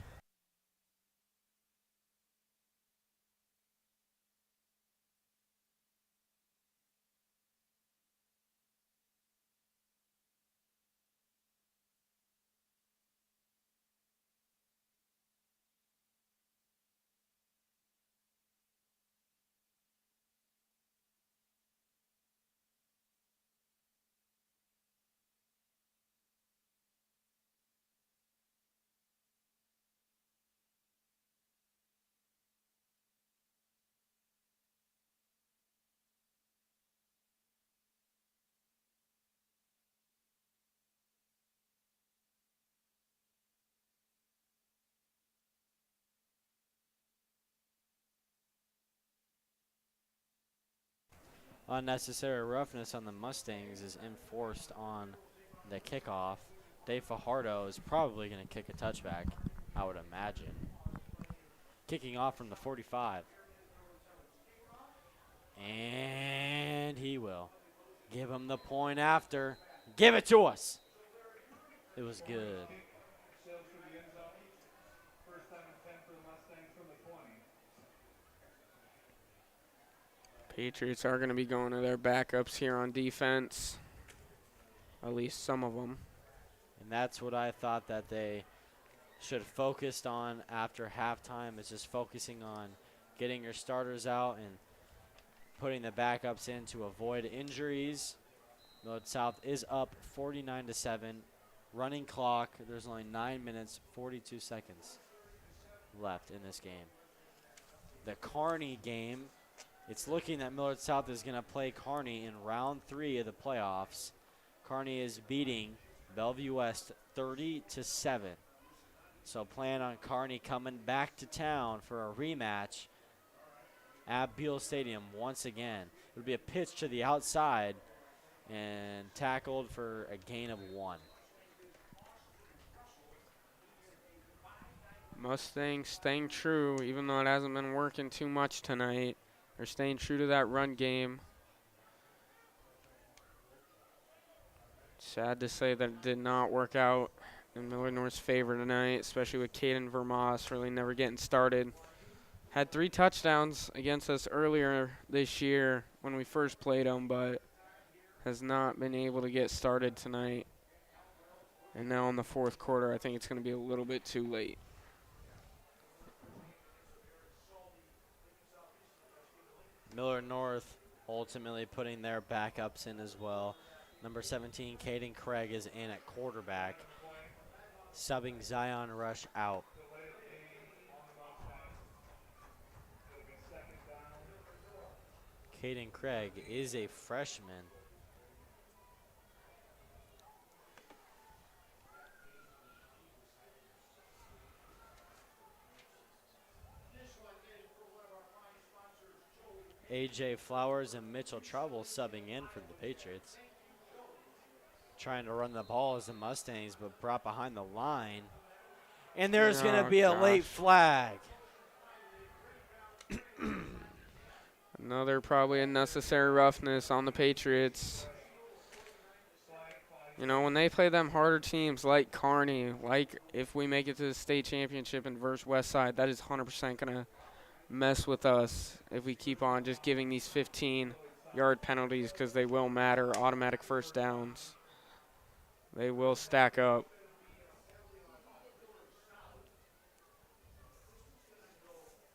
Speaker 1: unnecessary roughness on the Mustangs is enforced on the kickoff. Dave Fajardo is probably going to kick a touchback, I would imagine. Kicking off from the 45. And he will. Give him the point after. Give it to us. It was good.
Speaker 3: Sails through the end zone. First down and 10 for the Mustangs from the 20.
Speaker 2: Patriots are going to be going to their backups here on defense. At least some of them.
Speaker 1: And that's what I thought that they should have focused on after halftime, is just focusing on getting your starters out and putting the backups in to avoid injuries. Millard South is up 49-7. Running clock, there's only 9 minutes, 42 seconds left in this game. The Kearney game, it's looking that Millard South is going to play Kearney in round 3 of the playoffs. Kearney is beating Bellevue West 30-7. So plan on Kearney coming back to town for a rematch at Buell Stadium once again. It would be a pitch to the outside and tackled for a gain of 1.
Speaker 2: Mustangs staying true, even though it hasn't been working too much tonight. They're staying true to that run game. Sad to say that it did not work out in Millard North's favor tonight, especially with Caden Vermoss really never getting started. Had 3 touchdowns against us earlier this year when we first played him, but has not been able to get started tonight. And now in the fourth quarter, I think it's going to be a little bit too late.
Speaker 1: Millard North ultimately putting their backups in as well. Number 17, Caden Craig, is in at quarterback, subbing Zion Rush out. Caden Craig is a freshman. AJ Flowers and Mitchell Trouble subbing in for the Patriots. Trying to run the ball as the Mustangs, but brought behind the line. And there's going to be a late flag.
Speaker 2: Another probably unnecessary roughness on the Patriots. You know, when they play them harder teams like Kearney, like if we make it to the state championship and versus Westside, that is 100% going to mess with us if we keep on just giving these 15-yard penalties, because they will matter. Automatic first downs. They will stack up.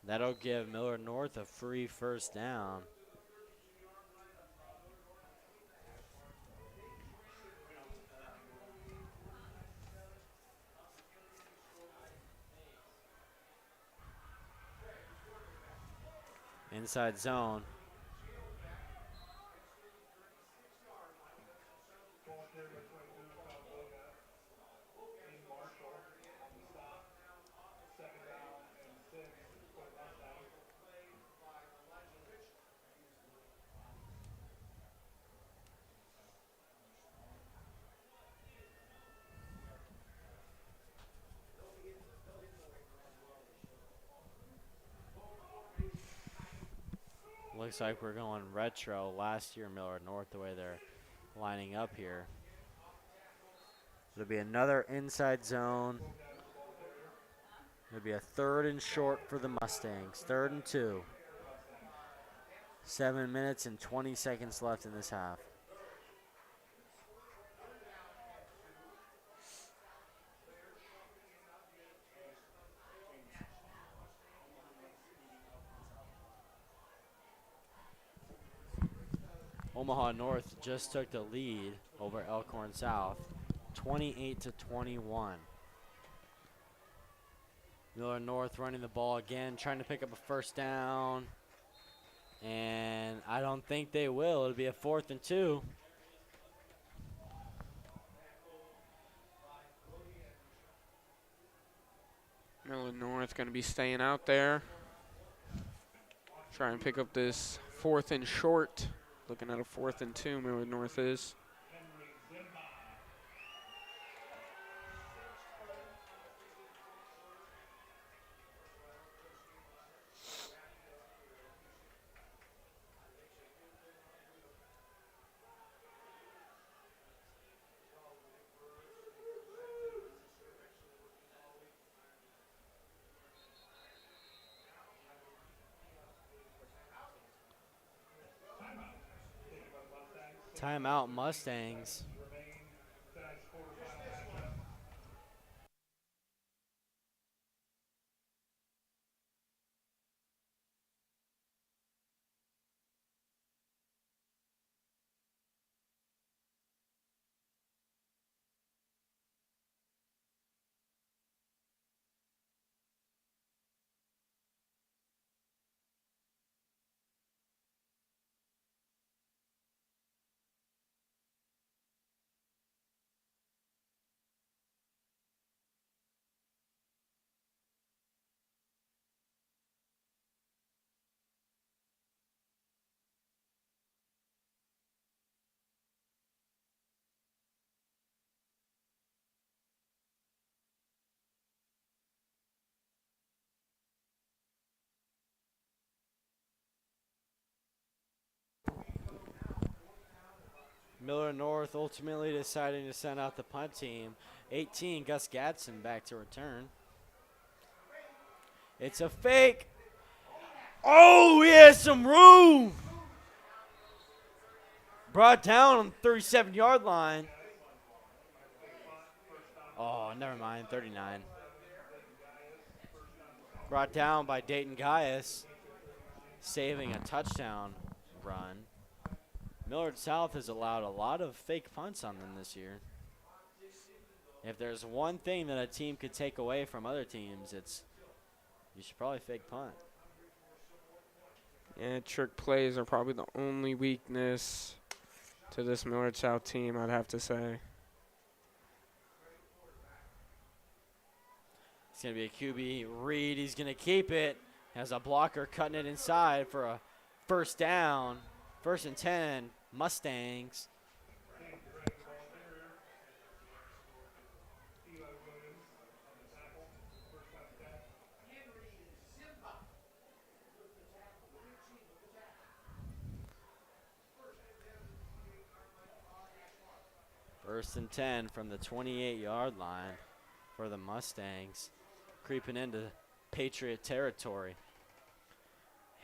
Speaker 1: That'll give Millard North a free first down. Inside zone. Looks like we're going retro last year, Millard North, the way they're lining up here. It'll be another inside zone. It'll be a 3rd and short for the Mustangs. 3rd and 2. 7 minutes and 20 seconds left in this half. Omaha North just took the lead over Elkhorn South, 28-21. Millard North running the ball again, trying to pick up a first down. And I don't think they will. It'll be a 4th and 2.
Speaker 2: Millard North going to be staying out there. Try and pick up this 4th and short. Looking at a 4th and 2, Millard North is.
Speaker 1: Timeout Mustangs. Millard North ultimately deciding to send out the punt team. 18, Gus Gadsden back to return. It's a fake. Oh, he has some room. Brought down on the 37-yard line. Oh, never mind, 39. Brought down by Dayton Gaius, saving a touchdown run. Millard South has allowed a lot of fake punts on them this year. If there's one thing that a team could take away from other teams, it's you should probably fake punt.
Speaker 2: Yeah, trick plays are probably the only weakness to this Millard South team, I'd have to say.
Speaker 1: It's going to be a QB read. He's going to keep it. Has a blocker cutting it inside for a first down. 1st and 10, Mustangs. First and 10 from the 28-yard line for the Mustangs. Creeping into Patriot territory.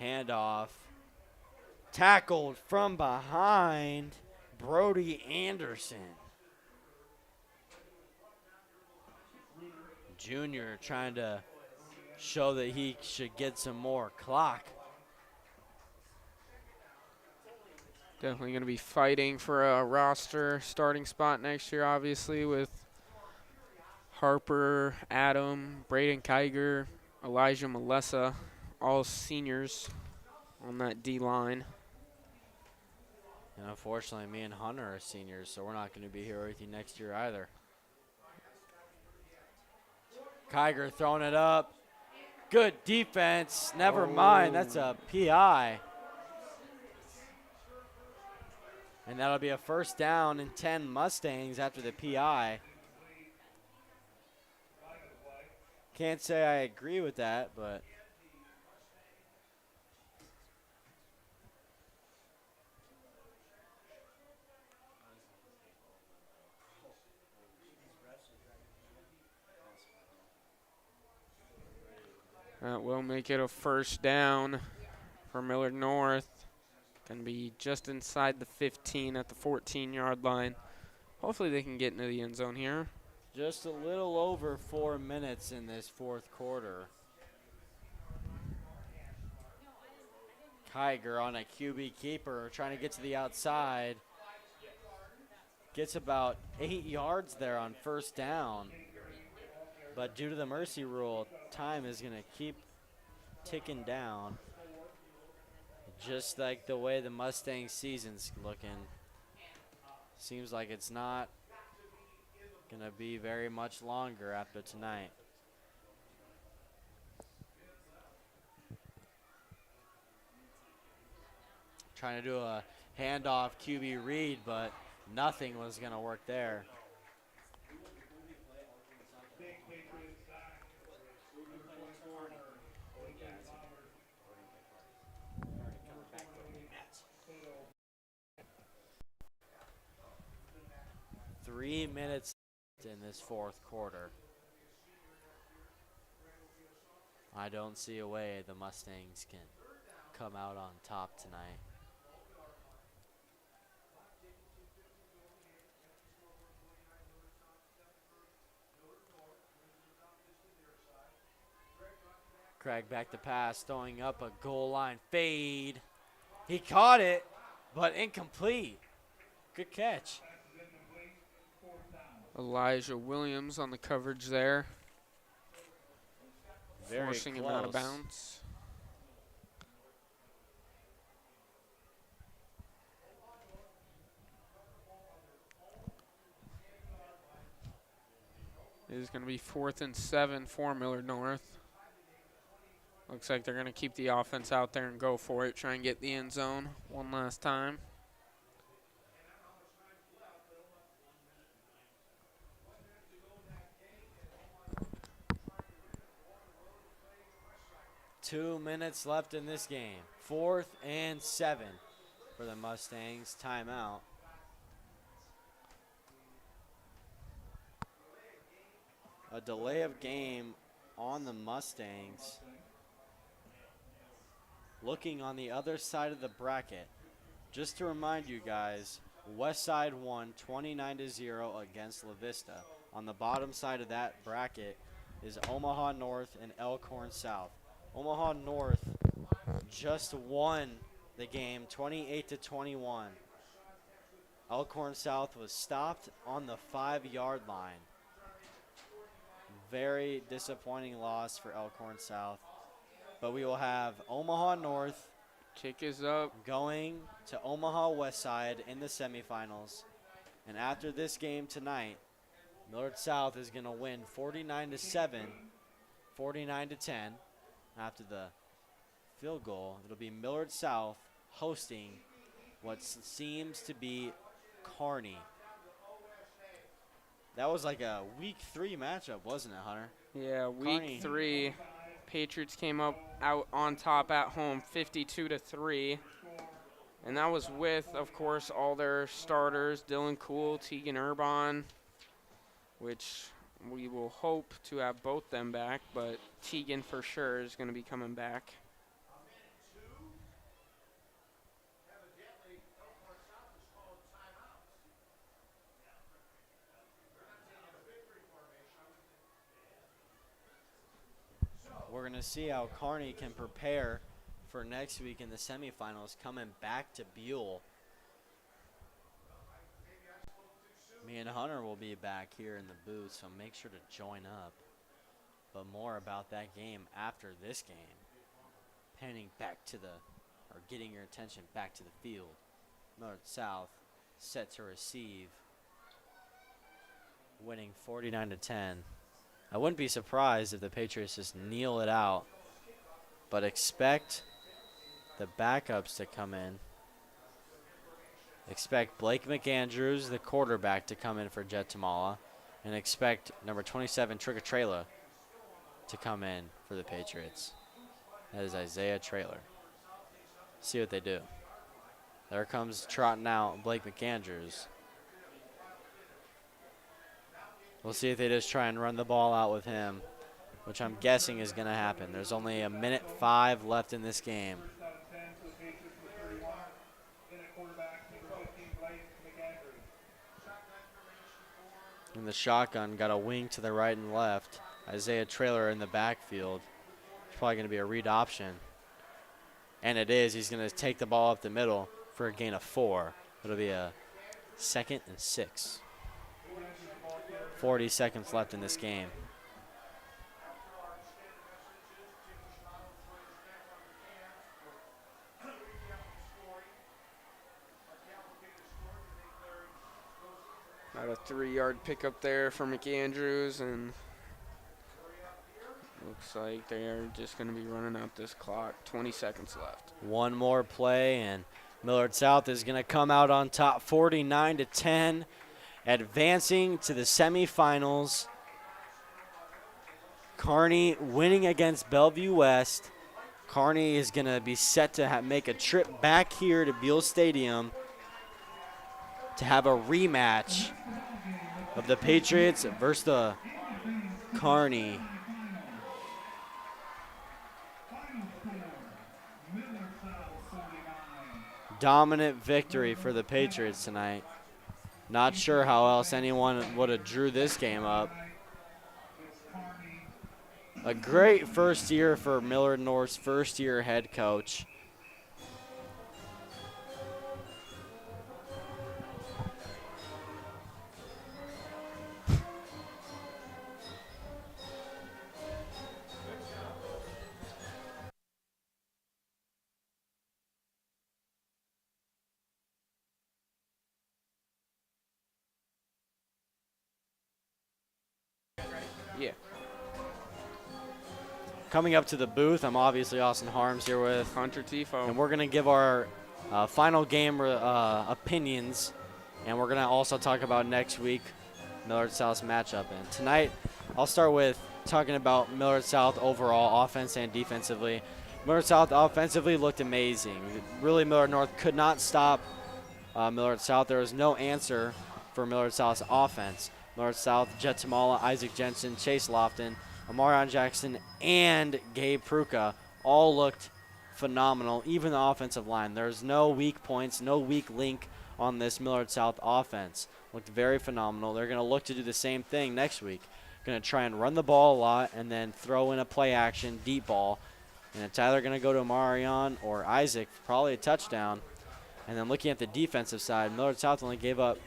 Speaker 1: Handoff. Tackled from behind, Brody Anderson. Junior trying to show that he should get some more clock.
Speaker 2: Definitely going to be fighting for a roster starting spot next year, obviously, with Harper, Adam, Braden Kiger, Elijah Malessa, all seniors on that D-line.
Speaker 1: And unfortunately, me and Hunter are seniors, so we're not going to be here with you next year either. Kiger throwing it up. Good defense. Never mind. That's a PI. And that'll be a first down and 10 Mustangs after the PI. Can't say I agree with that, but
Speaker 2: that will make it a first down for Millard North. Going to be just inside the 15 at the 14-yard line. Hopefully they can get into the end zone here.
Speaker 1: just a little over 4 minutes in this fourth quarter. Kiger on a QB keeper trying to get to the outside. Gets about 8 yards there on first down. But due to the mercy rule, time is going to keep ticking down. Just like the way the Mustang season's looking. Seems like it's not going to be very much longer after tonight. Trying to do a Handoff QB Reed, but nothing was going to work there.
Speaker 3: Big Patriots sack. Number 24, David Flowers. Number 48, Pato.
Speaker 1: 3 minutes in this fourth quarter. I don't see a way the Mustangs can come out on top tonight. Craig back to pass, throwing up a goal line fade. He caught it, but incomplete. Good catch.
Speaker 2: Elijah Williams on the coverage there,
Speaker 1: Very
Speaker 2: forcing
Speaker 1: close.
Speaker 2: him out of bounds. It is going to be 4th and 7 for Millard North. Looks like they're going to keep the offense out there and go for it, try and get the end zone one last time.
Speaker 1: Two minutes left in this game. 4th and 7 for the Mustangs. Timeout. A delay of game on the Mustangs. Looking on the other side of the bracket, just to remind you guys, Westside won 29-0 against La Vista. On the bottom side of that bracket is Omaha North and Elkhorn South. Omaha North just won the game 28-21. Elkhorn South was stopped on the 5-yard line. Very disappointing loss for Elkhorn South. But we will have Omaha North
Speaker 2: Kick is up.
Speaker 1: going to Omaha Westside in the semifinals. And after this game tonight, Millard South is going to win 49-7, 49-10. After the field goal, it'll be Millard South hosting what seems to be Kearney. That was like a week 3 matchup, wasn't it, Hunter?
Speaker 2: Yeah, week
Speaker 1: Kearney.
Speaker 2: 3. Patriots came up out on top at home 52-3. And that was with, of course, all their starters, Dylan Cool, Tegan Urbon, which we will hope to have both them back, but Tegan for sure is going to be coming back.
Speaker 1: We're going to see how Kearney can prepare for next week in the semifinals, coming back to Buell. Me and Hunter will be back here in the booth, so make sure to join up. But more about that game after this game. Panning back to or getting your attention back to the field. Millard South set to receive, winning 49-10. I wouldn't be surprised if the Patriots just kneel it out, but expect the backups to come in. Expect Blake McAndrews, the quarterback, to come in for Jet Tamala, and expect number 27, Trigger Trailer, to come in for the Patriots. That is Isaiah Trailer. See what they do. There comes trotting out Blake McAndrews. We'll see if they just try and run the ball out with him, which I'm guessing is going to happen. There's only a minute 5 left in this game.
Speaker 3: First out of 10 for the Patriots with 31. In at quarterback, number 15, Blake McAndrews.
Speaker 1: And the shotgun got a wing to the right and left. Isaiah Trailer in the backfield. It's probably going to be a read option. And it is. He's going to take the ball up the middle for a gain of 4. It'll be a 2nd and 6. 40 seconds left in this game.
Speaker 2: Got a 3-yard pickup there for McAndrews, and looks like they are just going to be running out this clock. 20 seconds left.
Speaker 1: One more play, and Millard South is going to come out on top 49-10, advancing to the semifinals. Kearney winning against Bellevue West. Kearney is going to be set to make a trip back here to Buell Stadium to have a rematch of the Patriots versus the Kearney. Dominant victory for the Patriots tonight. Not sure how else anyone would have drew this game up. A great first year for Millard North's first-year head coach.
Speaker 2: Yeah.
Speaker 1: Coming up to the booth, I'm obviously Austin Harms here with
Speaker 2: Hunter Thyfault.
Speaker 1: and we're going to give our final game opinions, and we're going to also talk about next week Millard South's matchup. And tonight, I'll start with talking about Millard South overall, offense and defensively. Millard South offensively looked amazing. Really, Millard North could not stop Millard South. There was no answer for Millard South's offense. Millard South, Jet Tamala, Isaac Jensen, Chase Lofton, Amarion Jackson, and Gabe Pruka all looked phenomenal, even the offensive line. There's no weak points, no weak link on this Millard South offense. Looked very phenomenal. They're going to look to do the same thing next week. Going to try and run the ball a lot and then throw in a play action, deep ball. And it's either going to go to Amarion or Isaac, probably a touchdown. And then looking at the defensive side, Millard South only gave up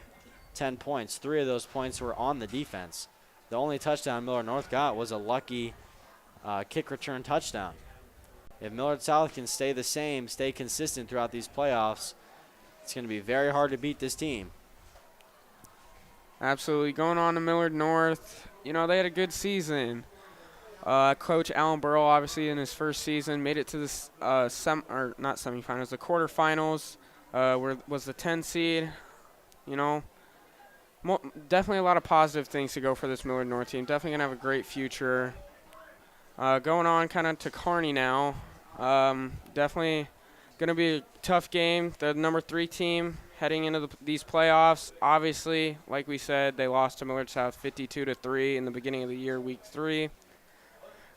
Speaker 1: 10 points. 3 of those points were on the defense. The only touchdown Millard North got was a lucky kick return touchdown. If Millard South can stay the same, stay consistent throughout these playoffs, it's going to be very hard to beat this team.
Speaker 2: Absolutely. Going on to Millard North, you know, they had a good season. Coach Alan Burrell, obviously, in his first season, made it to the not semifinals, the quarterfinals, was the 10 seed. You know, definitely a lot of positive things to go for this Millard North team. Definitely going to have a great future. Going on kind of to Kearney now. Definitely going to be a tough game. The number 3 team heading into these playoffs. Obviously, like we said, they lost to Millard South 52-3 in the beginning of the year, week 3.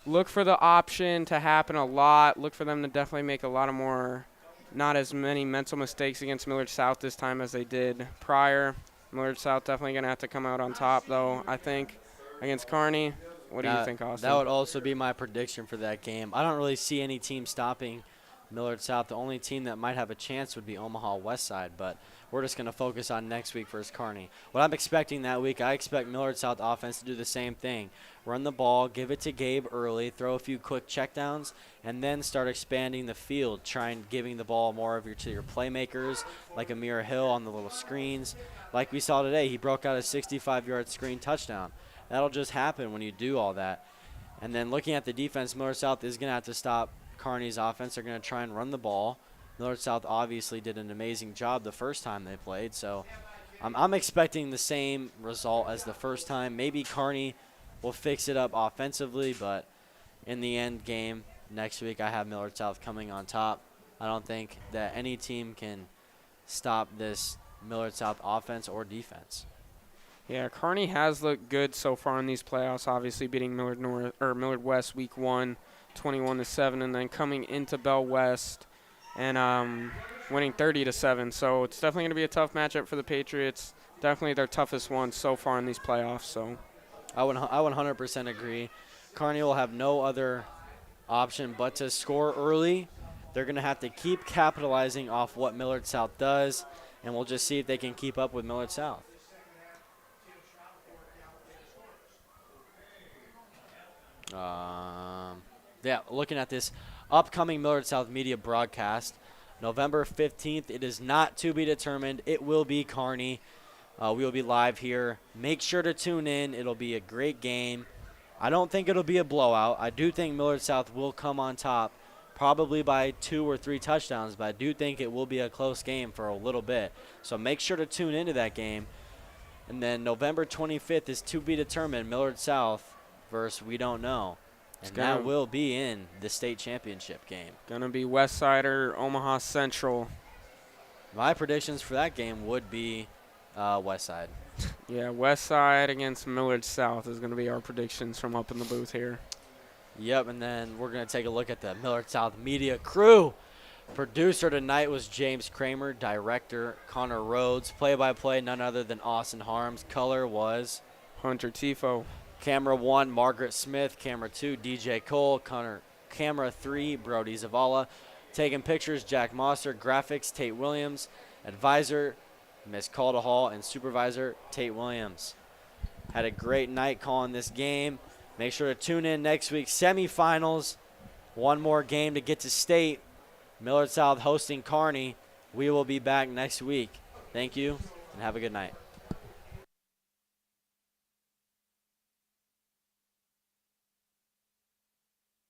Speaker 2: Look for the option to happen a lot. Look for them to definitely make a lot of more, not as many mental mistakes against Millard South this time as they did prior. Millard South definitely going to have to come out on top, though, I think, against Kearney. What do you think, Austin?
Speaker 1: That would also be my prediction for that game. I don't really see any team stopping Millard South. The only team that might have a chance would be Omaha West Side, but we're just going to focus on next week versus Kearney. What I'm expecting that week, I expect Millard South offense to do the same thing. Run the ball, give it to Gabe early, throw a few quick checkdowns, and then start expanding the field, trying giving the ball more to your playmakers, like Amir Hill on the little screens. Like we saw today, he broke out a 65-yard screen touchdown. That'll just happen when you do all that. And then looking at the defense, Millard South is going to have to stop Kearney's offense. They're going to try and run the ball. Millard South obviously did an amazing job the first time they played, so I'm expecting the same result as the first time. Maybe Kearney will fix it up offensively, but in the end game next week, I have Millard South coming on top. I don't think that any team can stop this Millard South offense or defense.
Speaker 2: Yeah, Kearney has looked good so far in these playoffs, obviously beating Millard West week 1, 21-7, and then coming into Bell West and winning 30-7. So it's definitely going to be a tough matchup for the Patriots. Definitely their toughest one so far in these playoffs. So
Speaker 1: I 100% agree. Kearney will have no other option but to score early. They're going to have to keep capitalizing off what Millard South does, and we'll just see if they can keep up with Millard South. Yeah, looking at this upcoming Millard South media broadcast, November 15th. It is not to be determined. It will be Kearney. We will be live here. Make sure to tune in. It'll be a great game. I don't think it'll be a blowout. I do think Millard South will come on top probably by 2 or 3 touchdowns, but I do think it will be a close game for a little bit. So make sure to tune into that game. And then November 25th is to be determined, Millard South versus We Don't Know. And that will be in the state championship game.
Speaker 2: Gonna be Westsider, Omaha Central.
Speaker 1: My predictions for that game would be Westside.
Speaker 2: Yeah, Westside against Millard South is gonna be our predictions from up in the booth here.
Speaker 1: Yep, and then we're going to take a look at the Millard South media crew. Producer tonight was James Kramer. Director, Connor Rhodes. Play-by-play, none other than Austin Harms. Color was
Speaker 2: Hunter Thyfault.
Speaker 1: Camera 1, Margaret Smith. Camera 2, DJ Cole. Camera 3, Brody Zavala. Taking pictures, Jack Mosser. Graphics, Tate Williams. Advisor, Miss Calder Hall. And supervisor, Tate Williams. Had a great night calling this game. Make sure to tune in next week. Semifinals. One more game to get to state. Millard South hosting Kearney. We will be back next week. Thank you, and have a good night.